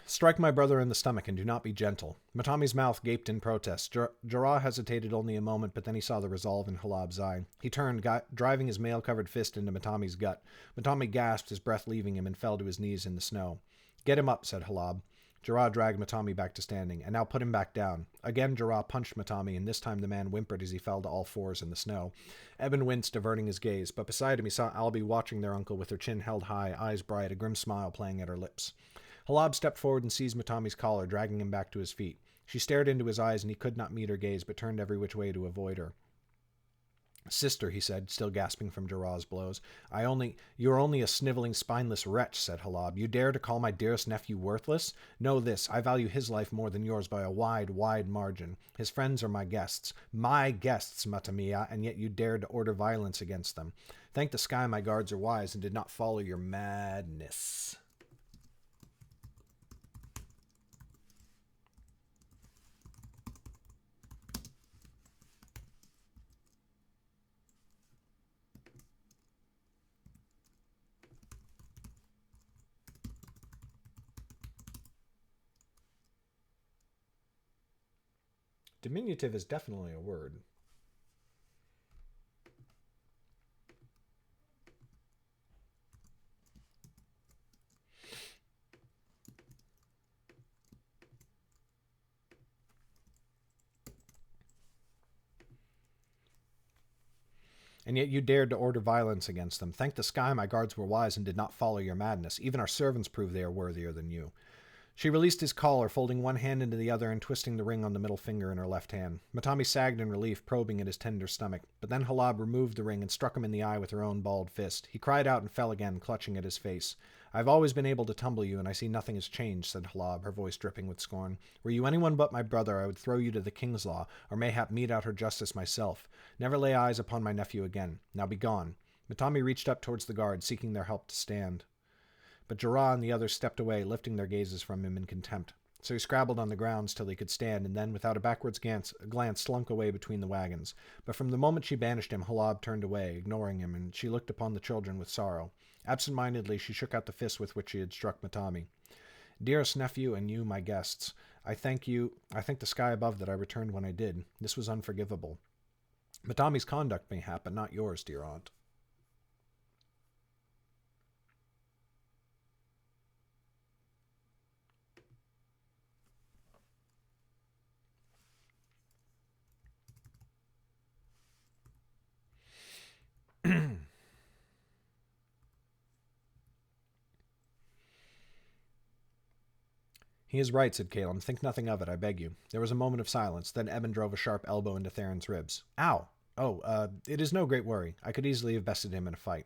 "Strike my brother in the stomach and do not be gentle." Matami's mouth gaped in protest. Jara hesitated only a moment, but then he saw the resolve in Halab's eye. He turned, driving his mail-covered fist into Matami's gut. Matami gasped, his breath leaving him, and fell to his knees in the snow. "Get him up," said Halab. Jara dragged Matami back to standing. "And now put him back down." Again Jara punched Matami, and this time the man whimpered as he fell to all fours in the snow. Eben winced, averting his gaze, but beside him he saw Albie watching their uncle with her chin held high, eyes bright, a grim smile playing at her lips. Halab stepped forward and seized Matami's collar, dragging him back to his feet. She stared into his eyes, and he could not meet her gaze, but turned every which way to avoid her. "Sister," he said, still gasping from Jara's blows. "You are only a sniveling, spineless wretch," said Halab. "You dare to call my dearest nephew worthless? Know this, I value his life more than yours by a wide, wide margin. His friends are my guests, Matamia, and yet you dared to order violence against them. Thank the sky my guards are wise and did not follow your madness." Diminutive is definitely a word. And yet you dared to order violence against them. Thank the sky my guards were wise and did not follow your madness. Even our servants prove they are worthier than you. She released his collar, folding one hand into the other and twisting the ring on the middle finger in her left hand. Matami sagged in relief, probing at his tender stomach. But then Halab removed the ring and struck him in the eye with her own balled fist. He cried out and fell again, clutching at his face. I have always been able to tumble you, and I see nothing has changed, said Halab, her voice dripping with scorn. Were you anyone but my brother, I would throw you to the king's law, or mayhap mete out her justice myself. Never lay eyes upon my nephew again. Now be gone. Matami reached up towards the guard, seeking their help to stand. But Jirah and the others stepped away, lifting their gazes from him in contempt. So he scrabbled on the grounds till he could stand, and then, without a backwards glance, slunk away between the wagons. But from the moment she banished him, Halab turned away, ignoring him, and she looked upon the children with sorrow. Absent-mindedly, she shook out the fist with which she had struck Matami. Dearest nephew, and you, my guests, I thank the sky above that I returned when I did. This was unforgivable. Matami's conduct, mayhap, but not yours, dear aunt. He is right, said Caleb. Think nothing of it, I beg you. There was a moment of silence. Then Eben drove a sharp elbow into Theron's ribs. Ow! Oh, it is no great worry. I could easily have bested him in a fight.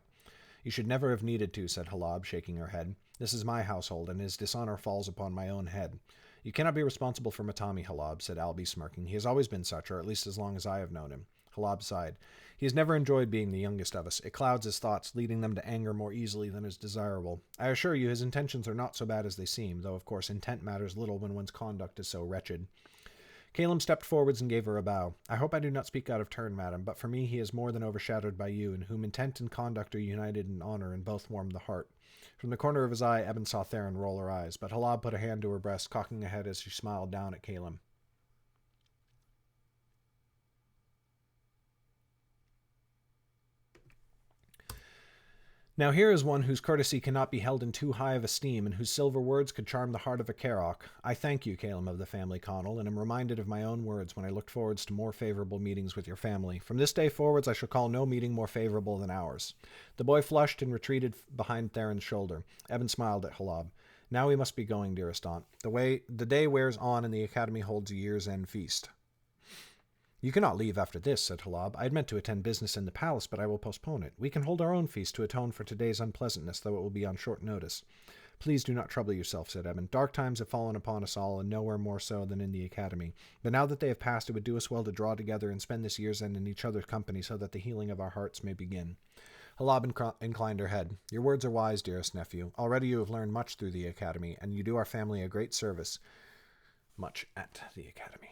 You should never have needed to, said Halab, shaking her head. This is my household, and his dishonor falls upon my own head. You cannot be responsible for Matami, Halab, said Alby, smirking. He has always been such, or at least as long as I have known him. Halab sighed. He has never enjoyed being the youngest of us. It clouds his thoughts, leading them to anger more easily than is desirable. I assure you his intentions are not so bad as they seem, though of course intent matters little when one's conduct is so wretched. Caleb stepped forwards and gave her a bow. I hope I do not speak out of turn, madam, but for me he is more than overshadowed by you, in whom intent and conduct are united in honor, and both warm the heart. From the corner of his eye, Eben saw Theron roll her eyes, but Halab put a hand to her breast, cocking a head as she smiled down at Caleb. Now here is one whose courtesy cannot be held in too high of esteem, and whose silver words could charm the heart of a Carrock. I thank you, Caleb of the family Connell, and am reminded of my own words when I looked forwards to more favorable meetings with your family. From this day forwards I shall call no meeting more favorable than ours. The boy flushed and retreated behind Theron's shoulder. Eben smiled at Halab. Now we must be going, dearest aunt. The day wears on, and the academy holds a year's end feast. You cannot leave after this, said Halab. I had meant to attend business in the palace, but I will postpone it. We can hold our own feast to atone for today's unpleasantness, though it will be on short notice. Please do not trouble yourself, said Eben. Dark times have fallen upon us all, and nowhere more so than in the academy. But now that they have passed, it would do us well to draw together and spend this year's end in each other's company, so that the healing of our hearts may begin. Halab inclined her head. Your words are wise, dearest nephew. Already you have learned much through the academy, and you do our family a great service. Much at the academy.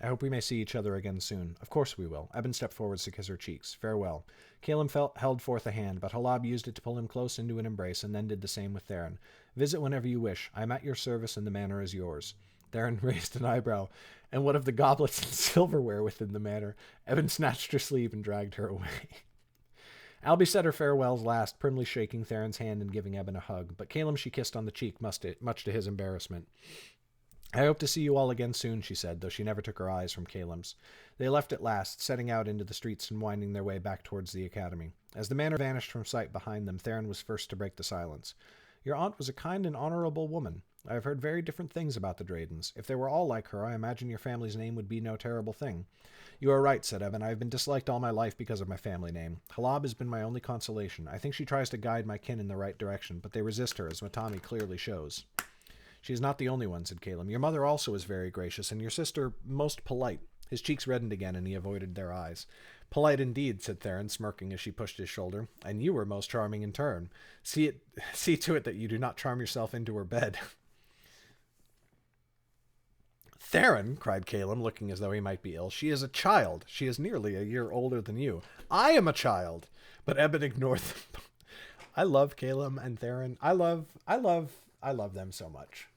I hope we may see each other again soon. Of course we will. Eben stepped forwards to kiss her cheeks. Farewell. Caleb held forth a hand, but Halab used it to pull him close into an embrace, and then did the same with Theron. Visit whenever you wish. I am at your service, and the manor is yours. Theron raised an eyebrow. And what of the goblets and silverware within the manor? Eben snatched her sleeve and dragged her away. Alby said her farewells last, primly shaking Theron's hand and giving Eben a hug, but Caleb she kissed on the cheek, much to his embarrassment. I hope to see you all again soon, she said, though she never took her eyes from Caleb's. They left at last, setting out into the streets and winding their way back towards the academy. As the manor vanished from sight behind them, Theron was first to break the silence. Your aunt was a kind and honorable woman. I have heard very different things about the Dradens. If they were all like her, I imagine your family's name would be no terrible thing. You are right, said Eben. I have been disliked all my life because of my family name. Halab has been my only consolation. I think she tries to guide my kin in the right direction, but they resist her, as Matami clearly shows. She is not the only one, said Caleb. Your mother also is very gracious, and your sister most polite. His cheeks reddened again, and he avoided their eyes. Polite indeed, said Theron, smirking as she pushed his shoulder. And you were most charming in turn. See to it that you do not charm yourself into her bed. Theron, cried Caleb, looking as though he might be ill. She is a child. She is nearly a year older than you. I am a child. But Eben ignored them. I love Caleb and Theron. I love them so much.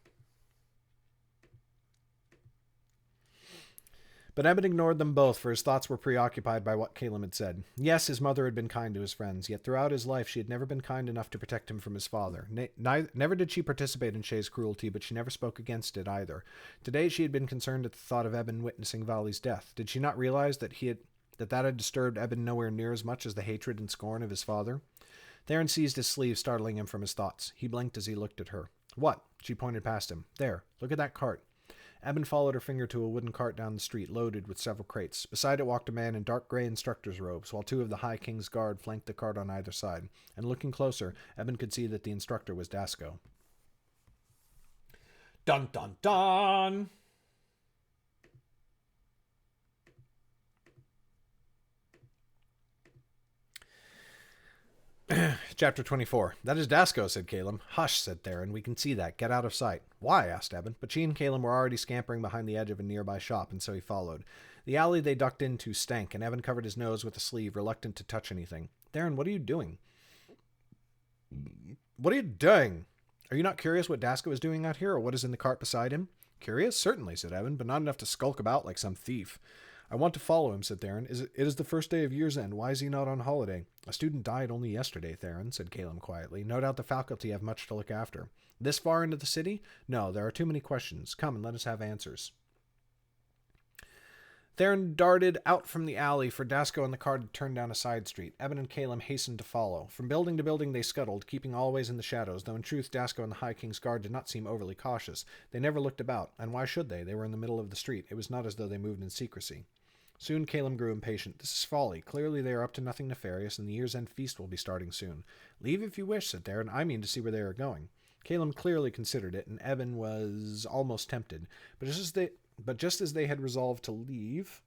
But Eben ignored them both, for his thoughts were preoccupied by what Caleb had said. Yes, his mother had been kind to his friends, yet throughout his life she had never been kind enough to protect him from his father. Never did she participate in Shay's cruelty, but she never spoke against it either. Today she had been concerned at the thought of Eben witnessing Vali's death. Did she not realize that that had disturbed Eben nowhere near as much as the hatred and scorn of his father? Theron seized his sleeve, startling him from his thoughts. He blinked as he looked at her. What? She pointed past him. There, look at that cart. Eben followed her finger to a wooden cart down the street, loaded with several crates. Beside it walked a man in dark gray instructor's robes, while two of the High King's Guard flanked the cart on either side. And looking closer, Eben could see that the instructor was Dasco. Dun dun dun! Chapter 24. That is Dasco, said Caleb. Hush, said Theron. We can see that. Get out of sight. Why? Asked Eben. But she and Caleb were already scampering behind the edge of a nearby shop, and so he followed. The alley they ducked into stank, and Eben covered his nose with a sleeve, reluctant to touch anything. Theron, what are you doing? What are you doing? Are you not curious what Dasco is doing out here, or what is in the cart beside him? Curious? Certainly, said Eben, but not enough to skulk about like some thief. I want to follow him, said Theron. It is the first day of year's end. Why is he not on holiday? A student died only yesterday, Theron, said Caleb quietly. No doubt the faculty have much to look after. This far into the city? No, there are too many questions. Come and let us have answers. Theron darted out from the alley, for Dasco and the cart had turned down a side street. Eben and Caleb hastened to follow. From building to building they scuttled, keeping always in the shadows, though in truth Dasco and the High King's Guard did not seem overly cautious. They never looked about, and why should they? They were in the middle of the street. It was not as though they moved in secrecy. Soon Caleb grew impatient. This is folly. Clearly they are up to nothing nefarious, and the year's end feast will be starting soon. Leave if you wish, said Theron. I mean to see where they are going. Caleb clearly considered it, and Eben was almost tempted. But just as they had resolved to leave,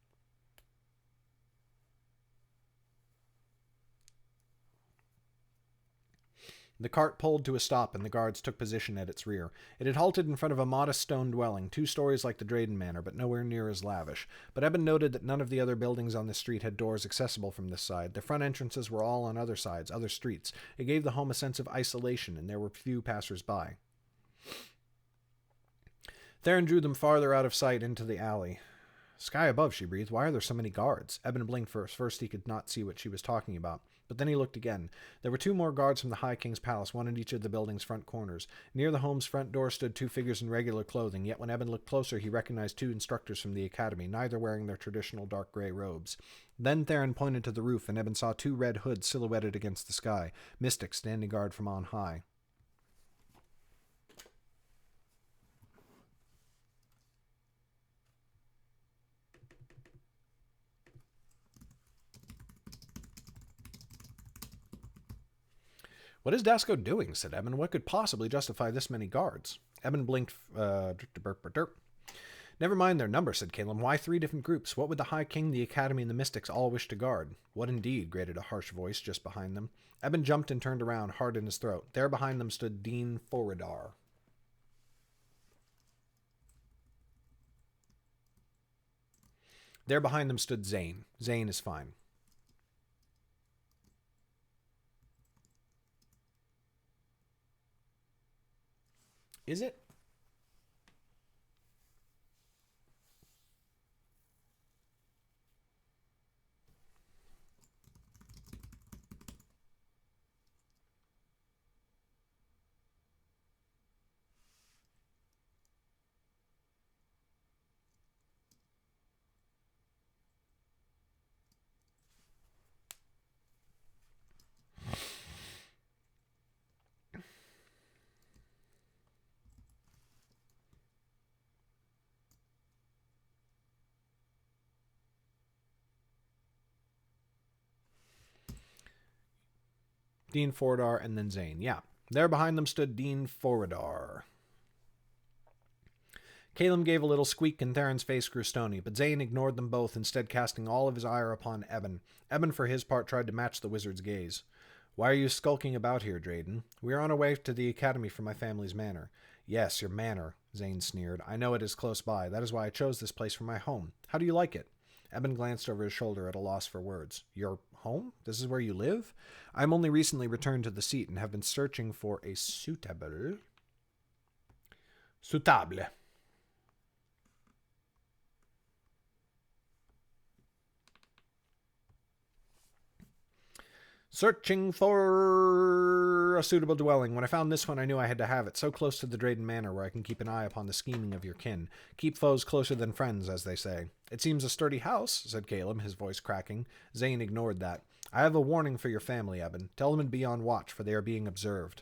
the cart pulled to a stop, and the guards took position at its rear. It had halted in front of a modest stone dwelling, 2 stories like the Drayden Manor, but nowhere near as lavish. But Eben noted that none of the other buildings on this street had doors accessible from this side. The front entrances were all on other sides, other streets. It gave the home a sense of isolation, and there were few passers-by. Theron drew them farther out of sight into the alley. Sky above, she breathed. Why are there so many guards? Eben blinked first. First he could not see what she was talking about. But then he looked again. There were 2 more guards from the High King's Palace, one in each of the building's front corners. Near the home's front door stood 2 figures in regular clothing, yet when Eben looked closer he recognized 2 instructors from the academy, neither wearing their traditional dark gray robes. Then Theron pointed to the roof, and Eben saw 2 red hoods silhouetted against the sky, mystics standing guard from on high. What is Dasco doing? Said Eben. What could possibly justify this many guards? Eben blinked. Never mind their number, said Caleb. Why 3 different groups? What would the High King, the Academy, and the Mystics all wish to guard? What indeed? Grated a harsh voice just behind them. Eben jumped and turned around, hard in his throat. There behind them stood Dean Foridar. There behind them stood Zane. Zane is fine. Is it? Dean Foridar and then Zane. Yeah. There behind them stood Dean Foridar. Caleb gave a little squeak and Theron's face grew stony, but Zane ignored them both, instead casting all of his ire upon Eben. Eben, for his part, tried to match the wizard's gaze. Why are you skulking about here, Drayden? We are on our way to the academy from my family's manor. Yes, your manor, Zane sneered. I know it is close by. That is why I chose this place for my home. How do you like it? Eben glanced over his shoulder at a loss for words. Your home? This is where you live? I am only recently returned to the seat and have been searching for a suitable Searching for a suitable dwelling. When I found this one, I knew I had to have it, so close to the Drayden Manor where I can keep an eye upon the scheming of your kin. Keep foes closer than friends, as they say. It seems a sturdy house, said Caleb, his voice cracking. Zane ignored that. I have a warning for your family, Eben. Tell them to be on watch, for they are being observed.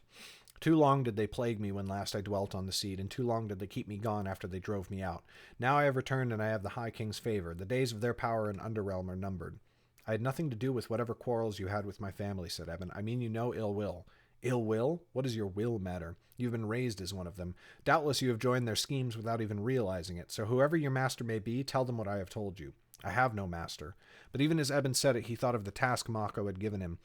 Too long did they plague me when last I dwelt on the seed, and too long did they keep me gone after they drove me out. Now I have returned, and I have the High King's favor. The days of their power in Underrealm are numbered. I had nothing to do with whatever quarrels you had with my family, said Eben. I mean you no ill will. Ill will? What does your will matter? You've been raised as one of them. Doubtless you have joined their schemes without even realizing it, so whoever your master may be, tell them what I have told you. I have no master. But even as Eben said it, he thought of the task Mako had given him.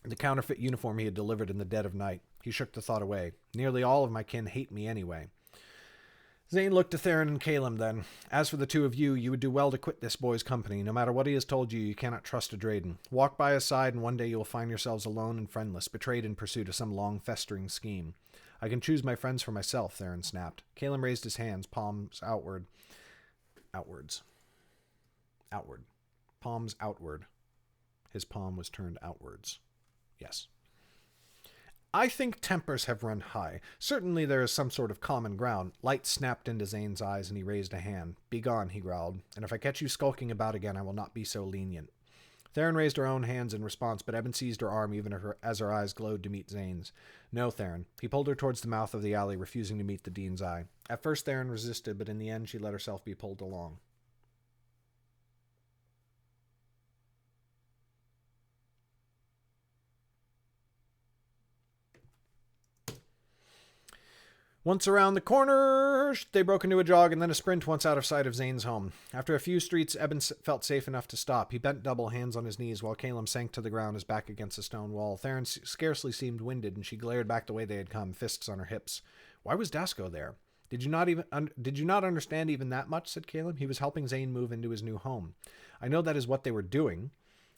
The counterfeit uniform he had delivered in the dead of night. He shook the thought away. Nearly all of my kin hate me anyway. Zane looked to Theron and Caleb then. As for the two of you, you would do well to quit this boy's company. No matter what he has told you, you cannot trust a Drayden. Walk by his side, and one day you will find yourselves alone and friendless, betrayed in pursuit of some long-festering scheme. I can choose my friends for myself, Theron snapped. Caleb raised his hands, palms outward. Outwards. Outward. Palms outward. His palm was turned outwards. Yes. I think tempers have run high. Certainly there is some sort of common ground. Light snapped into Zane's eyes, and he raised a hand. Begone, he growled, and if I catch you skulking about again, I will not be so lenient. Theron raised her own hands in response, but Eben seized her arm even as her eyes glowed to meet Zane's. No, Theron. He pulled her towards the mouth of the alley, refusing to meet the dean's eye. At first Theron resisted, but in the end she let herself be pulled along. Once around the corner, they broke into a jog and then a sprint once out of sight of Zane's home. After a few streets, Eben felt safe enough to stop. He bent double, hands on his knees, while Caleb sank to the ground, his back against a stone wall. Theron scarcely seemed winded, and she glared back the way they had come, fists on her hips. Why was Dasco there? Did you not understand even that much? Said Caleb. He was helping Zane move into his new home. I know that is what they were doing,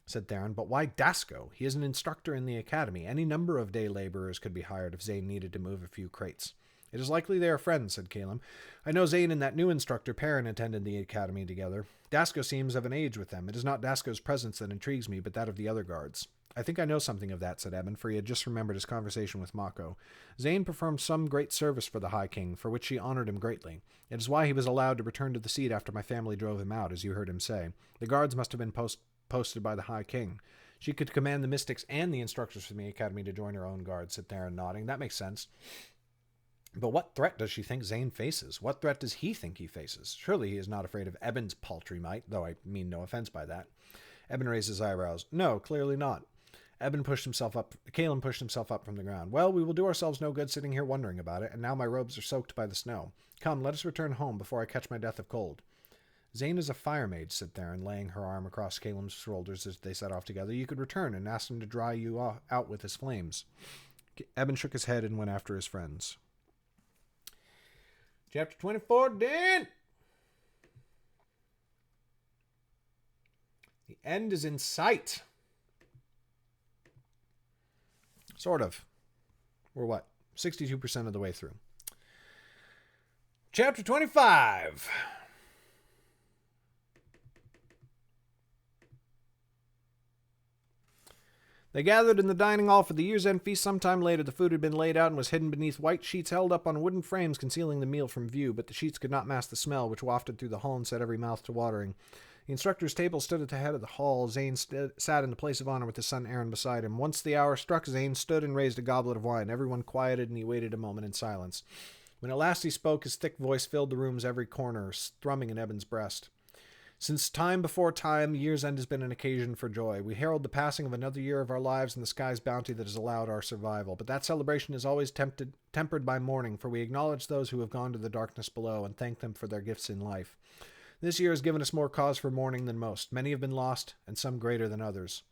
said Theron, but why Dasco? He is an instructor in the academy. Any number of day laborers could be hired if Zane needed to move a few crates. It is likely they are friends, said Caleb. I know Zane and that new instructor, Perrin, attended the academy together. Dasco seems of an age with them. It is not Dasco's presence that intrigues me, but that of the other guards. I think I know something of that, said Eben, for he had just remembered his conversation with Mako. Zane performed some great service for the High King, for which she honored him greatly. It is why he was allowed to return to the seat after my family drove him out, as you heard him say. The guards must have been posted by the High King. She could command the mystics and the instructors from the academy to join her own guard, said Theron, nodding. That makes sense. But what threat does she think Zane faces? What threat does he think he faces? Surely he is not afraid of Eben's paltry might, though I mean no offense by that. Eben raised his eyebrows. No, clearly not. Caleb pushed himself up from the ground. Well, we will do ourselves no good sitting here wondering about it, and now my robes are soaked by the snow. Come, let us return home before I catch my death of cold. Zane is a fire mage, said Theron, laying her arm across Caleb's shoulders as they set off together. You could return and ask him to dry you out with his flames. Eben shook his head and went after his friends. Chapter 24, Dan! The end is in sight. Sort of. We're what? 62% of the way through. Chapter 25. They gathered in the dining hall for the year's end feast. Sometime later, the food had been laid out and was hidden beneath white sheets held up on wooden frames concealing the meal from view, but the sheets could not mask the smell which wafted through the hall and set every mouth to watering. The instructor's table stood at the head of the hall. Zane sat in the place of honor with his son Aaron beside him. Once the hour struck, Zane stood and raised a goblet of wine. Everyone quieted, and he waited a moment in silence. When at last he spoke, his thick voice filled the room's every corner, thrumming in Eben's breast. Since time before time, year's end has been an occasion for joy. We herald the passing of another year of our lives and the sky's bounty that has allowed our survival. But that celebration is always tempered by mourning, for we acknowledge those who have gone to the darkness below and thank them for their gifts in life. This year has given us more cause for mourning than most. Many have been lost, and some greater than others.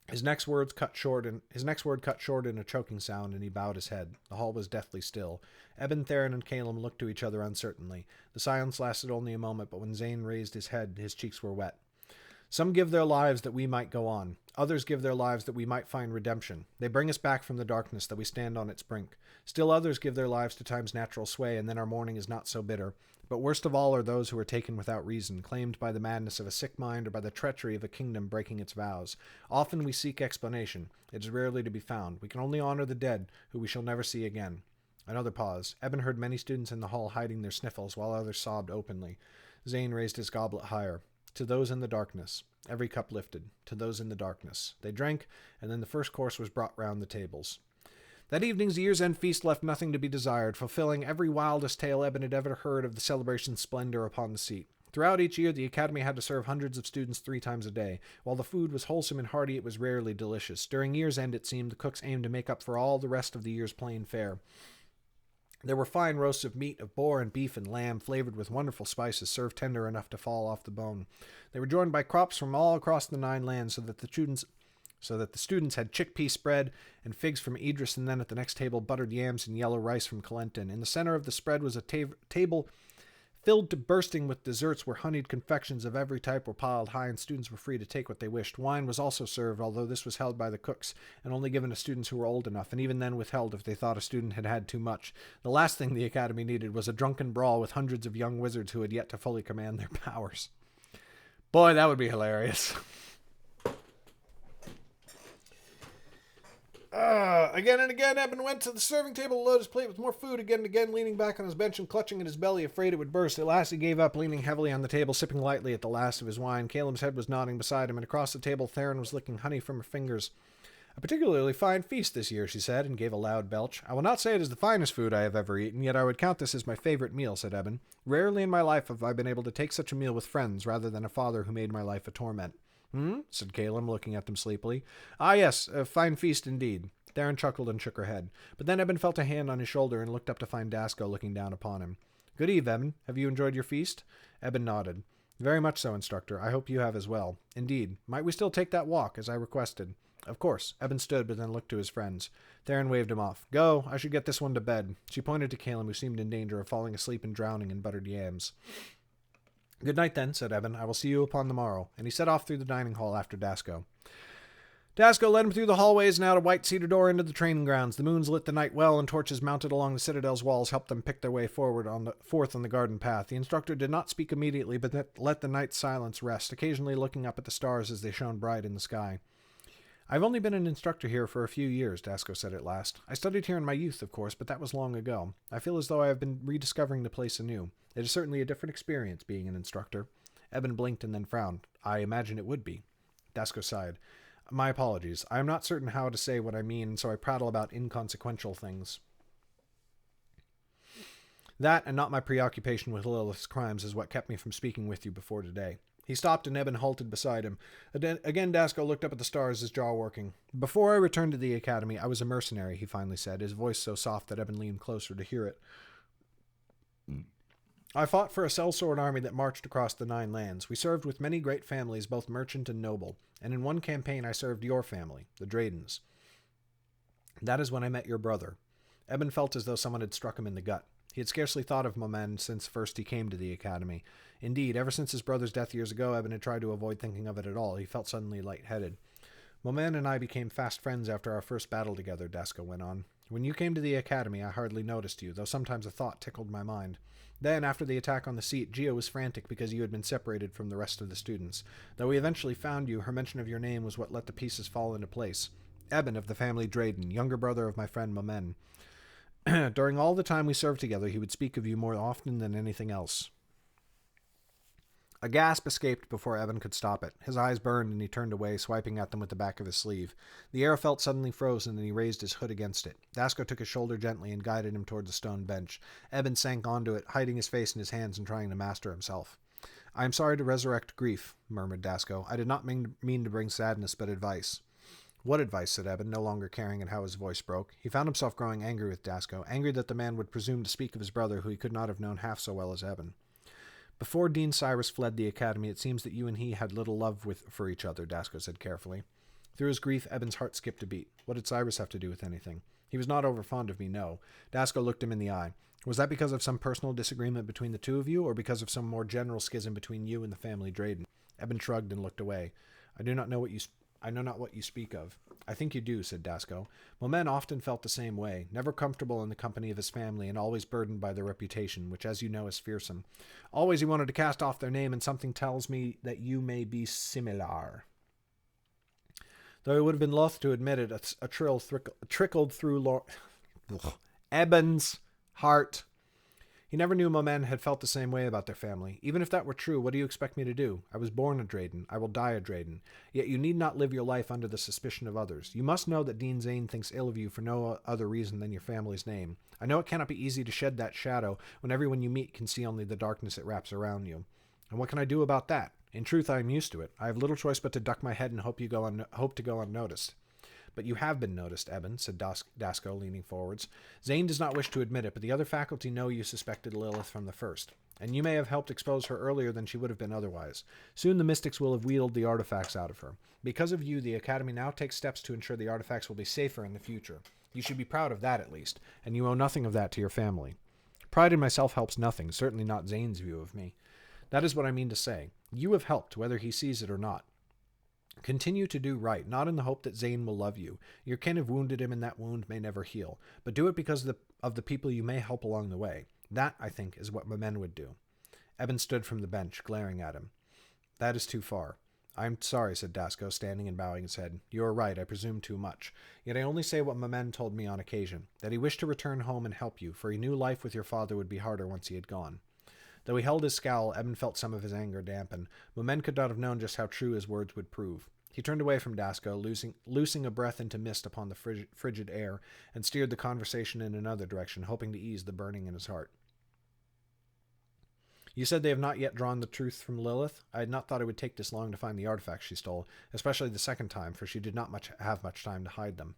His next word cut short in a choking sound, and he bowed his head. The hall was deathly still. Eben, Theron, and Caleb looked to each other uncertainly. The silence lasted only a moment, but when Zane raised his head, his cheeks were wet. Some give their lives that we might go on. Others give their lives that we might find redemption. They bring us back from the darkness that we stand on its brink. Still others give their lives to time's natural sway, and then our mourning is not so bitter. But worst of all are those who are taken without reason, claimed by the madness of a sick mind or by the treachery of a kingdom breaking its vows. Often we seek explanation. It is rarely to be found. We can only honor the dead, who we shall never see again. Another pause. Eben heard many students in the hall hiding their sniffles, while others sobbed openly. Zane raised his goblet higher. To those in the darkness. Every cup lifted. To those in the darkness. They drank, and then the first course was brought round the tables. That evening's year's-end feast left nothing to be desired, fulfilling every wildest tale Eben had ever heard of the celebration's splendor upon the seat. Throughout each year, the Academy had to serve hundreds of students 3 times a day. While the food was wholesome and hearty, it was rarely delicious. During year's end, it seemed, the cooks aimed to make up for all the rest of the year's plain fare. There were fine roasts of meat, of boar and beef and lamb, flavored with wonderful spices, served tender enough to fall off the bone. They were joined by crops from all across the 9 lands, so that the students had chickpea spread and figs from Idris, and then at the next table buttered yams and yellow rice from Calentin. In the center of the spread was a table filled to bursting with desserts where honeyed confections of every type were piled high, and students were free to take what they wished. Wine was also served, although this was held by the cooks and only given to students who were old enough, and even then withheld if they thought a student had had too much. The last thing the Academy needed was a drunken brawl with hundreds of young wizards who had yet to fully command their powers. Boy, that would be hilarious. Again and again, Eben went to the serving table to load his plate with more food, again and again, leaning back on his bench and clutching at his belly, afraid it would burst. At last he gave up, leaning heavily on the table, sipping lightly at the last of his wine. Caleb's head was nodding beside him, and across the table Theron was licking honey from her fingers. "A particularly fine feast this year," she said, and gave a loud belch. "I will not say it is the finest food I have ever eaten, yet I would count this as my favorite meal," said Eben. "Rarely in my life have I been able to take such a meal with friends, rather than a father who made my life a torment." Said Caleb, looking at them sleepily. "Ah, yes, a fine feast indeed." Theron chuckled and shook her head. But then Eben felt a hand on his shoulder and looked up to find Dasco looking down upon him. "Good eve, Eben. Have you enjoyed your feast?" Eben nodded. "Very much so, instructor. I hope you have as well. Indeed. Might we still take that walk, as I requested?" "Of course." Eben stood, but then looked to his friends. Theron waved him off. "Go. I should get this one to bed." She pointed to Caleb, who seemed in danger of falling asleep and drowning in buttered yams. "Good night, then," said Eben. "I will see you upon the morrow." And he set off through the dining hall after Dasco. Dasco led him through the hallways and out a white cedar door into the training grounds. The moons lit the night well, and torches mounted along the citadel's walls helped them pick their way forth on the garden path. The instructor did not speak immediately, but let the night's silence rest, occasionally looking up at the stars as they shone bright in the sky. "I've only been an instructor here for a few years," Dasco said at last. "I studied here in my youth, of course, but that was long ago. I feel as though I have been rediscovering the place anew. It is certainly a different experience, being an instructor." Eben blinked and then frowned. "I imagine it would be." Dasco sighed. "My apologies. I am not certain how to say what I mean, so I prattle about inconsequential things. That, and not my preoccupation with Lilith's crimes, is what kept me from speaking with you before today." He stopped, and Eben halted beside him. Again Dasco looked up at the stars, his jaw working. "Before I returned to the Academy, I was a mercenary," he finally said, his voice so soft that Eben leaned closer to hear it. "I fought for a sellsword army that marched across the 9 lands. We served with many great families, both merchant and noble, and in one campaign I served your family, the Dradens. That is when I met your brother." Eben felt as though someone had struck him in the gut. He had scarcely thought of Momen since first he came to the Academy. Indeed, ever since his brother's death years ago, Eben had tried to avoid thinking of it at all. He felt suddenly light-headed. "Momen and I became fast friends after our first battle together," Dasco went on. "When you came to the Academy, I hardly noticed you, though sometimes a thought tickled my mind. Then, after the attack on the seat, Gio was frantic because you had been separated from the rest of the students. Though we eventually found you, her mention of your name was what let the pieces fall into place. Eben of the family Drayden, younger brother of my friend Momen. During all the time we served together, he would speak of you more often than anything else." A gasp escaped before Eben could stop it. His eyes burned, and he turned away, swiping at them with the back of his sleeve. The air felt suddenly frozen, and he raised his hood against it. Dasco took his shoulder gently and guided him toward the stone bench. Eben sank onto it, hiding his face in his hands and trying to master himself. "I am sorry to resurrect grief," murmured Dasco. "I did not mean to bring sadness, but advice." "What advice?" said Eben, no longer caring at how his voice broke. He found himself growing angry with Dasco, angry that the man would presume to speak of his brother, who he could not have known half so well as Eben. "Before Dean Cyrus fled the Academy, it seems that you and he had little love for each other," Dasco said carefully. Through his grief, Eben's heart skipped a beat. What did Cyrus have to do with anything? He was not over fond of me, no. Dasko looked him in the eye. Was that because of some personal disagreement between the two of you, or because of some more general schism between you and the family Drayden? Eben shrugged and looked away. I know not what you speak of. I think you do, said Dasko. Momen often felt the same way, never comfortable in the company of his family and always burdened by their reputation, which, as you know, is fearsome. Always he wanted to cast off their name, and something tells me that you may be similar. Though he would have been loth to admit it, a trill trickled through Eben's heart. He never knew Momen had felt the same way about their family. Even if that were true, what do you expect me to do? I was born a Drayden. I will die a Drayden. Yet you need not live your life under the suspicion of others. You must know that Dean Zane thinks ill of you for no other reason than your family's name. I know it cannot be easy to shed that shadow when everyone you meet can see only the darkness it wraps around you. And what can I do about that? In truth, I am used to it. I have little choice but to duck my head and hope to go unnoticed. But you have been noticed, Eben, said Dasko, leaning forwards. Zane does not wish to admit it, but the other faculty know you suspected Lilith from the first, and you may have helped expose her earlier than she would have been otherwise. Soon the mystics will have wheedled the artifacts out of her. Because of you, the Academy now takes steps to ensure the artifacts will be safer in the future. You should be proud of that, at least, and you owe nothing of that to your family. Pride in myself helps nothing, certainly not Zane's view of me. That is what I mean to say. You have helped, whether he sees it or not. Continue to do right, not in the hope that Zane will love you. Your kin have wounded him, and that wound may never heal. But do it because of the people you may help along the way. That, I think, is what Momen would do. Eben stood from the bench, glaring at him. That is too far. I am sorry, said Dasko, standing and bowing his head. You are right, I presume too much. Yet I only say what Momen told me on occasion, that he wished to return home and help you, for he knew life with your father would be harder once he had gone. Though he held his scowl, Eben felt some of his anger dampen. Momen could not have known just how true his words would prove. He turned away from Dasko, loosing a breath into mist upon the frigid air, and steered the conversation in another direction, hoping to ease the burning in his heart. You said they have not yet drawn the truth from Lilith? I had not thought it would take this long to find the artifacts she stole, especially the second time, for she did not have much time to hide them.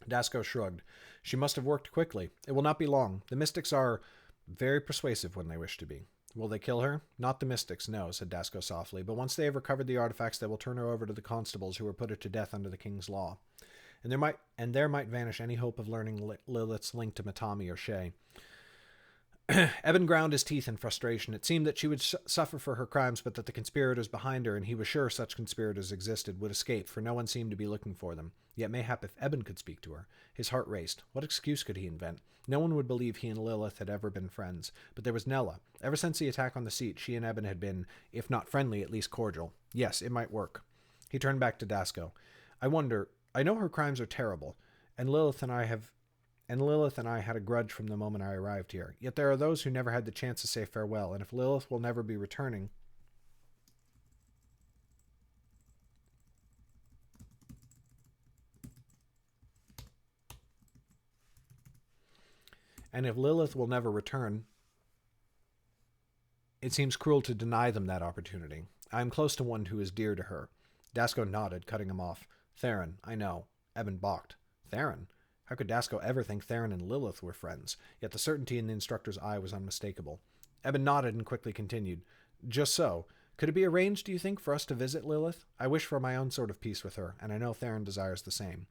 Dasko shrugged. She must have worked quickly. It will not be long. The mystics are very persuasive when they wish to be. Will they kill her? Not the mystics, no, said Dasko softly, but once they have recovered the artifacts, they will turn her over to the constables who were put her to death under the king's law. And there might vanish any hope of learning Lilith's link to Matami or Shay. Eben ground his teeth in frustration. It seemed that she would suffer for her crimes, but that the conspirators behind her, and he was sure such conspirators existed, would escape, for no one seemed to be looking for them. Yet mayhap if Eben could speak to her. His heart raced. What excuse could he invent? No one would believe he and Lilith had ever been friends. But there was Nella. Ever since the attack on the seat, she and Eben had been, if not friendly, at least cordial. Yes, it might work. He turned back to Dasko. I know her crimes are terrible, and Lilith and I had a grudge from the moment I arrived here. Yet there are those who never had the chance to say farewell, and if Lilith will never be returning... And if Lilith will never return, it seems cruel to deny them that opportunity. I am close to one who is dear to her. Dasko nodded, cutting him off. Theron, I know. Eben balked. Theron? How could Dasko ever think Theron and Lilith were friends? Yet the certainty in the instructor's eye was unmistakable. Eben nodded and quickly continued. Just so. Could it be arranged, do you think, for us to visit Lilith? I wish for my own sort of peace with her, and I know Theron desires the same.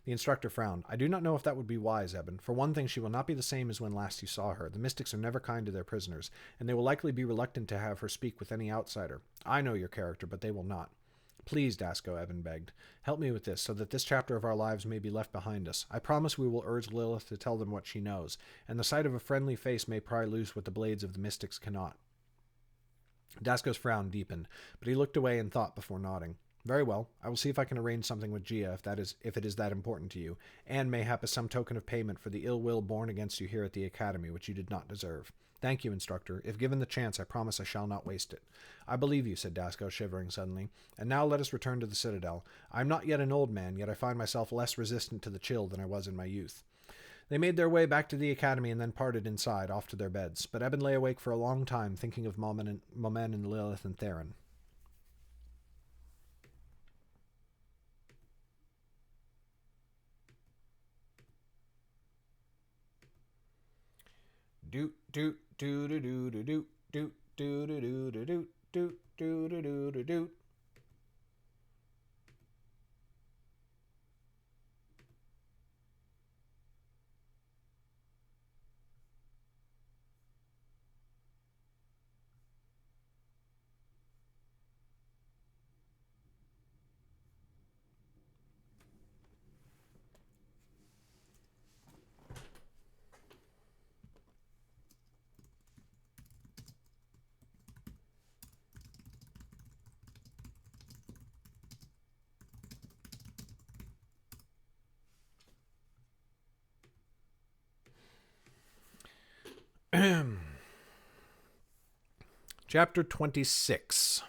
The instructor frowned. I do not know if that would be wise, Eben. For one thing, she will not be the same as when last you saw her. The mystics are never kind to their prisoners, and they will likely be reluctant to have her speak with any outsider. I know your character, but they will not. Please, Dasko, Eben begged. Help me with this, so that this chapter of our lives may be left behind us. I promise we will urge Lilith to tell them what she knows, and the sight of a friendly face may pry loose what the blades of the mystics cannot. Dasko's frown deepened, but he looked away in thought before nodding. Very well. I will see if I can arrange something with Gia, if it is that important to you, and mayhap as some token of payment for the ill will borne against you here at the Academy, which you did not deserve. Thank you, instructor. If given the chance, I promise I shall not waste it. I believe you, said Dasko, shivering suddenly. And now let us return to the Citadel. I am not yet an old man, yet I find myself less resistant to the chill than I was in my youth. They made their way back to the Academy and then parted inside, off to their beds. But Eben lay awake for a long time, thinking of Momen and Lilith and Theron. do do do do do do do do do do do do do do do do do. Chapter 26.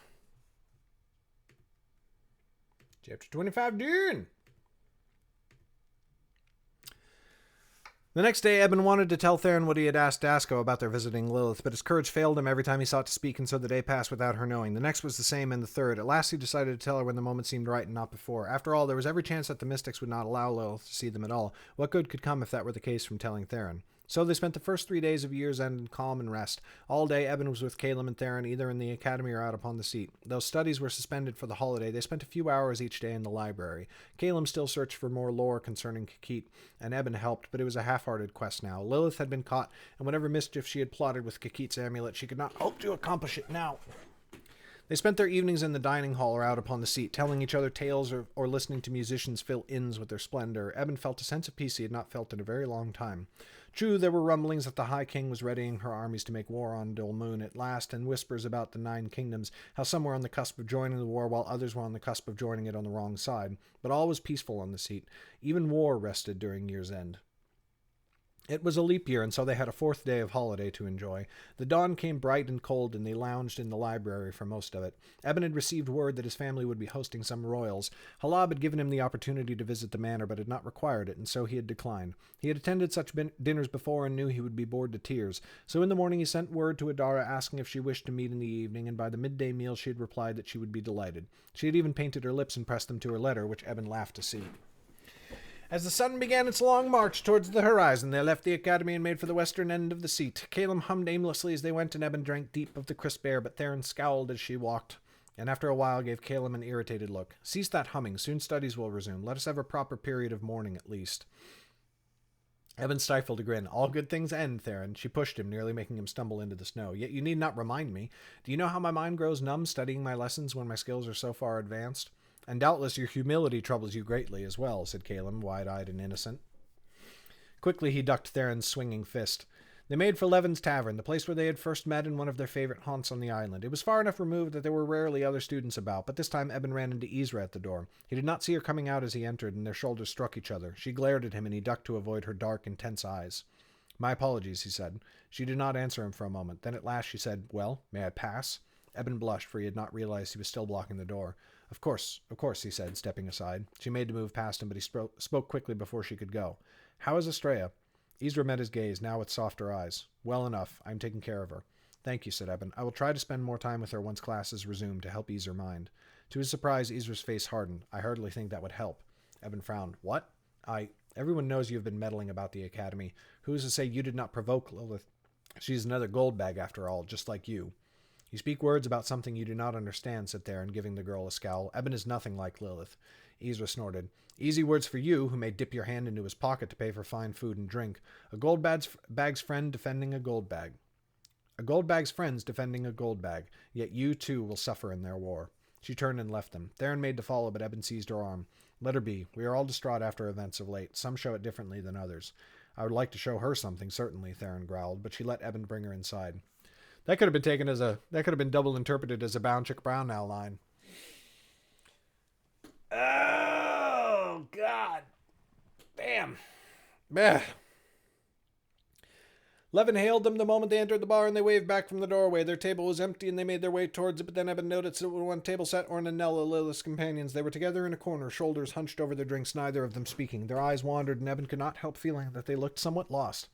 Chapter 25, Dune. The next day, Eben wanted to tell Theron what he had asked Dasko about their visiting Lilith, but his courage failed him every time he sought to speak, and so the day passed without her knowing. The next was the same, and the third. At last he decided to tell her when the moment seemed right and not before. After all, there was every chance that the mystics would not allow Lilith to see them at all. What good could come if that were the case from telling Theron? So they spent the first 3 days of year's end in calm and rest. All day, Eben was with Caleb and Theron, either in the academy or out upon the seat. Though studies were suspended for the holiday, they spent a few hours each day in the library. Caleb still searched for more lore concerning Khajiit, and Eben helped, but it was a half-hearted quest now. Lilith had been caught, and whatever mischief she had plotted with Khajiit's amulet, she could not hope to accomplish it now. They spent their evenings in the dining hall or out upon the seat, telling each other tales or listening to musicians fill inns with their splendor. Eben felt a sense of peace he had not felt in a very long time. True, there were rumblings that the High King was readying her armies to make war on Dol Moon at last, and whispers about the 9 kingdoms, how some were on the cusp of joining the war, while others were on the cusp of joining it on the wrong side. But all was peaceful on the seat. Even war rested during year's end. It was a leap year, and so they had a 4th day of holiday to enjoy. The dawn came bright and cold, and they lounged in the library for most of it. Eben had received word that his family would be hosting some royals. Halab had given him the opportunity to visit the manor, but had not required it, and so he had declined. He had attended such dinners before and knew he would be bored to tears. So in the morning he sent word to Adara asking if she wished to meet in the evening, and by the midday meal she had replied that she would be delighted. She had even painted her lips and pressed them to her letter, which Eben laughed to see. As the sun began its long march towards the horizon, they left the academy and made for the western end of the seat. Caleb hummed aimlessly as they went, and Eben drank deep of the crisp air, but Theron scowled as she walked, and after a while gave Caleb an irritated look. Cease that humming. Soon studies will resume. Let us have a proper period of mourning at least. Eben stifled a grin. All good things end, Theron. She pushed him, nearly making him stumble into the snow. Yet you need not remind me. Do you know how my mind grows numb studying my lessons when my skills are so far advanced? And doubtless your humility troubles you greatly as well, said Caleb, wide-eyed and innocent. Quickly he ducked Theron's swinging fist. They made for Levin's Tavern, the place where they had first met in one of their favorite haunts on the island. It was far enough removed that there were rarely other students about, but this time Eben ran into Ezra at the door. He did not see her coming out as he entered, and their shoulders struck each other. She glared at him, and he ducked to avoid her dark, intense eyes. My apologies, he said. She did not answer him for a moment. Then at last she said, Well, may I pass? Eben blushed, for he had not realized he was still blocking the door. Of course, he said, stepping aside. She made to move past him, but he spoke quickly before she could go. How is Estrella? Ezra met his gaze, now with softer eyes. Well enough. I am taking care of her. Thank you, said Eben. I will try to spend more time with her once classes resume to help ease her mind. To his surprise, Ezra's face hardened. I hardly think that would help. Eben frowned. What? Everyone knows you have been meddling about the academy. Who is to say you did not provoke Lilith? She is another gold bag, after all, just like you. You speak words about something you do not understand, said Theron, giving the girl a scowl. Eben is nothing like Lilith. Ezra snorted. Easy words for you, who may dip your hand into his pocket to pay for fine food and drink. A gold bag's friend defending a gold bag. A gold bag's friends defending a gold bag. Yet you, too, will suffer in their war. She turned and left them. Theron made to follow, but Eben seized her arm. Let her be. We are all distraught after events of late. Some show it differently than others. I would like to show her something, certainly, Theron growled, but she let Eben bring her inside. That could have been double interpreted as a Bound Chick Brown now line. Oh, God. Damn. Meh. Levin hailed them the moment they entered the bar, and they waved back from the doorway. Their table was empty, and they made their way towards it, but then Eben noticed that one table sat Orn and Nella, Lilith's companions. They were together in a corner, shoulders hunched over their drinks, neither of them speaking. Their eyes wandered, and Eben could not help feeling that they looked somewhat lost.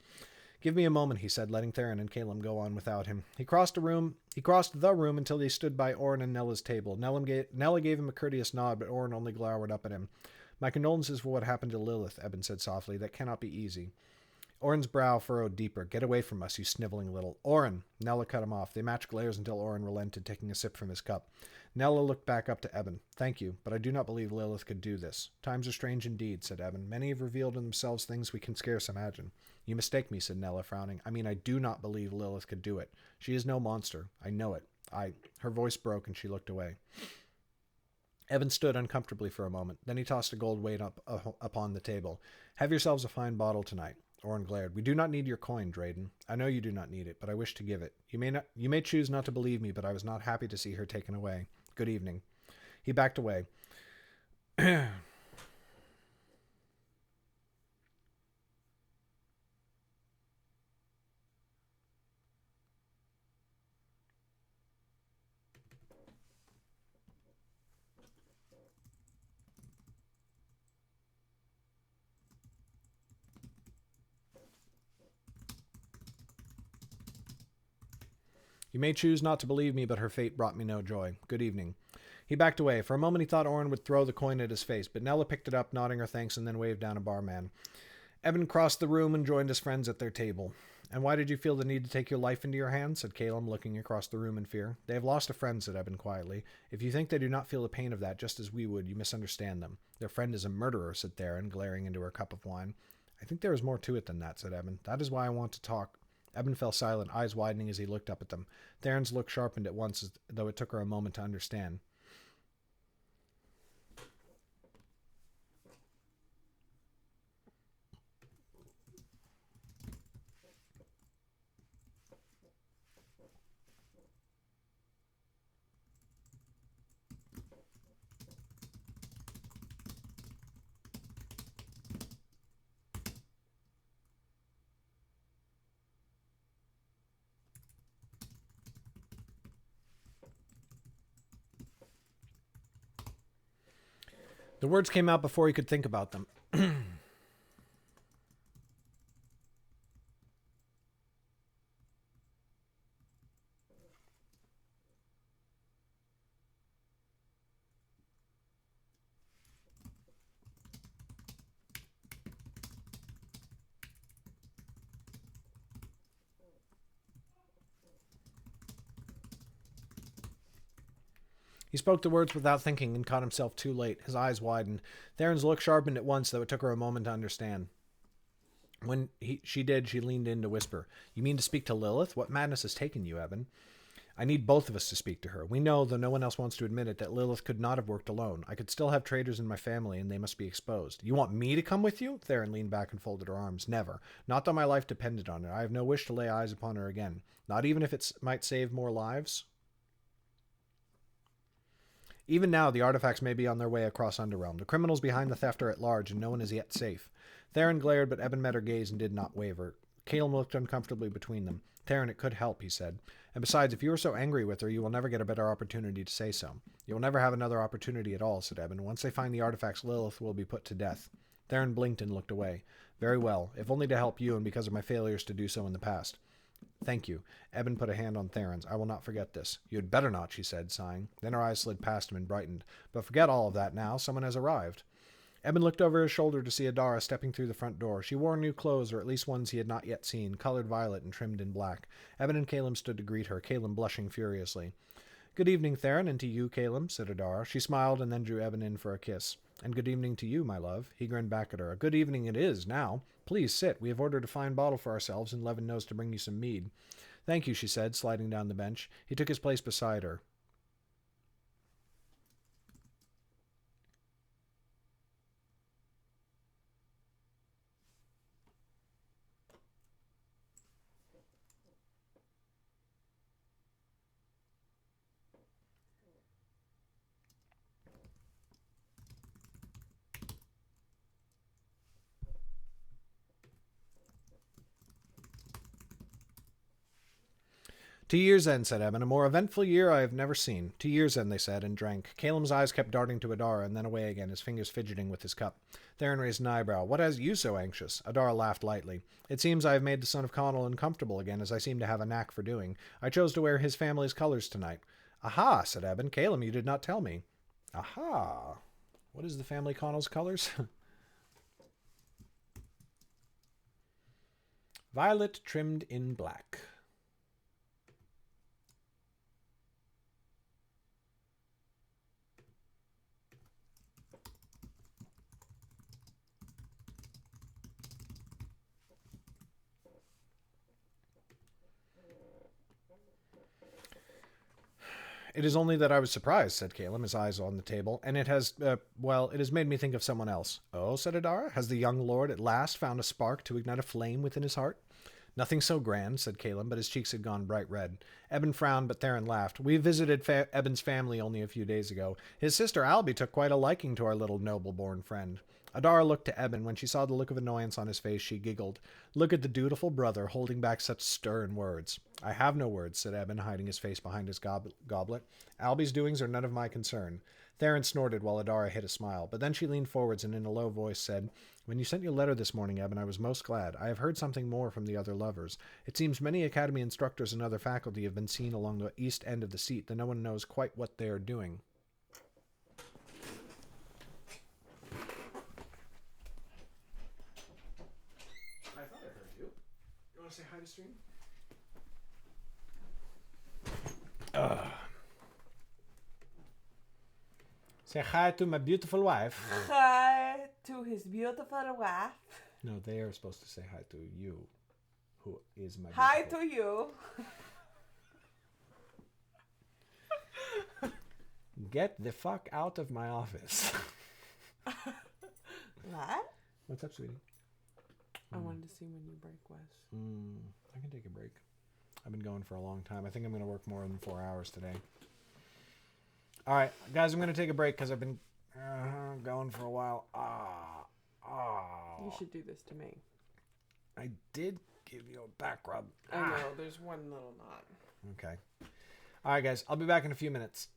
Give me a moment, he said, letting Theron and Caleb go on without him. He crossed the room until he stood by Orn and Nella's table. Nella gave him a courteous nod, but Orn only glowered up at him. My condolences for what happened to Lilith, Eben said softly. That cannot be easy. Oren's brow furrowed deeper. Get away from us, you sniveling little... Oren! Nella cut him off. They matched glares until Oren relented, taking a sip from his cup. Nella looked back up to Eben. Thank you, but I do not believe Lilith could do this. Times are strange indeed, said Eben. Many have revealed in themselves things we can scarce imagine. You mistake me, said Nella, frowning. I mean, I do not believe Lilith could do it. She is no monster. I know it. Her voice broke and she looked away. Evan stood uncomfortably for a moment. Then he tossed a gold weight upon the table. Have yourselves a fine bottle tonight. Oren glared. We do not need your coin, Drayden. I know you do not need it, but I wish to give it. You may choose not to believe me, but I was not happy to see her taken away. Good evening. He backed away. You may choose not to believe me, but her fate brought me no joy. Good evening. He backed away. For a moment he thought Oren would throw the coin at his face, but Nella picked it up, nodding her thanks, and then waved down a barman. Evan crossed the room and joined his friends at their table. And why did you feel the need to take your life into your hands? Said Caleb, looking across the room in fear. They have lost a friend, said Evan quietly. If you think they do not feel the pain of that just as we would, you misunderstand them. Their friend is a murderer, said Theron, glaring into her cup of wine. I think there is more to it than that, said Evan. That is why I want to talk. Eben fell silent, eyes widening as he looked up at them. Theron's look sharpened at once, though it took her a moment to understand. The words came out before he could think about them. He spoke the words without thinking and caught himself too late. His eyes widened. Theron's look sharpened at once, though it took her a moment to understand. When she did, she leaned in to whisper, You mean to speak to Lilith? What madness has taken you, Eben? I need both of us to speak to her. We know, though no one else wants to admit it, that Lilith could not have worked alone. I could still have traitors in my family, and they must be exposed. You want me to come with you? Theron leaned back and folded her arms. Never. Not though my life depended on it. I have no wish to lay eyes upon her again. Not even if it might save more lives? Even now, the artifacts may be on their way across Underrealm. The criminals behind the theft are at large, and no one is yet safe. Theron glared, but Eben met her gaze and did not waver. Caleb looked uncomfortably between them. Theron, it could help, he said. And besides, if you are so angry with her, you will never get a better opportunity to say so. You will never have another opportunity at all, said Eben. Once they find the artifacts, Lilith will be put to death. Theron blinked and looked away. Very well, if only to help you and because of my failures to do so in the past. Thank you. Eben put a hand on Theron's. I will not forget this. You had better not, she said, sighing. Then her eyes slid past him and brightened. But forget all of that now. Someone has arrived. Eben looked over his shoulder to see Adara stepping through the front door. She wore new clothes, or at least ones he had not yet seen, colored violet and trimmed in black. Eben and Caleb stood to greet her, Caleb blushing furiously. Good evening, Theron, and to you, Caleb, said Adara. She smiled and then drew Eben in for a kiss. And good evening to you, my love. He grinned back at her. A good evening it is, now. Please sit. We have ordered a fine bottle for ourselves, and Levin knows to bring you some mead. Thank you, she said, sliding down the bench. He took his place beside her. To Year's End, said Eben. A more eventful year I have never seen. To Year's End, they said, and drank. Caleb's eyes kept darting to Adara, and then away again, his fingers fidgeting with his cup. Theron raised an eyebrow. What has you so anxious? Adara laughed lightly. It seems I have made the son of Connell uncomfortable again, as I seem to have a knack for doing. I chose to wear his family's colors tonight. Aha, said Eben. Caleb, you did not tell me. Aha. What is the family Connell's colors? Violet trimmed in black. It is only that I was surprised, said Caleb, his eyes on the table, and it has, it has made me think of someone else. Oh, said Adara, has the young lord at last found a spark to ignite a flame within his heart? Nothing so grand, said Caleb, but his cheeks had gone bright red. Eben frowned, but Theron laughed. We visited Eben's family only a few days ago. His sister Albie took quite a liking to our little noble-born friend. Adara looked to Eben. When she saw the look of annoyance on his face, she giggled. Look at the dutiful brother holding back such stern words. I have no words, said Eben, hiding his face behind his goblet. Albie's doings are none of my concern. Theron snorted while Adara hid a smile, but then she leaned forwards and in a low voice said, When you sent your letter this morning, Eben, I was most glad. I have heard something more from the other lovers. It seems many academy instructors and other faculty have been seen along the east end of the seat, though no one knows quite what they are doing. I thought I heard you. You want to say hi to stream? Say hi to my beautiful wife. Hi to his beautiful wife. No, they are supposed to say hi to you, who is my Hi beautiful... to you. Get the fuck out of my office. What? What's up, sweetie? I wanted to see when your break was. I can take a break. I've been going for a long time. I think I'm going to work more than 4 hours today. All right, guys, I'm going to take a break because I've been going for a while. You should do this to me. I did give you a back rub. I know, there's one little knot. Okay. All right, guys, I'll be back in a few minutes.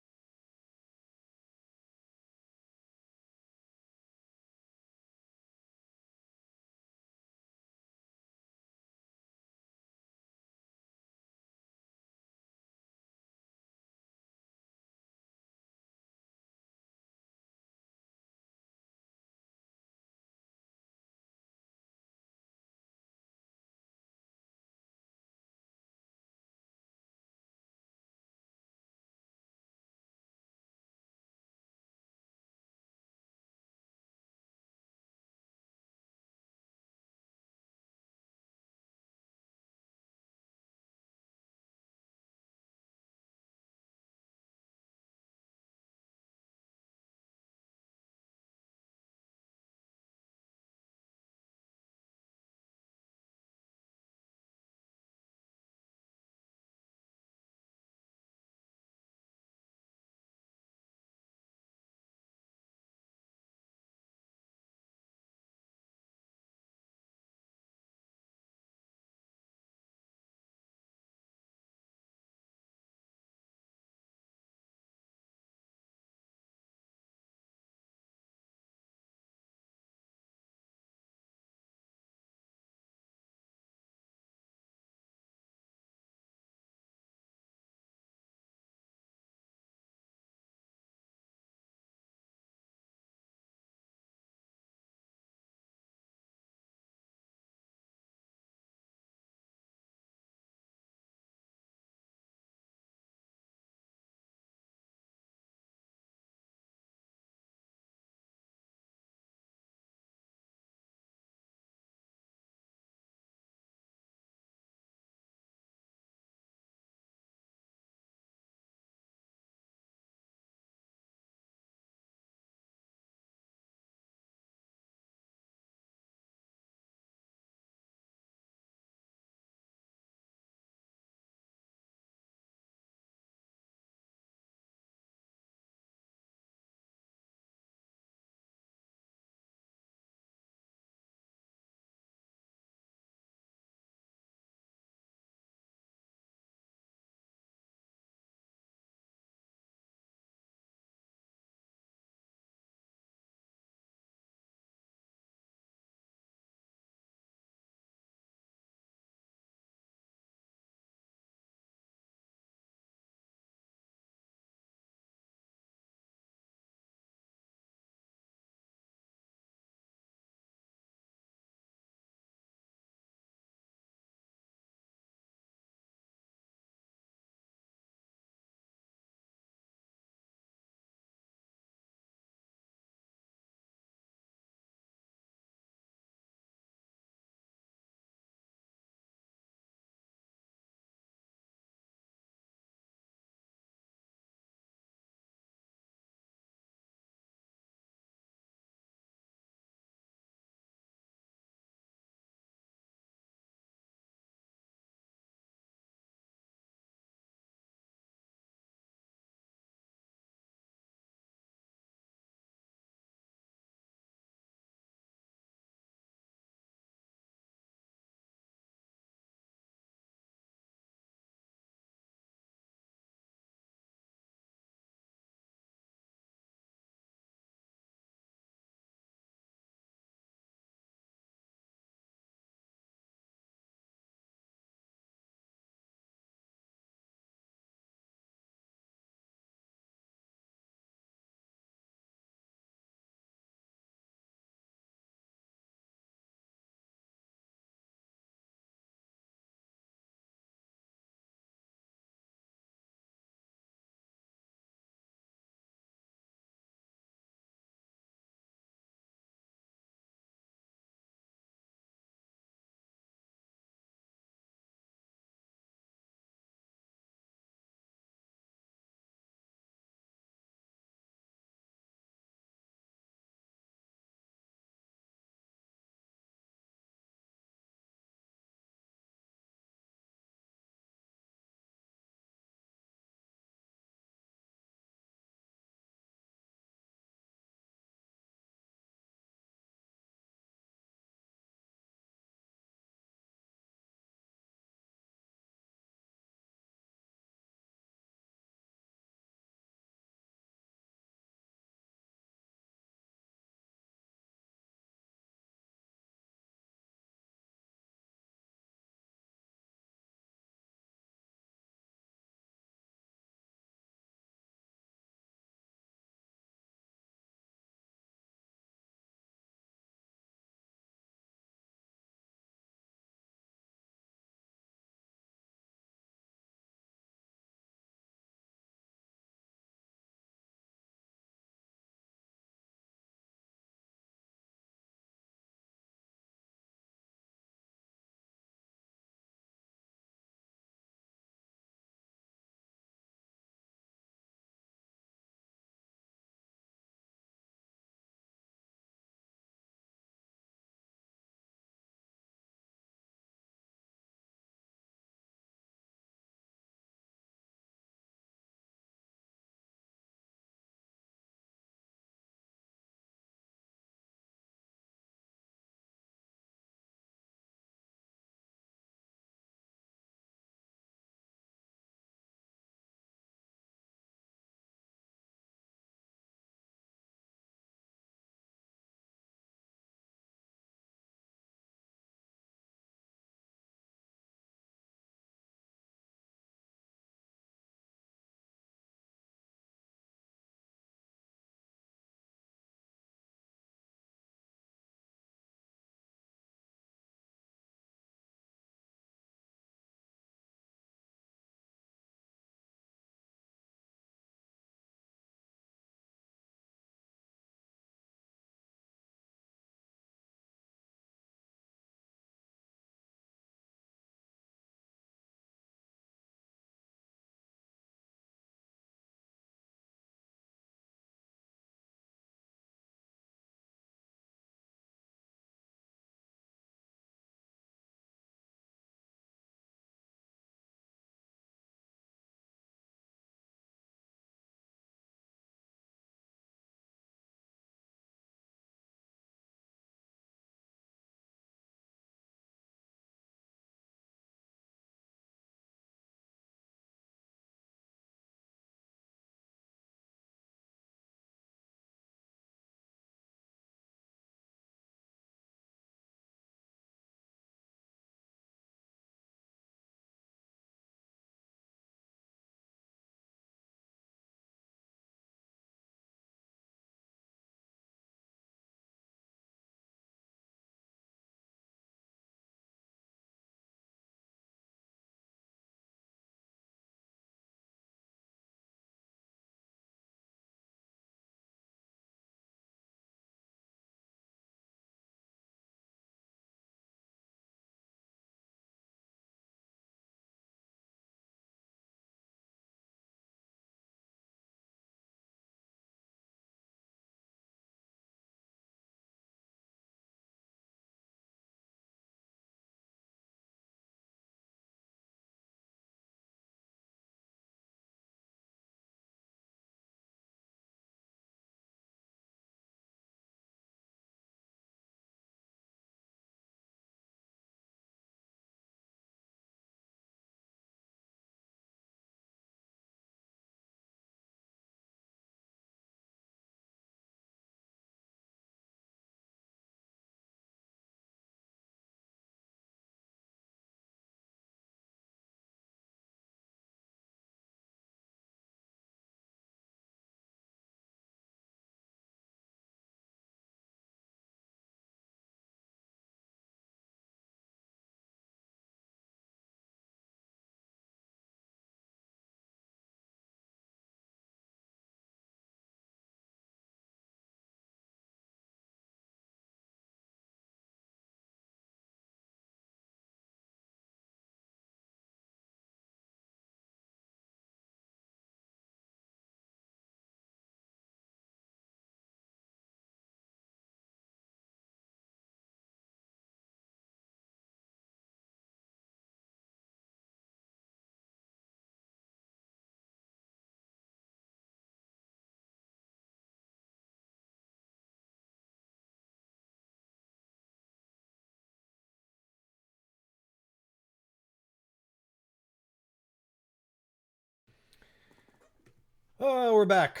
Oh, we're back.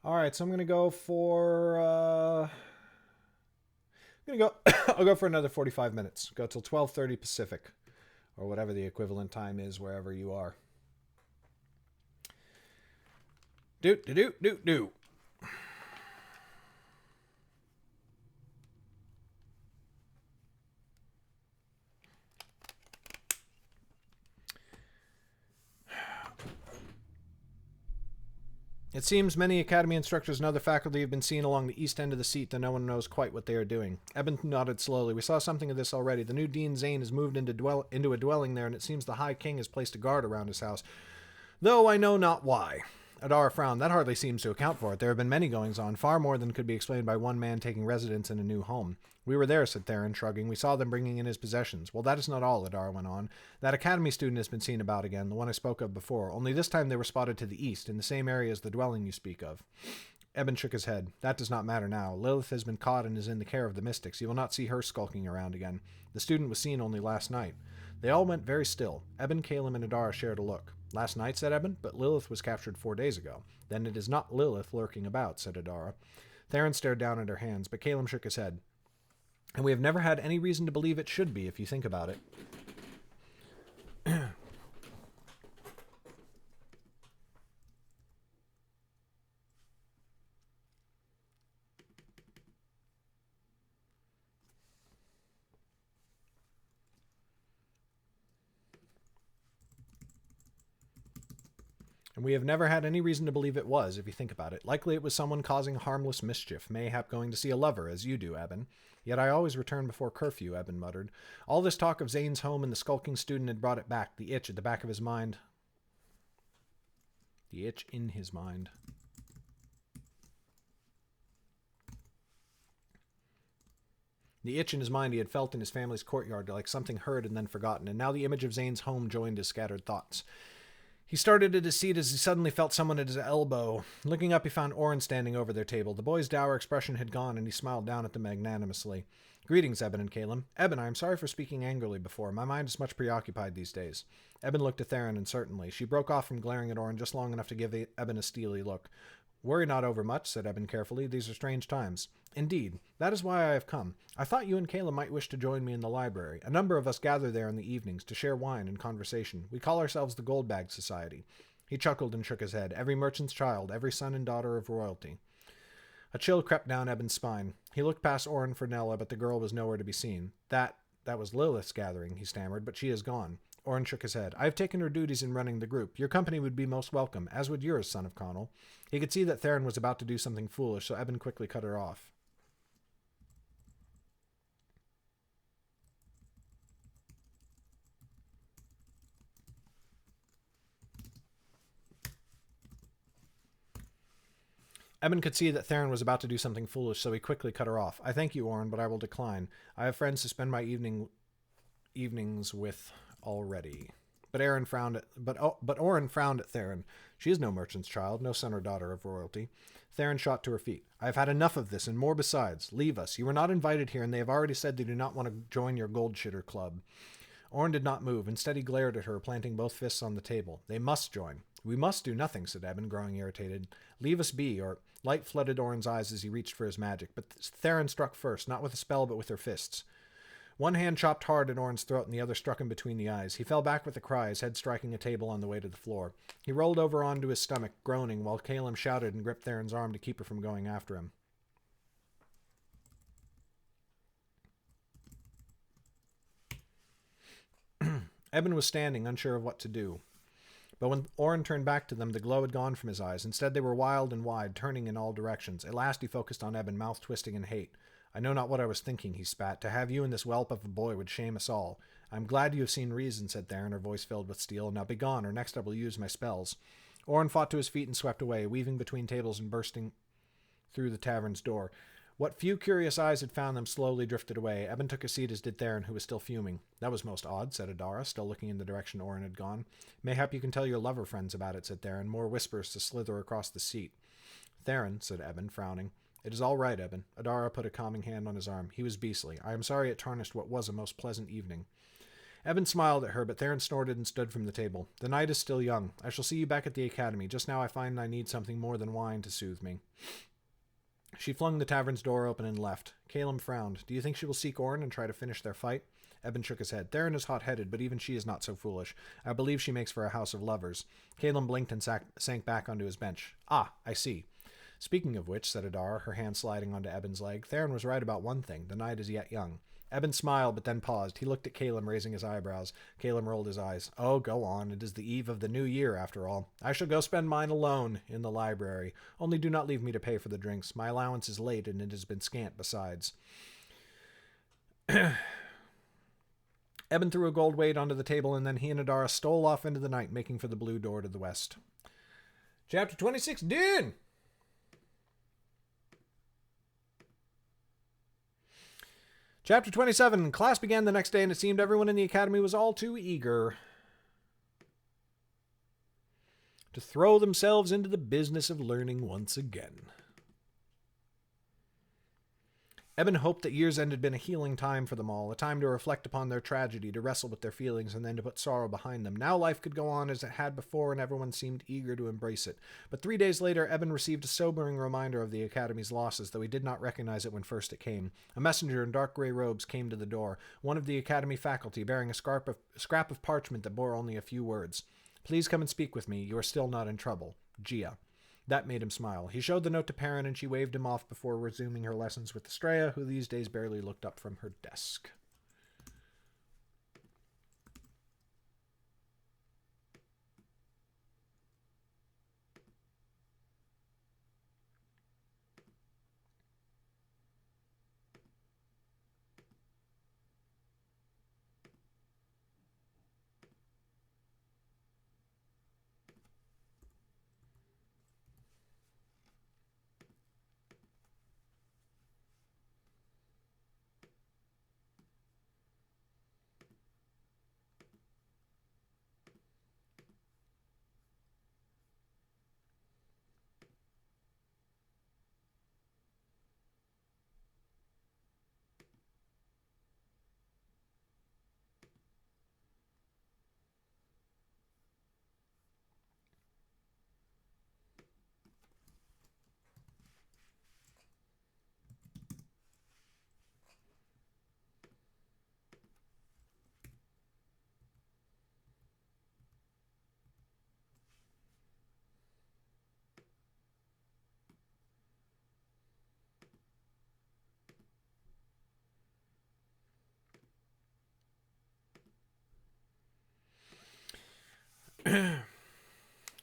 All right, so I'm gonna go for. I'm gonna go. I'll go for another 45 minutes. Go till 12:30 Pacific, or whatever the equivalent time is wherever you are. Doot doot doot doot. It seems many academy instructors and other faculty have been seen along the east end of the seat, though no one knows quite what they are doing. Eben nodded slowly. We saw something of this already. The new Dean Zane has moved into a dwelling there, and it seems the High King has placed a guard around his house, though I know not why. Adara frowned. That hardly seems to account for it. There have been many goings-on, far more than could be explained by one man taking residence in a new home. We were there, said Theron, shrugging. We saw them bringing in his possessions. Well, that is not all, Adara went on. That academy student has been seen about again, the one I spoke of before, only this time they were spotted to the east, in the same area as the dwelling you speak of. Eben shook his head. That does not matter now. Lilith has been caught and is in the care of the mystics. You will not see her skulking around again. The student was seen only last night. They all went very still. Eben, Caleb, and Adara shared a look. Last night, said Eben, but Lilith was captured 4 days ago. Then it is not Lilith lurking about, said Adara. Theron stared down at her hands, but Caleb shook his head. And we have never had any reason to believe it should be, if you think about it. And we have never had any reason to believe it was, if you think about it. Likely it was someone causing harmless mischief, mayhap going to see a lover, as you do, Eben. Yet I always return before curfew, Eben muttered. All this talk of Zane's home and the skulking student had brought it back, the itch at the back of his mind. The itch in his mind. The itch in his mind he had felt in his family's courtyard, like something heard and then forgotten, and now the image of Zane's home joined his scattered thoughts. He started at his seat as he suddenly felt someone at his elbow. Looking up, he found Oren standing over their table. The boy's dour expression had gone, and he smiled down at them magnanimously. Greetings, Eben and Caleb. Eben, I am sorry for speaking angrily before. My mind is much preoccupied these days. Eben looked at Theron uncertainly. She broke off from glaring at Oren just long enough to give Eben a steely look. Worry not over much, said Eben carefully. These are strange times. Indeed. That is why I have come. I thought you and Caleb might wish to join me in the library. A number of us gather there in the evenings to share wine and conversation. We call ourselves the Goldbag Society. He chuckled and shook his head. Every merchant's child, every son and daughter of royalty. A chill crept down Eben's spine. He looked past Oren for Nella, but the girl was nowhere to be seen. That was Lilith's gathering, he stammered, but she is gone. Oren shook his head. I have taken her duties in running the group. Your company would be most welcome, as would yours, son of Connell. He could see that Theron was about to do something foolish, so Eben quickly cut her off. Eben could see that Theron was about to do something foolish, so he quickly cut her off. I thank you, Oren, but I will decline. I have friends to spend my evenings with already. But Oren frowned at Theron. She is no merchant's child, no son or daughter of royalty. Theron shot to her feet. I have had enough of this, and more besides. Leave us. You were not invited here, and they have already said they do not want to join your gold shitter club. Oren did not move. Instead, he glared at her, planting both fists on the table. They must join. We must do nothing, said Eben, growing irritated. Leave us be, or... Light flooded Oren's eyes as he reached for his magic, but Theron struck first, not with a spell, but with her fists. One hand chopped hard at Oren's throat, and the other struck him between the eyes. He fell back with a cry, his head striking a table on the way to the floor. He rolled over onto his stomach, groaning, while Caleb shouted and gripped Theron's arm to keep her from going after him. Eben was standing, unsure of what to do. But when Oren turned back to them, the glow had gone from his eyes. Instead, they were wild and wide, turning in all directions. At last, he focused on Eben, mouth twisting in hate. I know not what I was thinking, he spat. To have you and this whelp of a boy would shame us all. I am glad you have seen reason, said Theron, her voice filled with steel. Now begone, or next I will use my spells. Oren fought to his feet and swept away, weaving between tables and bursting through the tavern's door. What few curious eyes had found them slowly drifted away. Eben took a seat as did Theron, who was still fuming. That was most odd, said Adara, still looking in the direction Oren had gone. Mayhap you can tell your lover friends about it, said Theron, more whispers to slither across the seat. Theron, said Eben, frowning. It is all right, Eben. Adara put a calming hand on his arm. He was beastly. I am sorry it tarnished what was a most pleasant evening. Evan smiled at her, but Theron snorted and stood from the table. The night is still young. I shall see you back at the academy. Just now I find I need something more than wine to soothe me. She flung the tavern's door open and left. Caleb frowned. Do you think she will seek Orrin and try to finish their fight? Evan shook his head. Theron is hot-headed, but even she is not so foolish. I believe she makes for a house of lovers. Caleb blinked and sank back onto his bench. Ah, I see. Speaking of which, said Adara, her hand sliding onto Eben's leg, Theron was right about one thing. The night is yet young. Eben smiled, but then paused. He looked at Caleb, raising his eyebrows. Caleb rolled his eyes. Oh, go on. It is the eve of the new year, after all. I shall go spend mine alone in the library. Only do not leave me to pay for the drinks. My allowance is late, and it has been scant besides. Eben threw a gold weight onto the table, and then he and Adara stole off into the night, making for the blue door to the west. Chapter 26, Din! Chapter 27. Class began the next day, and it seemed everyone in the academy was all too eager to throw themselves into the business of learning once again. Eben hoped that year's end had been a healing time for them all, a time to reflect upon their tragedy, to wrestle with their feelings, and then to put sorrow behind them. Now life could go on as it had before, and everyone seemed eager to embrace it. But 3 days later, Eben received a sobering reminder of the Academy's losses, though he did not recognize it when first it came. A messenger in dark gray robes came to the door, one of the Academy faculty, bearing a scrap of parchment that bore only a few words. Please come and speak with me. You are still not in trouble. Gia. That made him smile. He showed the note to Perrin, and she waved him off before resuming her lessons with Estrella, who these days barely looked up from her desk.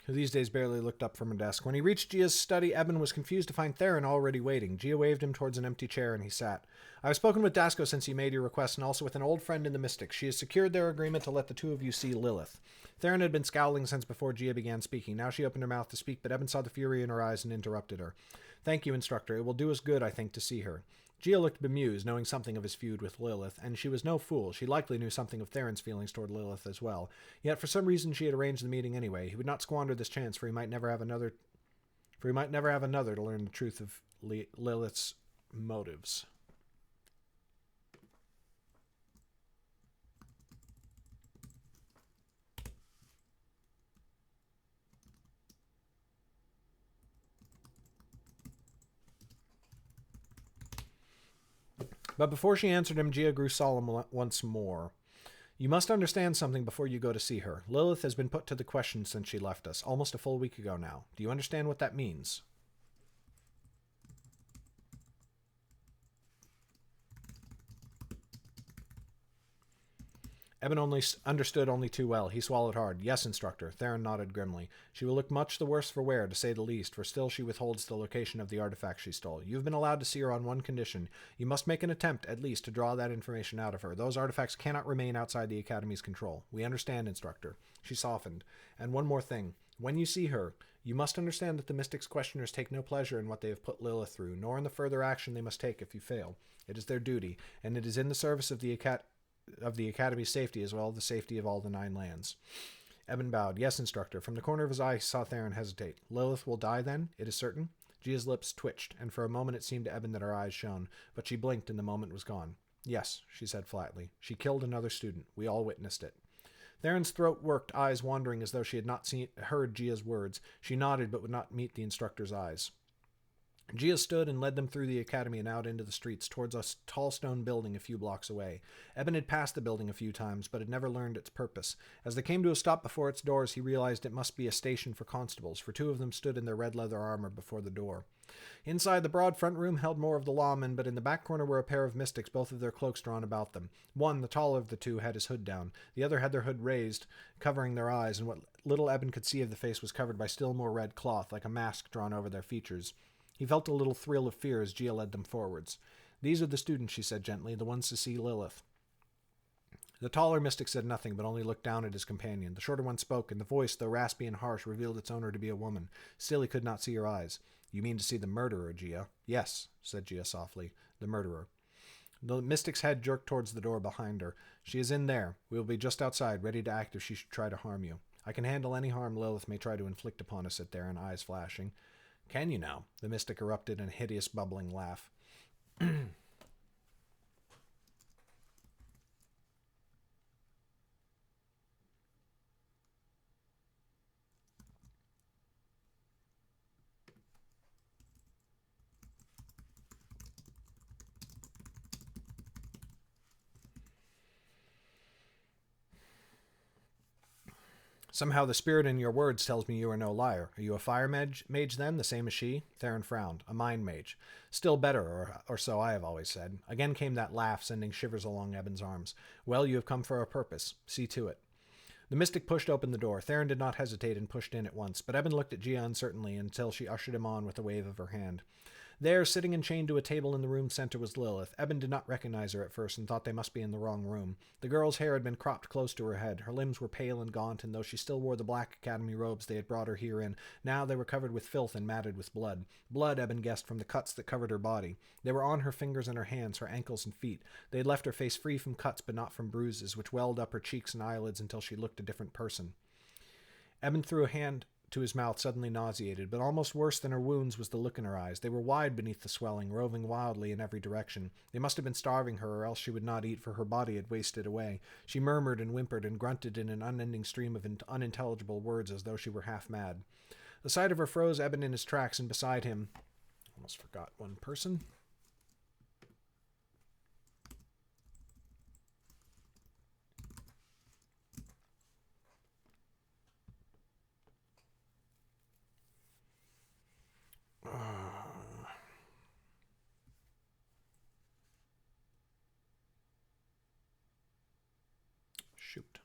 Who these days barely looked up from her desk. When he reached Gia's study, Eben was confused to find Theron already waiting. Gia waved him towards an empty chair, and he sat. I have spoken with Dasco since he made your request, and also with an old friend in the Mystics. She has secured their agreement to let the two of you see Lilith. Theron had been scowling since before Gia began speaking. Now she opened her mouth to speak, but Eben saw the fury in her eyes and interrupted her. Thank you, instructor. It will do us good, I think, to see her. Gia looked bemused, knowing something of his feud with Lilith, and she was no fool. She likely knew something of Theron's feelings toward Lilith as well. Yet for some reason she had arranged the meeting anyway. He would not squander this chance, for he might never have another to learn the truth of Lilith's motives. But before she answered him, Gia grew solemn once more. You must understand something before you go to see her. Lilith has been put to the question since she left us, almost a full week ago now. Do you understand what that means? Eben understood only too well. He swallowed hard. Yes, instructor. Theron nodded grimly. She will look much the worse for wear, to say the least, for still she withholds the location of the artifact she stole. You've been allowed to see her on one condition. You must make an attempt, at least, to draw that information out of her. Those artifacts cannot remain outside the Academy's control. We understand, instructor. She softened. And one more thing. When you see her, you must understand that the Mystics' questioners take no pleasure in what they have put Lilith through, nor in the further action they must take if you fail. It is their duty, and it is in the service of the Academy's safety as well as the safety of all the 9 lands. Eben bowed. Yes, instructor. From the corner of his eye, he saw Theron hesitate. Lilith will die then? It is certain? Gia's lips twitched, and for a moment it seemed to Eben that her eyes shone, but she blinked and the moment was gone. Yes, she said flatly. She killed another student. We all witnessed it. Theron's throat worked, eyes wandering as though she had not heard Gia's words. She nodded but would not meet the instructor's eyes. Gia stood and led them through the academy and out into the streets towards a tall stone building a few blocks away. Eben had passed the building a few times, but had never learned its purpose. As they came to a stop before its doors, he realized it must be a station for constables, for two of them stood in their red leather armor before the door. Inside, the broad front room held more of the lawmen, but in the back corner were a pair of mystics, both of their cloaks drawn about them. One, the taller of the two, had his hood down. The other had their hood raised, covering their eyes, and what little Eben could see of the face was covered by still more red cloth, like a mask drawn over their features. He felt a little thrill of fear as Gia led them forwards. These are the students, she said gently, the ones to see Lilith. The taller mystic said nothing, but only looked down at his companion. The shorter one spoke, and the voice, though raspy and harsh, revealed its owner to be a woman. Still he could not see her eyes. You mean to see the murderer, Gia? Yes, said Gia softly. The murderer. The mystic's head jerked towards the door behind her. She is in there. We will be just outside, ready to act if she should try to harm you. I can handle any harm Lilith may try to inflict upon us, said Theron, eyes flashing. Can you now? The mystic erupted in a hideous, bubbling laugh. Somehow the spirit in your words tells me you are no liar. Are you a fire mage then, the same as she? Theron frowned. A mind mage. Still better, or so I have always said. Again came that laugh, sending shivers along Eben's arms. Well, you have come for a purpose. See to it. The mystic pushed open the door. Theron did not hesitate and pushed in at once, but Eben looked at Gia uncertainly until she ushered him on with a wave of her hand. There, sitting and chained to a table in the room center, was Lilith. Eben did not recognize her at first and thought they must be in the wrong room. The girl's hair had been cropped close to her head. Her limbs were pale and gaunt, and though she still wore the black academy robes they had brought her here in, now they were covered with filth and matted with blood. Blood, Eben guessed, from the cuts that covered her body. They were on her fingers and her hands, her ankles and feet. They had left her face free from cuts but not from bruises, which welled up her cheeks and eyelids until she looked a different person. Eben threw a hand to his mouth, suddenly nauseated, but almost worse than her wounds was the look in her eyes. They were wide beneath the swelling, roving wildly in every direction. They must have been starving her, or else she would not eat, for her body had wasted away. She murmured and whimpered and grunted in an unending stream of unintelligible words as though she were half mad. The sight of her froze Eben in his tracks, and beside him... Almost forgot one person. Shoot.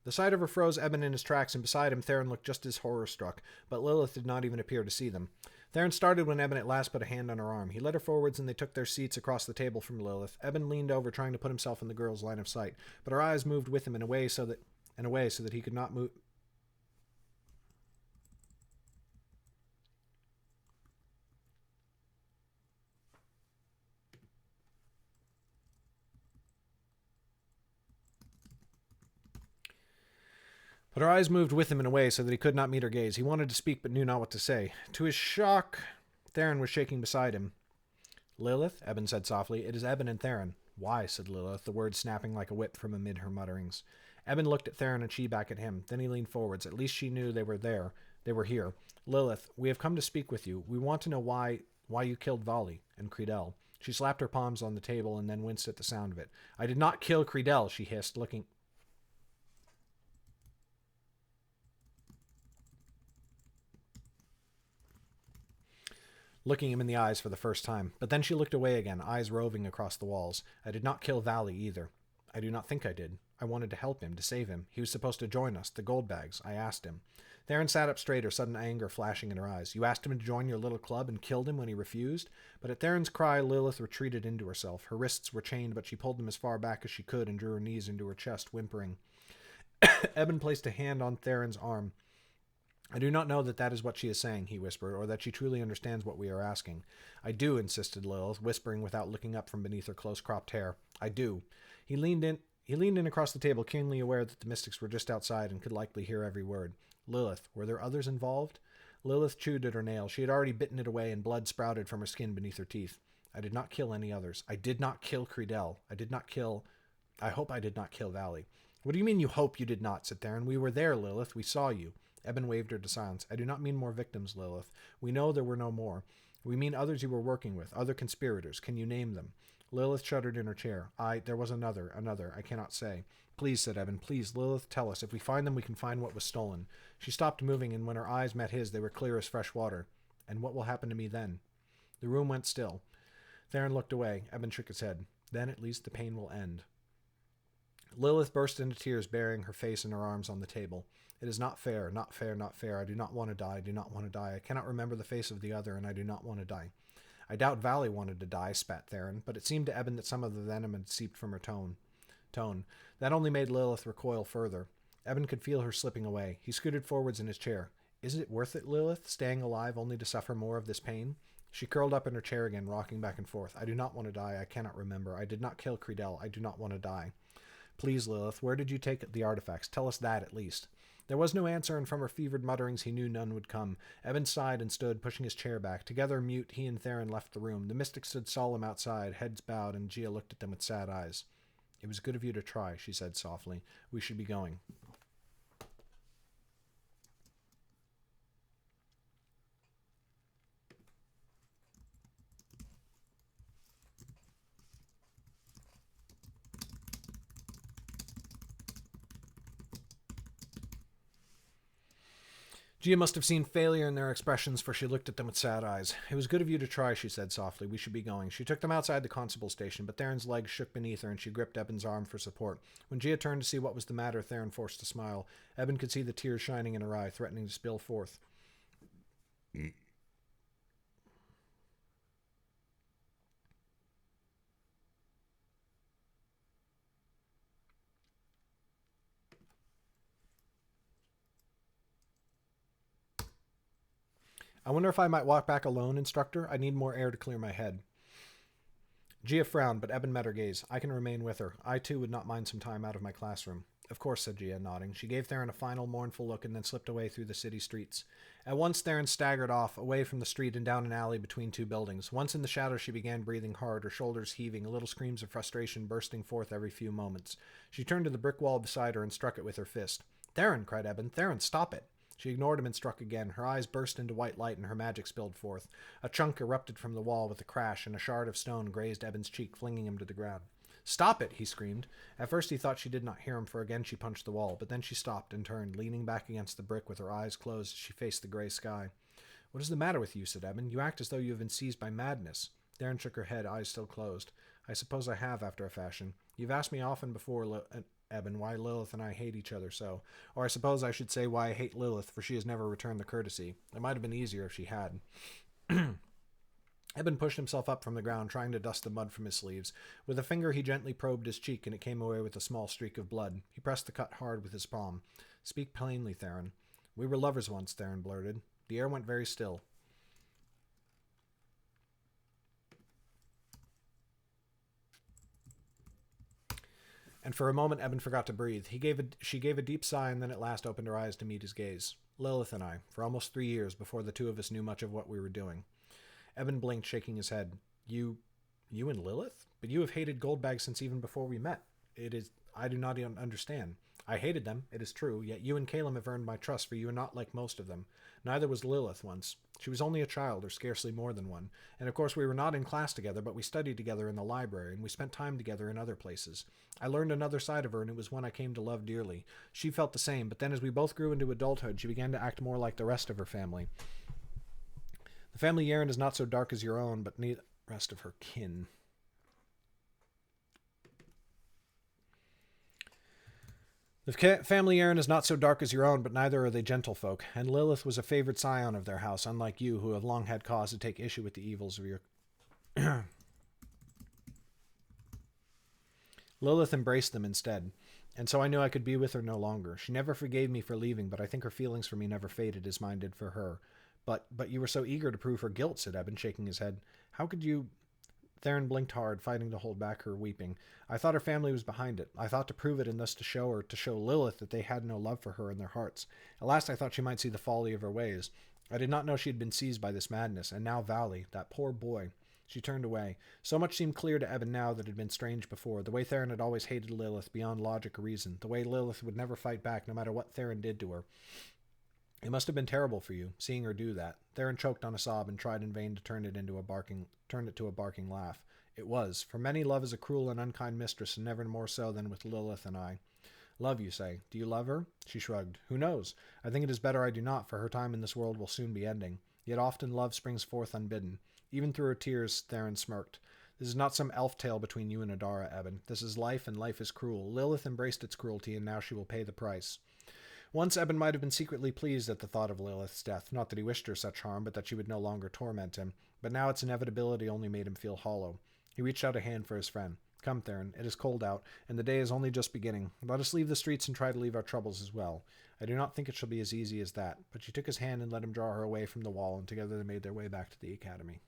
The sight of her froze Eben in his tracks, and beside him Theron looked just as horror-struck, but Lilith did not even appear to see them. Theron started when Eben at last put a hand on her arm. He led her forwards, and they took their seats across the table from Lilith. Eben leaned over, trying to put himself in the girl's line of sight, but her eyes moved with him in a way so that he could not move. But her eyes moved with him in a way so that he could not meet her gaze. He wanted to speak but knew not what to say. To his shock, Theron was shaking beside him. Lilith, Eben said softly. It is Eben and Theron. Why, said Lilith, the words snapping like a whip from amid her mutterings. Eben looked at Theron and she back at him. Then he leaned forwards. At least she knew they were there. They were here. Lilith, we have come to speak with you. We want to know why you killed Vali and Creedell. She slapped her palms on the table and then winced at the sound of it. I did not kill Creedell, she hissed, looking him in the eyes for the first time. But then she looked away again, eyes roving across the walls. I did not kill Vali either. I do not think I did. I wanted to help him, to save him. He was supposed to join us, the gold bags. I asked him. Theron sat up straight, her sudden anger flashing in her eyes. You asked him to join your little club and killed him when he refused? But at Theron's cry, Lilith retreated into herself. Her wrists were chained, but she pulled them as far back as she could and drew her knees into her chest, whimpering. Eben placed a hand on Theron's arm. I do not know that is what she is saying, he whispered, or that she truly understands what we are asking. I do, insisted Lilith, whispering without looking up from beneath her close-cropped hair. I do. He leaned in across the table, keenly aware that the mystics were just outside and could likely hear every word. Lilith, were there others involved? Lilith chewed at her nail. She had already bitten it away, and blood sprouted from her skin beneath her teeth. I did not kill any others. I did not kill Creedell. I hope I did not kill Valley. What do you mean you hope you did not? Said Theron. We were there, Lilith. We saw you. Eben waved her to silence. I do not mean more victims, Lilith. We know there were no more. We mean others you were working with, other conspirators. Can you name them? Lilith shuddered in her chair. There was another. I cannot say. Please, said Eben. Please, Lilith, tell us. If we find them, we can find what was stolen. She stopped moving, and when her eyes met his, they were clear as fresh water. And what will happen to me then? The room went still. Theron looked away. Eben shook his head. Then, at least, the pain will end. Lilith burst into tears, burying her face in her arms on the table. It is not fair, not fair, not fair. I do not want to die. I do not want to die. I cannot remember the face of the other, and I do not want to die. I doubt Valley wanted to die, spat Theron, but it seemed to Eben that some of the venom had seeped from her tone. That only made Lilith recoil further. Eben could feel her slipping away. He scooted forwards in his chair. Is it worth it, Lilith, staying alive only to suffer more of this pain? She curled up in her chair again, rocking back and forth. I do not want to die. I cannot remember. I did not kill Creedell. I do not want to die. Please, Lilith, where did you take the artifacts? Tell us that, at least. There was no answer, and from her fevered mutterings he knew none would come. Eben sighed and stood, pushing his chair back. Together, mute, he and Theron left the room. The mystics stood solemn outside, heads bowed, and Gia looked at them with sad eyes. It was good of you to try, she said softly. We should be going. Gia must have seen failure in their expressions, for she looked at them with sad eyes. It was good of you to try, she said softly. We should be going. She took them outside the constable station, but Theron's legs shook beneath her, and she gripped Eben's arm for support. When Gia turned to see what was the matter, Theron forced a smile. Eben could see the tears shining in her eye, threatening to spill forth. I wonder if I might walk back alone, Instructor. I need more air to clear my head. Gia frowned, but Eben met her gaze. I can remain with her. I, too, would not mind some time out of my classroom. Of course, said Gia, nodding. She gave Theron a final mournful look and then slipped away through the city streets. At once, Theron staggered off, away from the street and down an alley between two buildings. Once in the shadow, she began breathing hard, her shoulders heaving, little screams of frustration bursting forth every few moments. She turned to the brick wall beside her and struck it with her fist. Theron, cried Eben. Theron, stop it. She ignored him and struck again. Her eyes burst into white light and her magic spilled forth. A chunk erupted from the wall with a crash, and a shard of stone grazed Eben's cheek, flinging him to the ground. Stop it, he screamed. At first he thought she did not hear him, for again she punched the wall, but then she stopped and turned, leaning back against the brick with her eyes closed as she faced the gray sky. What is the matter with you, said Eben. You act as though you have been seized by madness. Theron shook her head, eyes still closed. I suppose I have, after a fashion. You've asked me often before, Eben, why Lilith and I hate each other so. Or I suppose I should say why I hate Lilith, for she has never returned the courtesy. It might have been easier if she had. Eben pushed himself up from the ground, trying to dust the mud from his sleeves. With a finger he gently probed his cheek, and it came away with a small streak of blood. He pressed the cut hard with his palm. Speak plainly, Theron. We were lovers once, Theron blurted. The air went very still. And for a moment Eben forgot to breathe. She gave a deep sigh and then at last opened her eyes to meet his gaze. Lilith and I, for almost 3 years before the two of us knew much of what we were doing. Eben blinked, shaking his head. You and Lilith? But you have hated Goldbag since even before we met. I do not even understand. I hated them, it is true, yet you and Caleb have earned my trust, for you are not like most of them. Neither was Lilith once. She was only a child, or scarcely more than one. And of course we were not in class together, but we studied together in the library, and we spent time together in other places. I learned another side of her, and it was one I came to love dearly. She felt the same, but then as we both grew into adulthood, she began to act more like the rest of her family. The family Yaren is not so dark as your own, but neither rest of her kin. The family Aaron is not so dark as your own, but neither are they gentlefolk, and Lilith was a favored scion of their house, unlike you, who have long had cause to take issue with the evils of your... Lilith embraced them instead, and so I knew I could be with her no longer. She never forgave me for leaving, but I think her feelings for me never faded as mine did for her. But you were so eager to prove her guilt, said Eben, shaking his head. How could you... Theron blinked hard, fighting to hold back her weeping. I thought her family was behind it. I thought to prove it and thus to show Lilith that they had no love for her in their hearts. At last I thought she might see the folly of her ways. I did not know she had been seized by this madness, and now Valley, that poor boy... She turned away. So much seemed clear to Eben now that had been strange before. The way Theron had always hated Lilith beyond logic or reason. The way Lilith would never fight back no matter what Theron did to her. It must have been terrible for you, seeing her do that. Theron choked on a sob and tried in vain to turn it to a barking laugh. It was. For many, love is a cruel and unkind mistress, and never more so than with Lilith and I. Love, you say. Do you love her? She shrugged. Who knows? I think it is better I do not, for her time in this world will soon be ending. Yet often love springs forth unbidden. Even through her tears, Theron smirked. This is not some elf tale between you and Adara, Eben. This is life, and life is cruel. Lilith embraced its cruelty, and now she will pay the price. Once Eben might have been secretly pleased at the thought of Lilith's death, not that he wished her such harm, but that she would no longer torment him. But now its inevitability only made him feel hollow. He reached out a hand for his friend. Come, Theron, it is cold out, and the day is only just beginning. Let us leave the streets and try to leave our troubles as well. I do not think it shall be as easy as that. But she took his hand and let him draw her away from the wall, and together they made their way back to the academy.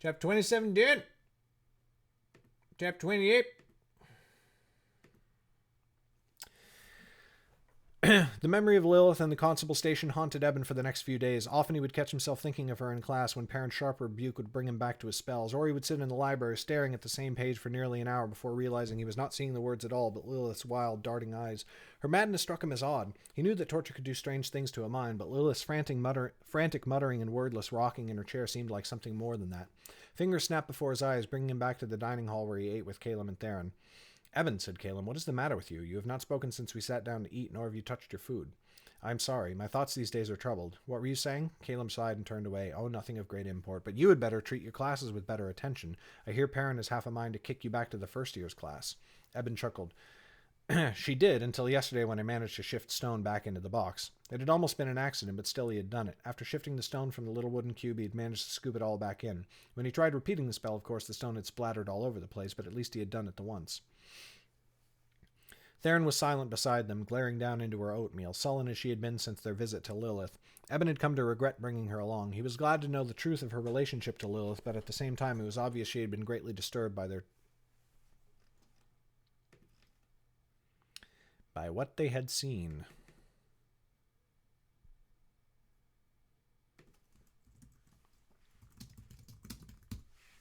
Chapter 27 done. Chapter 28. The memory of Lilith and the constable station haunted Eben for the next few days. Often he would catch himself thinking of her in class when parent sharp rebuke would bring him back to his spells, or he would sit in the library staring at the same page for nearly an hour before realizing he was not seeing the words at all, but Lilith's wild, darting eyes. Her madness struck him as odd. He knew that torture could do strange things to a mind, but Lilith's frantic muttering and wordless rocking in her chair seemed like something more than that. Fingers snapped before his eyes, bringing him back to the dining hall where he ate with Caleb and Theron. Eben, said Caleb, what is the matter with you? You have not spoken since we sat down to eat, nor have you touched your food. I'm sorry. My thoughts these days are troubled. What were you saying? Caleb sighed and turned away. Oh, nothing of great import. But you had better treat your classes with better attention. I hear Perrin has half a mind to kick you back to the first year's class. Eben chuckled. She did, until yesterday when I managed to shift stone back into the box. It had almost been an accident, but still he had done it. After shifting the stone from the little wooden cube, he had managed to scoop it all back in. When he tried repeating the spell, of course, the stone had splattered all over the place, but at least he had done it the once. Theron was silent beside them, glaring down into her oatmeal, sullen as she had been since their visit to Lilith. Eben had come to regret bringing her along. He was glad to know the truth of her relationship to Lilith, but at the same time it was obvious she had been greatly disturbed by what they had seen.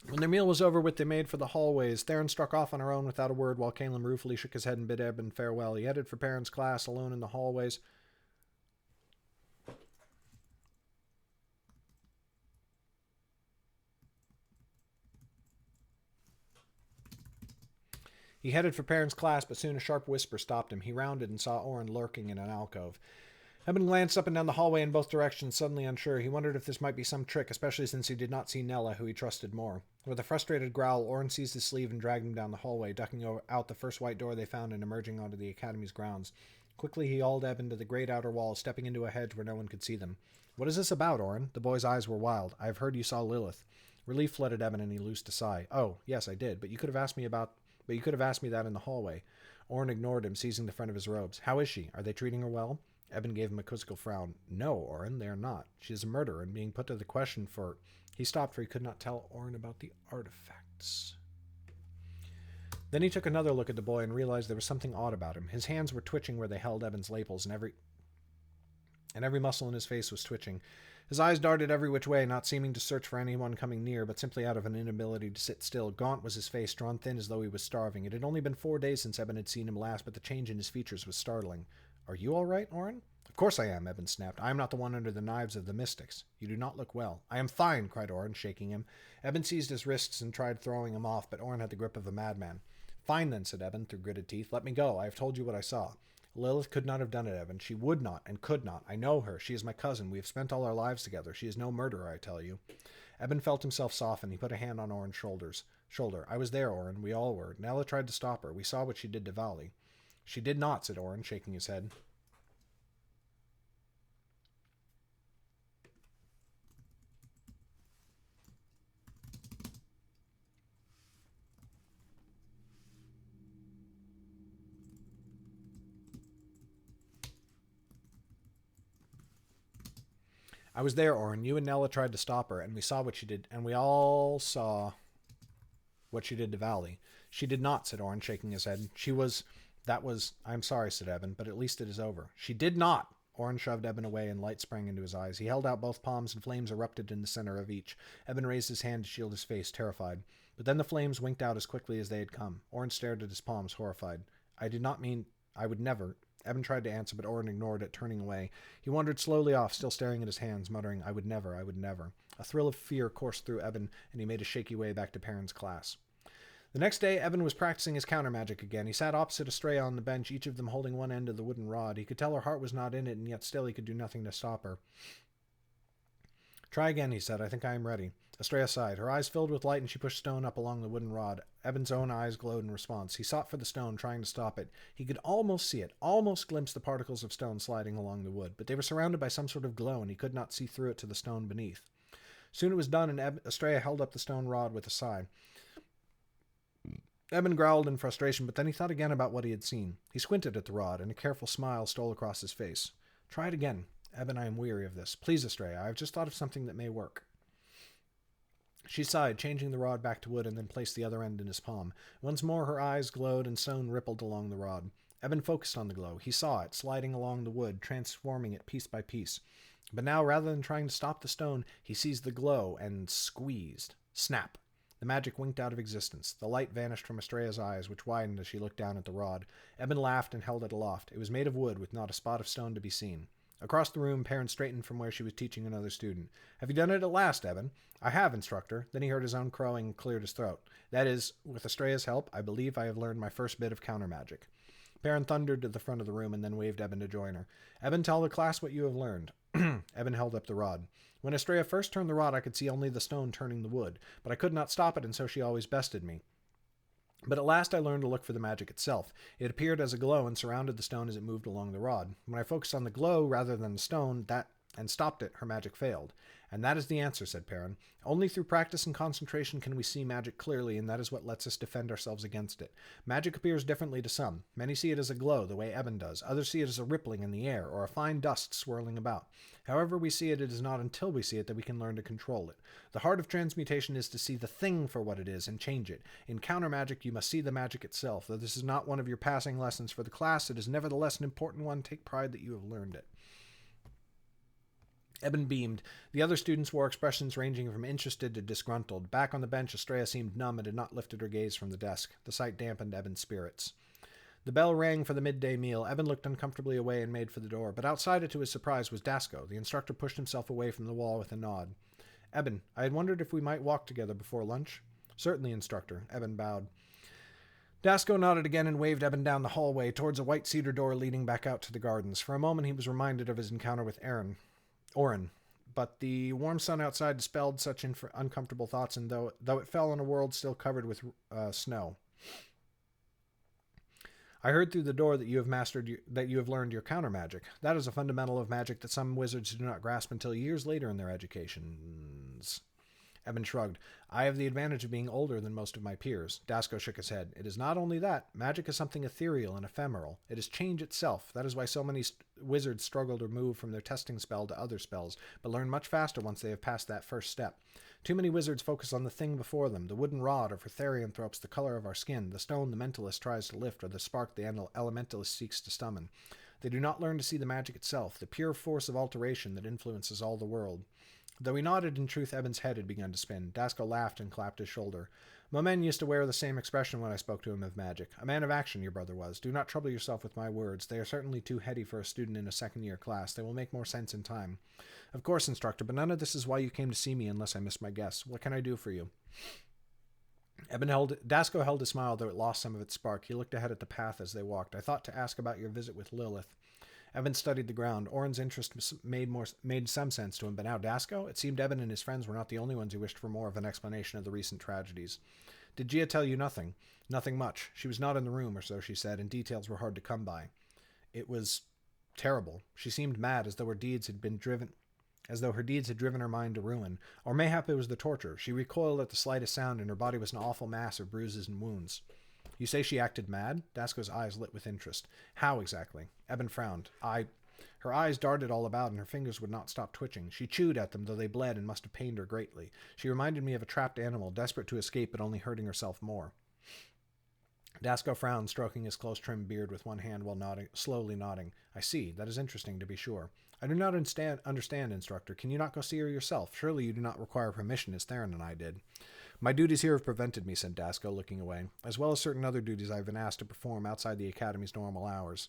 When their meal was over with, they made for the hallways. Theron struck off on her own without a word, while Caleb ruefully shook his head and bid Eben farewell. He headed for Perrin's class, alone in the hallways. But soon a sharp whisper stopped him. He rounded and saw Orin lurking in an alcove. Eben glanced up and down the hallway in both directions, suddenly unsure. He wondered if this might be some trick, especially since he did not see Nella, who he trusted more. With a frustrated growl, Orin seized his sleeve and dragged him down the hallway, ducking out the first white door they found and emerging onto the academy's grounds. Quickly he hauled Eben to the great outer wall, stepping into a hedge where no one could see them. What is this about, Orin? The boy's eyes were wild. I have heard you saw Lilith. Relief flooded Eben, and he loosed a sigh. Oh, yes, I did, but you could have asked me that in the hallway. Orin ignored him, seizing the front of his robes. How is she? Are they treating her well? Eben gave him a quizzical frown. No, Orin, they are not. She is a murderer, and being put to the question for... He stopped, for he could not tell Orin about the artifacts. Then he took another look at the boy and realized there was something odd about him. His hands were twitching where they held Eben's lapels, and every muscle in his face was twitching. His eyes darted every which way, not seeming to search for anyone coming near, but simply out of an inability to sit still. Gaunt was his face, drawn thin as though he was starving. It had only been 4 days since Eben had seen him last, but the change in his features was startling. Are you all right, Orin? Of course I am, Eben snapped. I am not the one under the knives of the mystics. You do not look well. I am fine, cried Orin, shaking him. Eben seized his wrists and tried throwing him off, but Orin had the grip of a madman. Fine then, said Eben through gritted teeth. Let me go. I have told you what I saw. Lilith could not have done it, Eben. She would not and could not. I know her. She is my cousin. We have spent all our lives together. She is no murderer, I tell you. Eben felt himself soften. He put a hand on Oren's shoulder. I was there, Oren. We all were. Nella tried to stop her. We saw what she did to Vali. She did not, said Oren, shaking his head. I was there, Oren. You and Nella tried to stop her, and we saw what she did, and we all saw what she did to Vali. She did not, said Oren, shaking his head. I'm sorry, said Eben, but at least it is over. She did not. Oren shoved Eben away, and light sprang into his eyes. He held out both palms, and flames erupted in the center of each. Eben raised his hand to shield his face, terrified. But then the flames winked out as quickly as they had come. Oren stared at his palms, horrified. I did not mean... I would never... Eben tried to answer, but Oren ignored it, turning away. He wandered slowly off, still staring at his hands, muttering, I would never, I would never. A thrill of fear coursed through Eben, and he made a shaky way back to Perrin's class. The next day, Eben was practicing his counter magic again. He sat opposite Estrella on the bench, each of them holding one end of the wooden rod. He could tell her heart was not in it, and yet still he could do nothing to stop her. Try again, he said. I think I am ready. Estrella sighed. Her eyes filled with light, and she pushed stone up along the wooden rod. Eben's own eyes glowed in response. He sought for the stone, trying to stop it. He could almost see it, almost glimpse the particles of stone sliding along the wood, but they were surrounded by some sort of glow, and he could not see through it to the stone beneath. Soon it was done, and Estrella held up the stone rod with a sigh. Eben growled in frustration, but then he thought again about what he had seen. He squinted at the rod, and a careful smile stole across his face. Try it again. Eben, I am weary of this. Please, Estrella, I have just thought of something that may work. She sighed, changing the rod back to wood, and then placed the other end in his palm. Once more her eyes glowed, and stone rippled along the rod. Eben focused on the glow. He saw it, sliding along the wood, transforming it piece by piece. But now, rather than trying to stop the stone, he seized the glow and squeezed. Snap! The magic winked out of existence. The light vanished from Estrella's eyes, which widened as she looked down at the rod. Eben laughed and held it aloft. It was made of wood, with not a spot of stone to be seen. Across the room, Perrin straightened from where she was teaching another student. Have you done it at last, Eben? I have, instructor. Then he heard his own crowing and cleared his throat. That is, with Estrella's help, I believe I have learned my first bit of counter magic. Perrin thundered to the front of the room and then waved Eben to join her. Eben, tell the class what you have learned. Eben held up the rod. When Estrella first turned the rod, I could see only the stone turning the wood, but I could not stop it, and so she always bested me. But at last I learned to look for the magic itself. It appeared as a glow and surrounded the stone as it moved along the rod. When I focused on the glow rather than the stone, and stopped it, her magic failed. And that is the answer, said Perrin. Only through practice and concentration can we see magic clearly, and that is what lets us defend ourselves against it. Magic appears differently to some. Many see it as a glow, the way Eben does. Others see it as a rippling in the air, or a fine dust swirling about. However we see it, it is not until we see it that we can learn to control it. The heart of transmutation is to see the thing for what it is and change it. In counter magic, you must see the magic itself. Though this is not one of your passing lessons for the class, it is nevertheless an important one. Take pride that you have learned it. Eben beamed. The other students wore expressions ranging from interested to disgruntled. Back on the bench, Estrella seemed numb and had not lifted her gaze from the desk. The sight dampened Eben's spirits. The bell rang for the midday meal. Eben looked uncomfortably away and made for the door, but outside it, to his surprise, was Dasko. The instructor pushed himself away from the wall with a nod. Eben, I had wondered if we might walk together before lunch. Certainly, instructor. Eben bowed. Dasko nodded again and waved Eben down the hallway towards a white cedar door leading back out to the gardens. For a moment he was reminded of his encounter with Oren, but the warm sun outside dispelled such uncomfortable thoughts, and though it fell on a world still covered with snow. I heard through the door that you have learned your counter magic. That is a fundamental of magic that some wizards do not grasp until years later in their educations. Eben shrugged. I have the advantage of being older than most of my peers. Dasko shook his head. It is not only that. Magic is something ethereal and ephemeral. It is change itself. That is why so many wizards struggle to move from their testing spell to other spells, but learn much faster once they have passed that first step. Too many wizards focus on the thing before them, the wooden rod, or for therianthropes, the color of our skin, the stone the mentalist tries to lift, or the spark the elementalist seeks to summon. They do not learn to see the magic itself, the pure force of alteration that influences all the world. Though he nodded, in truth Eben's head had begun to spin. Dasko laughed and clapped his shoulder. Momen used to wear the same expression when I spoke to him of magic. A man of action, your brother was. Do not trouble yourself with my words. They are certainly too heady for a student in a second-year class. They will make more sense in time. Of course, instructor, but none of this is why you came to see me unless I missed my guess. What can I do for you? Dasko held his smile, though it lost some of its spark. He looked ahead at the path as they walked. I thought to ask about your visit with Lilith. Eben studied the ground. Oren's interest made some sense to him, but now Dasko? It seemed Eben and his friends were not the only ones who wished for more of an explanation of the recent tragedies. Did Gia tell you nothing? Nothing much. She was not in the room, or so she said, and details were hard to come by. It was terrible. She seemed mad, as though her deeds had driven her mind to ruin. Or mayhap it was the torture. She recoiled at the slightest sound, and her body was an awful mass of bruises and wounds. You say she acted mad? Dasko's eyes lit with interest. How exactly? Eben frowned. Her eyes darted all about, and her fingers would not stop twitching. She chewed at them, though they bled and must have pained her greatly. She reminded me of a trapped animal, desperate to escape, but only hurting herself more. Dasko frowned, stroking his close-trimmed beard with one hand while slowly nodding. I see. That is interesting, to be sure. I do not understand, instructor. Can you not go see her yourself? Surely you do not require permission, as Theron and I did. My duties here have prevented me, said Dasko, looking away, as well as certain other duties I have been asked to perform outside the Academy's normal hours.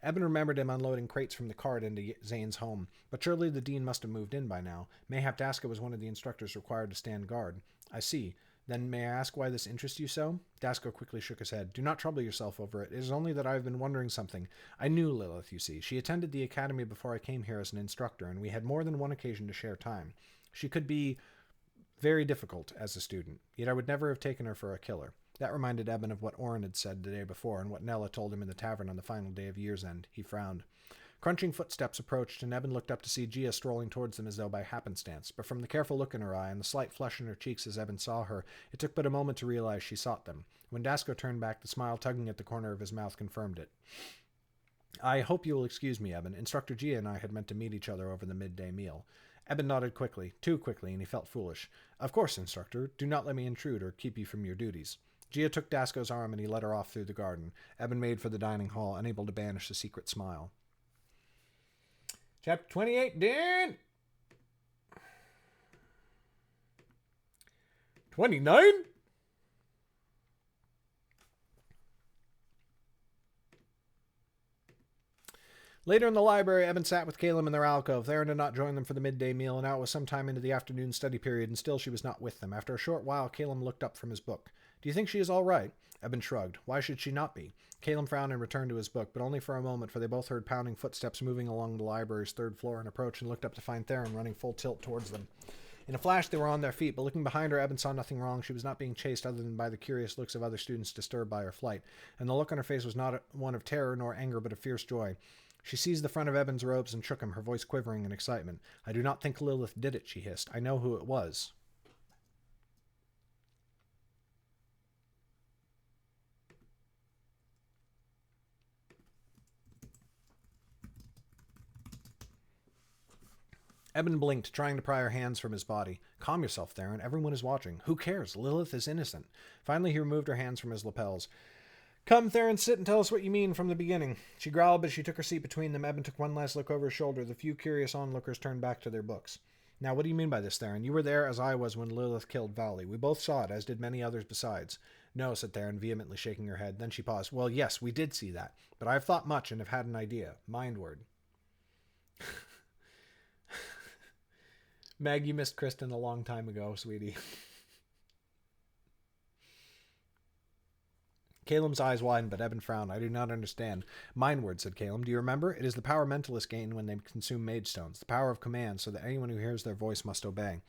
Eben remembered him unloading crates from the cart into Zane's home, but surely the dean must have moved in by now. Mayhap Dasko was one of the instructors required to stand guard. I see. Then may I ask why this interests you so? Dasko quickly shook his head. Do not trouble yourself over it. It is only that I have been wondering something. I knew Lilith, you see. She attended the academy before I came here as an instructor, and we had more than one occasion to share time. She could be very difficult as a student, yet I would never have taken her for a killer. That reminded Eben of what Oren had said the day before and what Nella told him in the tavern on the final day of year's end. He frowned. Crunching footsteps approached, and Eben looked up to see Gia strolling towards them as though by happenstance. But from the careful look in her eye and the slight flush in her cheeks as Eben saw her, it took but a moment to realize she sought them. When Dasko turned back, the smile tugging at the corner of his mouth confirmed it. I hope you will excuse me, Eben. Instructor Gia and I had meant to meet each other over the midday meal. Eben nodded quickly, too quickly, and he felt foolish. Of course, Instructor. Do not let me intrude or keep you from your duties. Gia took Dasko's arm and he led her off through the garden. Eben made for the dining hall, unable to banish the secret smile. Chapter 28, Dan! 29? Later in the library, Eben sat with Caleb in their alcove. Theron had not joined them for the midday meal, and now it was some time into the afternoon study period, and still she was not with them. After a short while, Caleb looked up from his book. Do you think she is all right? Eben shrugged. Why should she not be? Caleb frowned and returned to his book, but only for a moment, for they both heard pounding footsteps moving along the library's third floor and approached and looked up to find Theron running full tilt towards them. In a flash, they were on their feet, but looking behind her, Eben saw nothing wrong. She was not being chased other than by the curious looks of other students disturbed by her flight, and the look on her face was not one of terror nor anger, but of fierce joy. She seized the front of Eben's robes and shook him, her voice quivering in excitement. I do not think Lilith did it, she hissed. I know who it was. Eben blinked, trying to pry her hands from his body. Calm yourself, Theron. Everyone is watching. Who cares? Lilith is innocent. Finally, he removed her hands from his lapels. Come, Theron, sit and tell us what you mean from the beginning. She growled, but she took her seat between them. Eben took one last look over his shoulder. The few curious onlookers turned back to their books. Now, what do you mean by this, Theron? You were there as I was when Lilith killed Valley. We both saw it, as did many others besides. No, said Theron, vehemently shaking her head. Then she paused. Well, yes, we did see that. But I have thought much and have had an idea. Mindward. Meg, you missed Kristen a long time ago, sweetie. Caleb's eyes widened, but Eben frowned. I do not understand. Mindward, said Caleb. Do you remember? It is the power mentalists gain when they consume mage stones. The power of command, so that anyone who hears their voice must obey.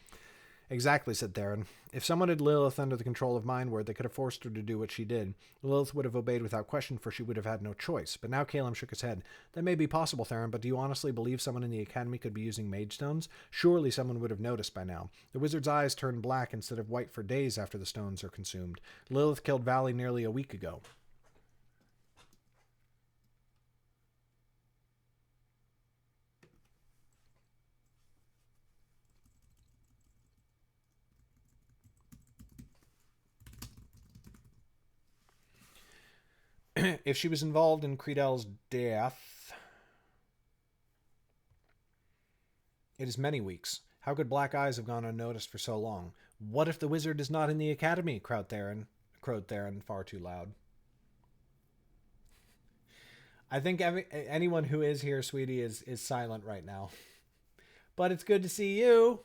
Exactly, said Theron. If someone had Lilith under the control of Mindward, they could have forced her to do what she did. Lilith would have obeyed without question, for she would have had no choice. But now Caleb shook his head. That may be possible, Theron, but do you honestly believe someone in the Academy could be using mage stones? Surely someone would have noticed by now. The wizard's eyes turned black instead of white for days after the stones are consumed. Lilith killed Valley nearly a week ago. If she was involved in Credel's death, it is many weeks. How could black eyes have gone unnoticed for so long? What if the wizard is not in the academy? Crowed Theron far too loud. I think anyone who is here, sweetie, is silent right now. But it's good to see you.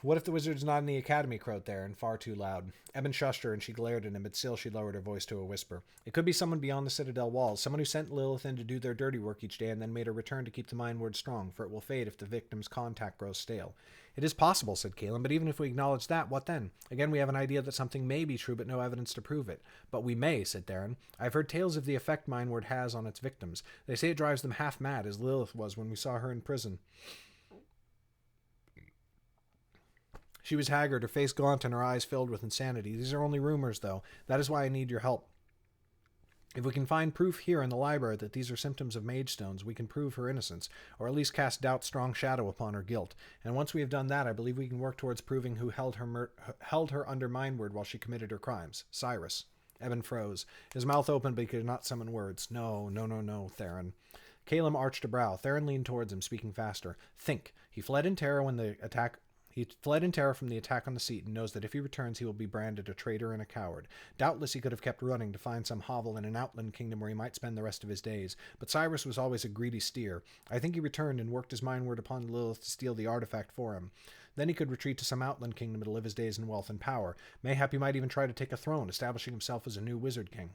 What if the wizard's not in the academy, crowed Theron, far too loud. Eben shushed her, and she glared at him, but still she lowered her voice to a whisper. It could be someone beyond the Citadel walls, someone who sent Lilith in to do their dirty work each day and then made her return to keep the mind word strong, for it will fade if the victim's contact grows stale. It is possible, said Caleb, but even if we acknowledge that, what then? Again, we have an idea that something may be true, but no evidence to prove it. But we may, said Theron. I've heard tales of the effect Mindward has on its victims. They say it drives them half mad, as Lilith was when we saw her in prison. She was haggard, her face gaunt, and her eyes filled with insanity. These are only rumors, though. That is why I need your help. If we can find proof here in the library that these are symptoms of mage stones, we can prove her innocence, or at least cast doubt's strong shadow upon her guilt. And once we have done that, I believe we can work towards proving who held her under Mindward while she committed her crimes. Cyrus. Eben froze. His mouth opened, but he could not summon words. No, Theron. Caleb arched a brow. Theron leaned towards him, speaking faster. Think. He fled in terror from the attack on the seat and knows that if he returns he will be branded a traitor and a coward. Doubtless he could have kept running to find some hovel in an outland kingdom where he might spend the rest of his days, but Cyrus was always a greedy steer. I think he returned and worked his mindward upon Lilith to steal the artifact for him. Then he could retreat to some outland kingdom to live his days in wealth and power. Mayhap he might even try to take a throne, establishing himself as a new wizard king.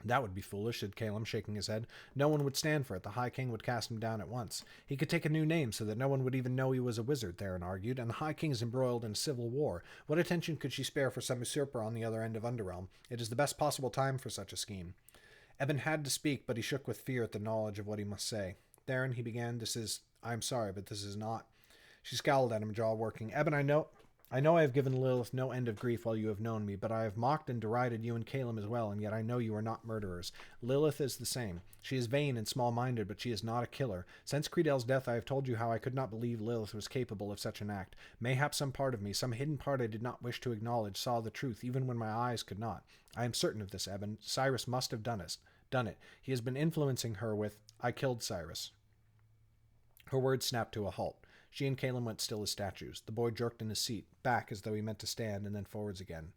That would be foolish, said Caleb, shaking his head. No one would stand for it. The High King would cast him down at once. He could take a new name so that no one would even know he was a wizard, Theron argued, and the High King is embroiled in a civil war. What attention could she spare for some usurper on the other end of Underrealm? It is the best possible time for such a scheme. Eben had to speak, but he shook with fear at the knowledge of what he must say. Theron, he began, I am sorry, but this is not. She scowled at him, jaw working. Eben, I know I have given Lilith no end of grief while you have known me, but I have mocked and derided you and Caleb as well, and yet I know you are not murderers. Lilith is the same. She is vain and small-minded, but she is not a killer. Since Creedel's death, I have told you how I could not believe Lilith was capable of such an act. Mayhap some part of me, some hidden part I did not wish to acknowledge, saw the truth, even when my eyes could not. I am certain of this, Eben. Cyrus must have done it. He has been influencing her with, I killed Cyrus. Her words snapped to a halt. She and Caleb went still as statues. The boy jerked in his seat, back as though he meant to stand, and then forwards again.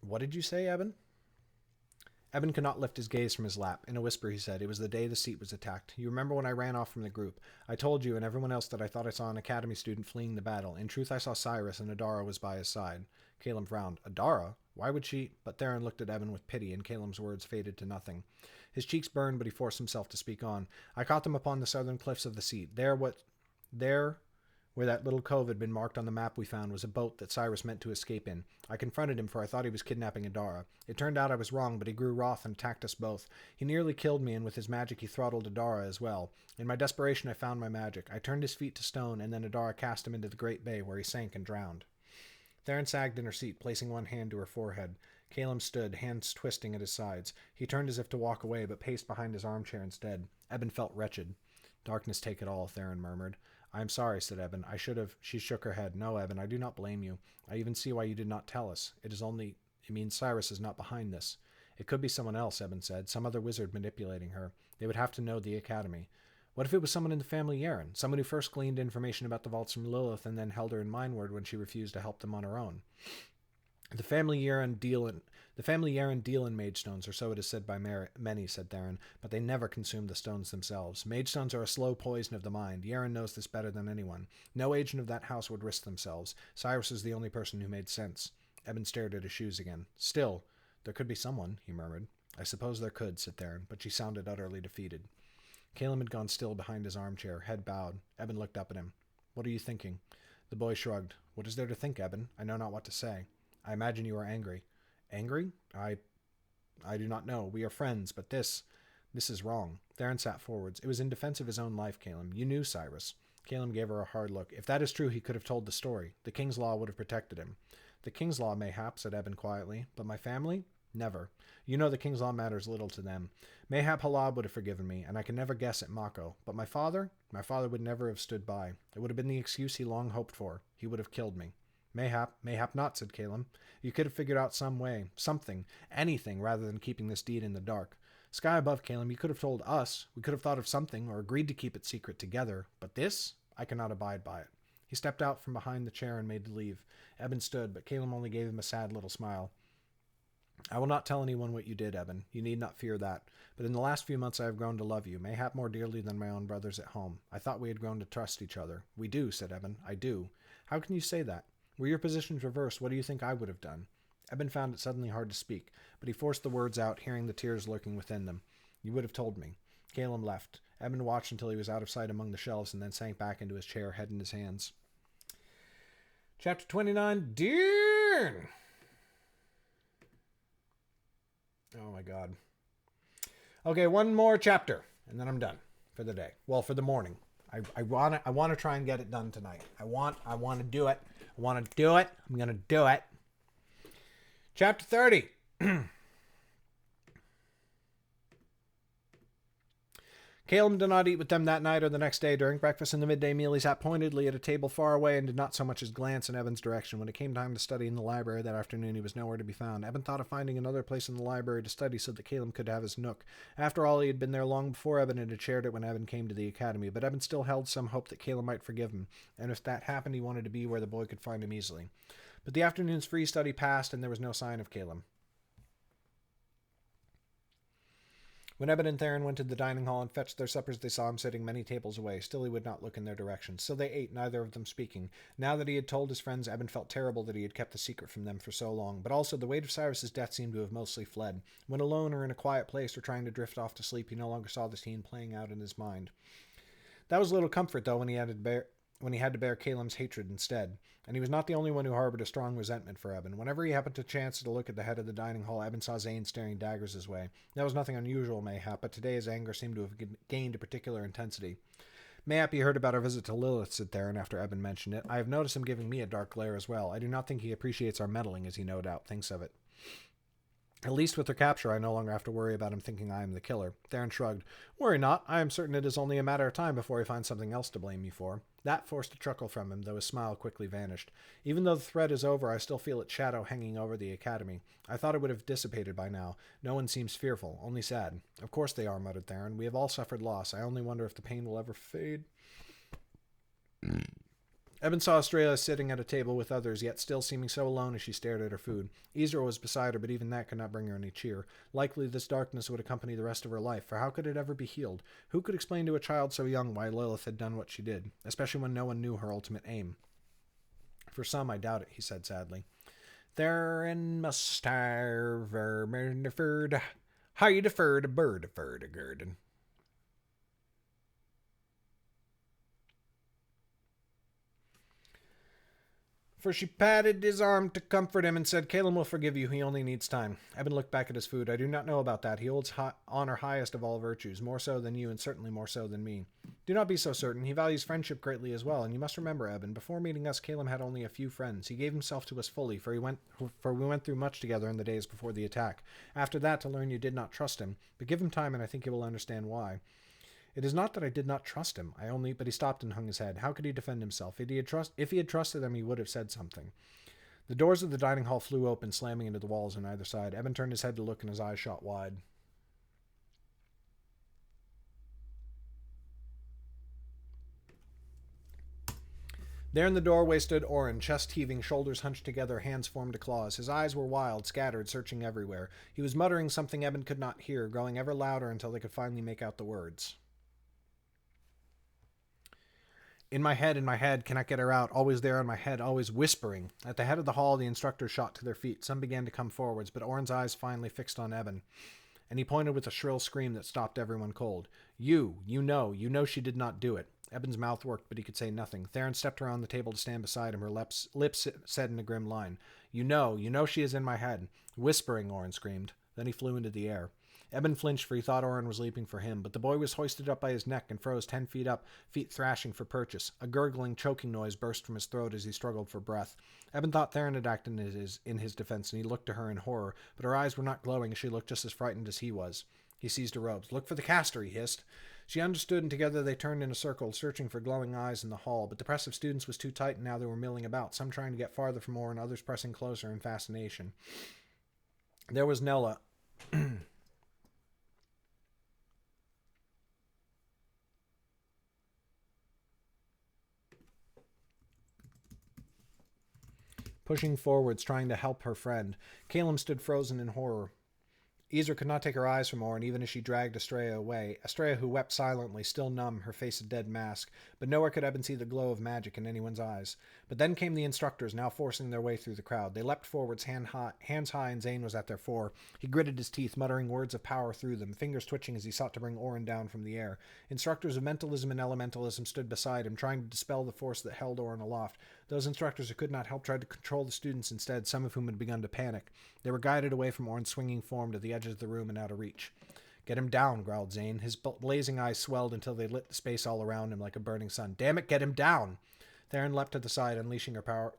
What did you say, Eben? Eben could not lift his gaze from his lap. In a whisper, he said, It was the day the seat was attacked. You remember when I ran off from the group? I told you and everyone else that I thought I saw an academy student fleeing the battle. In truth, I saw Cyrus, and Adara was by his side. Caleb frowned. Adara? Why would she? But Theron looked at Eben with pity, and Caleb's words faded to nothing. His cheeks burned, but he forced himself to speak on. I caught them upon the southern cliffs of the seat. There, where that little cove had been marked on the map we found, was a boat that Cyrus meant to escape in. I confronted him, for I thought he was kidnapping Adara. It turned out I was wrong, but he grew wroth and attacked us both. He nearly killed me, and with his magic he throttled Adara as well. In my desperation I found my magic. I turned his feet to stone, and then Adara cast him into the great bay, where he sank and drowned. Theron sagged in her seat, placing one hand to her forehead. Caleb stood, hands twisting at his sides. He turned as if to walk away, but paced behind his armchair instead. Eben felt wretched. Darkness take it all, Theron murmured. I am sorry, said Eben. I should have. She shook her head. No, Eben, I do not blame you. I even see why you did not tell us. It means Cyrus is not behind this. It could be someone else, Eben said. Some other wizard manipulating her. They would have to know the academy. What if it was someone in the family Yaren? Someone who first gleaned information about the vaults from Lilith and then held her in Mindward when she refused to help them on her own. The family Yaren deal in mage stones, or so it is said by many, said Theron, but they never consume the stones themselves. Mage stones are a slow poison of the mind. Yaren knows this better than anyone. No agent of that house would risk themselves. Cyrus is the only person who made sense. Eben stared at his shoes again. Still, there could be someone, he murmured. I suppose there could, said Theron, but she sounded utterly defeated. Caleb had gone still behind his armchair, head bowed. Eben looked up at him. What are you thinking? The boy shrugged. What is there to think, Eben? I know not what to say. I imagine you are angry. Angry? I do not know. We are friends, but this is wrong. Theron sat forwards. It was in defense of his own life, Caleb. You knew Cyrus. Caleb gave her a hard look. If that is true, he could have told the story. The king's law would have protected him. The king's law, mayhap, said Eben quietly. But my family? Never. You know the king's law matters little to them. Mayhap Halab would have forgiven me, and I can never guess at Mako. But my father would never have stood by. It would have been the excuse he long hoped for. He would have killed me. Mayhap not, said Caleb. You could have figured out some way, something, anything, rather than keeping this deed in the dark. Sky above, Caleb, you could have told us. We could have thought of something, or agreed to keep it secret together. But this? I cannot abide by it. He stepped out from behind the chair and made to leave. Eben stood, but Caleb only gave him a sad little smile. I will not tell anyone what you did, Eben. You need not fear that. But in the last few months I have grown to love you, mayhap more dearly than my own brothers at home. I thought we had grown to trust each other. We do, said Eben. I do. How can you say that? Were your positions reversed, what do you think I would have done? Eben found it suddenly hard to speak, but he forced the words out, hearing the tears lurking within them. You would have told me. Caleb left. Eben watched until he was out of sight among the shelves and then sank back into his chair, head in his hands. Chapter 29, Dean! Oh my god. Okay, one more chapter, and then I'm done for the day. Well, for the morning. I want to try and get it done tonight. I want to do it. I want to do it. I'm going to do it. Chapter 30. Caleb did not eat with them that night or the next day. During breakfast and the midday meal, he sat pointedly at a table far away and did not so much as glance in Eben's direction. When it came time to study in the library that afternoon, he was nowhere to be found. Eben thought of finding another place in the library to study so that Caleb could have his nook. After all, he had been there long before Eben and had shared it when Eben came to the academy, but Eben still held some hope that Caleb might forgive him, and if that happened, he wanted to be where the boy could find him easily. But the afternoon's free study passed, and there was no sign of Caleb. When Eben and Theron went to the dining hall and fetched their suppers, they saw him sitting many tables away. Still he would not look in their direction. So they ate, neither of them speaking. Now that he had told his friends, Eben felt terrible that he had kept the secret from them for so long. But also the weight of Cyrus's death seemed to have mostly fled. When alone or in a quiet place or trying to drift off to sleep, he no longer saw the scene playing out in his mind. That was little comfort, though, when he had to bear Caleb's hatred instead. And he was not the only one who harbored a strong resentment for Eben. Whenever he happened to chance to look at the head of the dining hall, Eben saw Zane staring daggers his way. That was nothing unusual, mayhap, but today his anger seemed to have gained a particular intensity. Mayhap he heard about our visit to Lilith, said Theron after Eben mentioned it. I have noticed him giving me a dark glare as well. I do not think he appreciates our meddling, as he no doubt thinks of it. At least with her capture, I no longer have to worry about him thinking I am the killer. Theron shrugged. Worry not. I am certain it is only a matter of time before he finds something else to blame me for. That forced a chuckle from him, though his smile quickly vanished. Even though the threat is over, I still feel its shadow hanging over the academy. I thought it would have dissipated by now. No one seems fearful, only sad. Of course they are, muttered Theron. We have all suffered loss. I only wonder if the pain will ever fade. Eben saw Estrella sitting at a table with others, yet still seeming so alone as she stared at her food. Ezra was beside her, but even that could not bring her any cheer. Likely this darkness would accompany the rest of her life, for how could it ever be healed? Who could explain to a child so young why Lilith had done what she did, especially when no one knew her ultimate aim? For some, I doubt it, he said sadly. Theron must starve, deferred, high deferred, a bird deferred, a girden. For she patted his arm to comfort him and said, Caleb will forgive you. He only needs time. Eben looked back at his food. I do not know about that. He holds honor highest of all virtues, more so than you and certainly more so than me. Do not be so certain. He values friendship greatly as well, and you must remember, Eben, before meeting us, Caleb had only a few friends. He gave himself to us fully, for we went through much together in the days before the attack. After that, to learn you did not trust him. But give him time, and I think you will understand why. It is not that I did not trust him. But he stopped and hung his head. How could he defend himself? If he had trusted him, he would have said something. The doors of the dining hall flew open, slamming into the walls on either side. Eben turned his head to look, and his eyes shot wide. There in the doorway stood Oren, chest heaving, shoulders hunched together, hands formed to claws. His eyes were wild, scattered, searching everywhere. He was muttering something Eben could not hear, growing ever louder until they could finally make out the words. In my head, cannot get her out, always there in my head, always whispering. At the head of the hall, the instructors shot to their feet. Some began to come forwards, but Oren's eyes finally fixed on Eben, and he pointed with a shrill scream that stopped everyone cold. You know she did not do it. Eben's mouth worked, but he could say nothing. Theron stepped around the table to stand beside him, her lips set in a grim line. You know she is in my head. Whispering, Oren screamed. Then he flew into the air. Eben flinched, for he thought Oren was leaping for him, but the boy was hoisted up by his neck and froze 10 feet up, feet thrashing for purchase. A gurgling, choking noise burst from his throat as he struggled for breath. Eben thought Theron had acted in his defense, and he looked to her in horror, but her eyes were not glowing as she looked just as frightened as he was. He seized her robes. Look for the caster, he hissed. She understood, and together they turned in a circle, searching for glowing eyes in the hall, but the press of students was too tight, and now they were milling about, some trying to get farther from Oren, others pressing closer in fascination. There was Nella. pushing forwards, trying to help her friend. Caleb stood frozen in horror. Ezer could not take her eyes from Orin, even as she dragged Estrella away. Estrella, who wept silently, still numb, her face a dead mask. But nowhere could Eben see the glow of magic in anyone's eyes. But then came the instructors, now forcing their way through the crowd. They leapt forwards, hands high, and Zane was at their fore. He gritted his teeth, muttering words of power through them, fingers twitching as he sought to bring Orin down from the air. Instructors of mentalism and elementalism stood beside him, trying to dispel the force that held Orin aloft. Those instructors who could not help tried to control the students instead, some of whom had begun to panic. They were guided away from Orin's swinging form to the edges of the room and out of reach. "Get him down," growled Zane. His blazing eyes swelled until they lit the space all around him like a burning sun. "Damn it, get him down!" Theron leapt to his side, unleashing her power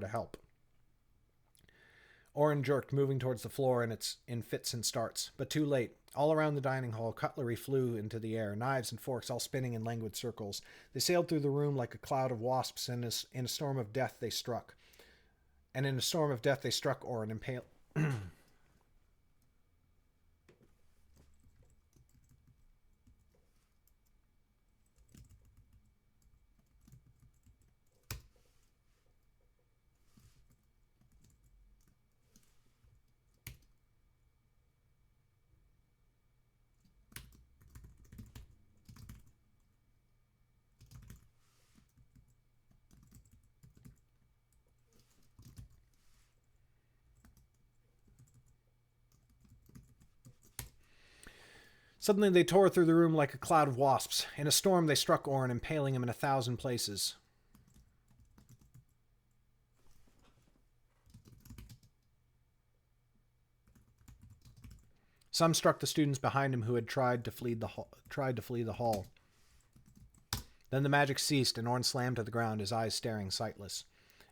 to help. Orin jerked, moving towards the floor in fits and starts, but too late. All around the dining hall, cutlery flew into the air, knives and forks all spinning in languid circles. They sailed through the room like a cloud of wasps, and in a storm of death they struck. Orin, impaled. Suddenly they tore through the room like a cloud of wasps. In a storm they struck Orin, impaling him in 1,000 places. Some struck the students behind him who had tried to flee the hall. Then the magic ceased, and Orin slammed to the ground, his eyes staring sightless.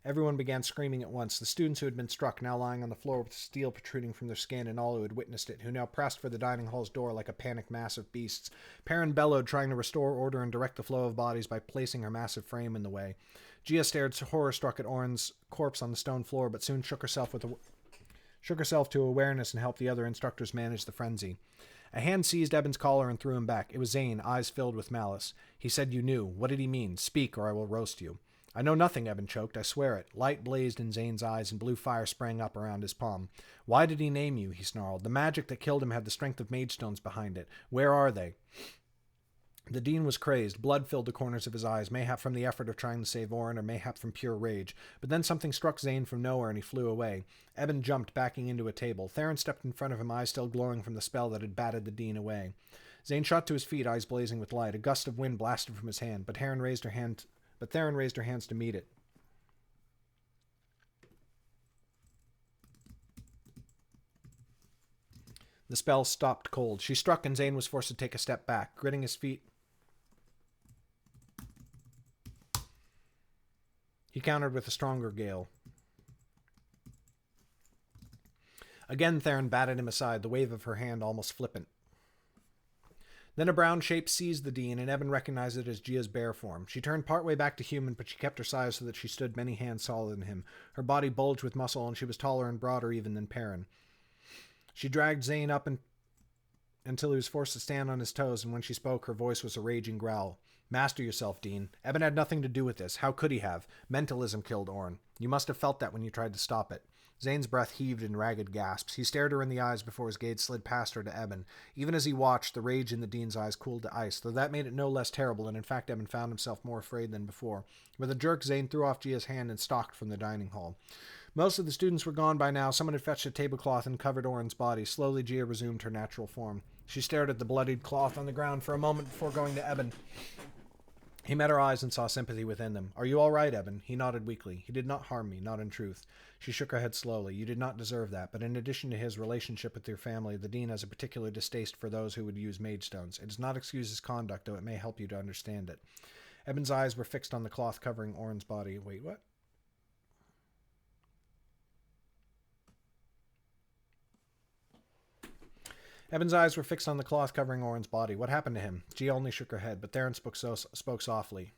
Everyone began screaming at once, the students who had been struck now lying on the floor with steel protruding from their skin, and all who had witnessed it, who now pressed for the dining hall's door like a panicked mass of beasts. Perrin bellowed, trying to restore order and direct the flow of bodies by placing her massive frame in the way. Gia stared horror-struck at Orin's corpse on the stone floor, but soon shook herself to awareness and helped the other instructors manage the frenzy. A hand seized Eben's collar and threw him back. It was Zane, eyes filled with malice. "He said you knew. What did he mean? Speak, or I will roast you." "I know nothing," Eben choked. "I swear it." Light blazed in Zane's eyes, and blue fire sprang up around his palm. "Why did he name you?" he snarled. "The magic that killed him had the strength of magestones behind it. Where are they?" The dean was crazed. Blood filled the corners of his eyes, mayhap from the effort of trying to save Orin, or mayhap from pure rage. But then something struck Zane from nowhere, and he flew away. Eben jumped, backing into a table. Theron stepped in front of him, eyes still glowing from the spell that had batted the dean away. Zane shot to his feet, eyes blazing with light. A gust of wind blasted from his hand, but Theron raised her hands to meet it. The spell stopped cold. She struck, and Zane was forced to take a step back. Gritting his feet, he countered with a stronger gale. Again, Theron batted him aside, the wave of her hand almost flippant. Then a brown shape seized the dean, and Eben recognized it as Gia's bear form. She turned partway back to human, but she kept her size so that she stood many hands taller than him. Her body bulged with muscle, and she was taller and broader even than Perrin. She dragged Zane up until he was forced to stand on his toes, and when she spoke, her voice was a raging growl. "Master yourself, Dean. Eben had nothing to do with this. How could he have? Mentalism killed Orin. You must have felt that when you tried to stop it." Zane's breath heaved in ragged gasps. He stared her in the eyes before his gaze slid past her to Eben. Even as he watched, the rage in the dean's eyes cooled to ice, though that made it no less terrible, and in fact Eben found himself more afraid than before. With a jerk, Zane threw off Gia's hand and stalked from the dining hall. Most of the students were gone by now. Someone had fetched a tablecloth and covered Orin's body. Slowly, Gia resumed her natural form. She stared at the bloodied cloth on the ground for a moment before going to Eben. He met her eyes and saw sympathy within them. "Are you all right, Eben?" He nodded weakly. "He did not harm me, not in truth." She shook her head slowly. "You did not deserve that, but in addition to his relationship with your family, the dean has a particular distaste for those who would use magestones. It does not excuse his conduct, though it may help you to understand it." Eben's eyes were fixed on the cloth covering Orin's body. Wait, what? Eben's eyes were fixed on the cloth covering Orin's body. What happened to him? Gia only shook her head, but Theron spoke softly.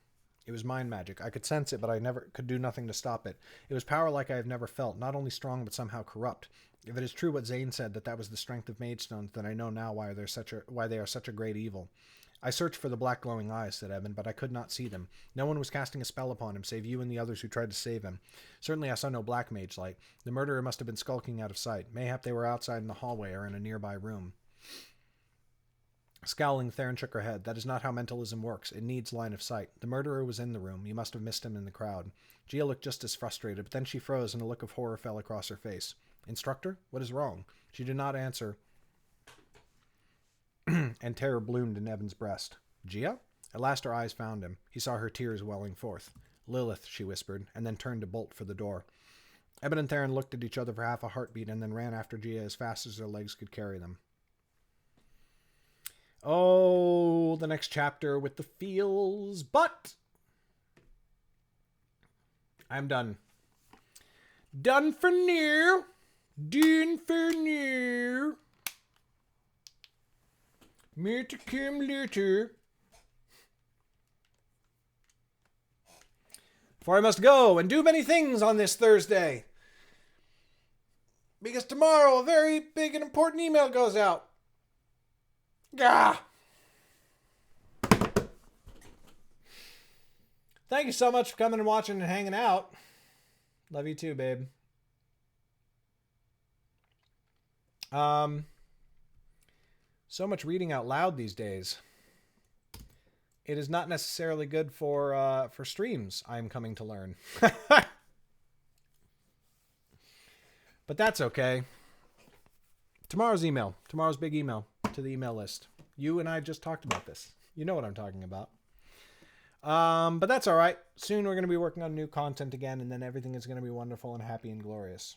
"It was mind magic. I could sense it, but I could do nothing to stop it. It was power like I have never felt, not only strong, but somehow corrupt. If it is true what Zane said, that was the strength of magestones, then I know now why they are such a great evil." I searched for the black glowing eyes, said Evan, but I could not see them. No one was casting a spell upon him, save you and the others who tried to save him. Certainly I saw no black mage light. The murderer must have been skulking out of sight. Mayhap they were outside in the hallway or in a nearby room. Scowling, Theron shook her head. That is not how mentalism works. It needs line of sight. The murderer was in the room. You must have missed him in the crowd. Gia looked just as frustrated, but then she froze and a look of horror fell across her face. Instructor? What is wrong? She did not answer, and terror bloomed in Evan's breast. Gia? At last her eyes found him. He saw her tears welling forth. Lilith, she whispered, and then turned to bolt for the door. Evan and Theron looked at each other for half a heartbeat and then ran after Gia as fast as their legs could carry them. Oh, the next chapter with the feels, but I'm done. Done for now. Done for now. More to come later. For I must go and do many things on this Thursday. Because tomorrow a very big and important email goes out. Gah! Thank you so much for coming and watching and hanging out. Love you too, babe. So much reading out loud these days. It is not necessarily good for streams, I'm coming to learn. But that's okay. Tomorrow's big email to the email list. You and I just talked about this. You know what I'm talking about. But that's all right. Soon we're going to be working on new content again, and then everything is going to be wonderful and happy and glorious.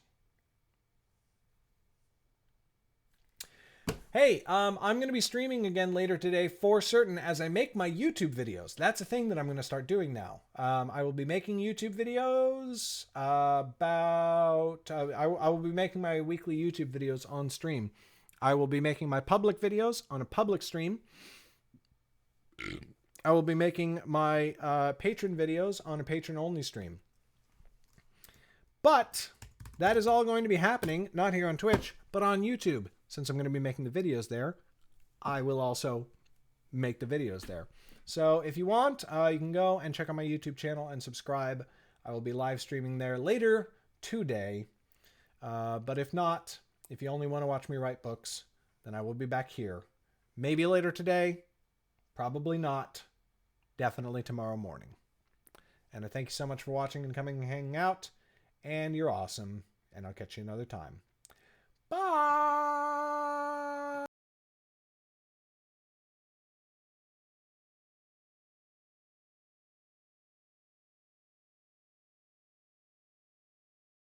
Hey, I'm going to be streaming again later today for certain as I make my YouTube videos. That's a thing that I'm going to start doing now. I will be making YouTube videos about... I will be making my weekly YouTube videos on stream. I will be making my public videos on a public stream. I will be making my patron videos on a patron-only stream. But that is all going to be happening, not here on Twitch, but on YouTube. Since I'm going to be making the videos there, I will also make the videos there. So if you want, you can go and check out my YouTube channel and subscribe. I will be live streaming there later today. But if not, if you only want to watch me write books, then I will be back here. Maybe later today, probably not. Definitely tomorrow morning. And I thank you so much for watching and coming and hanging out. And you're awesome. And I'll catch you another time. Bye!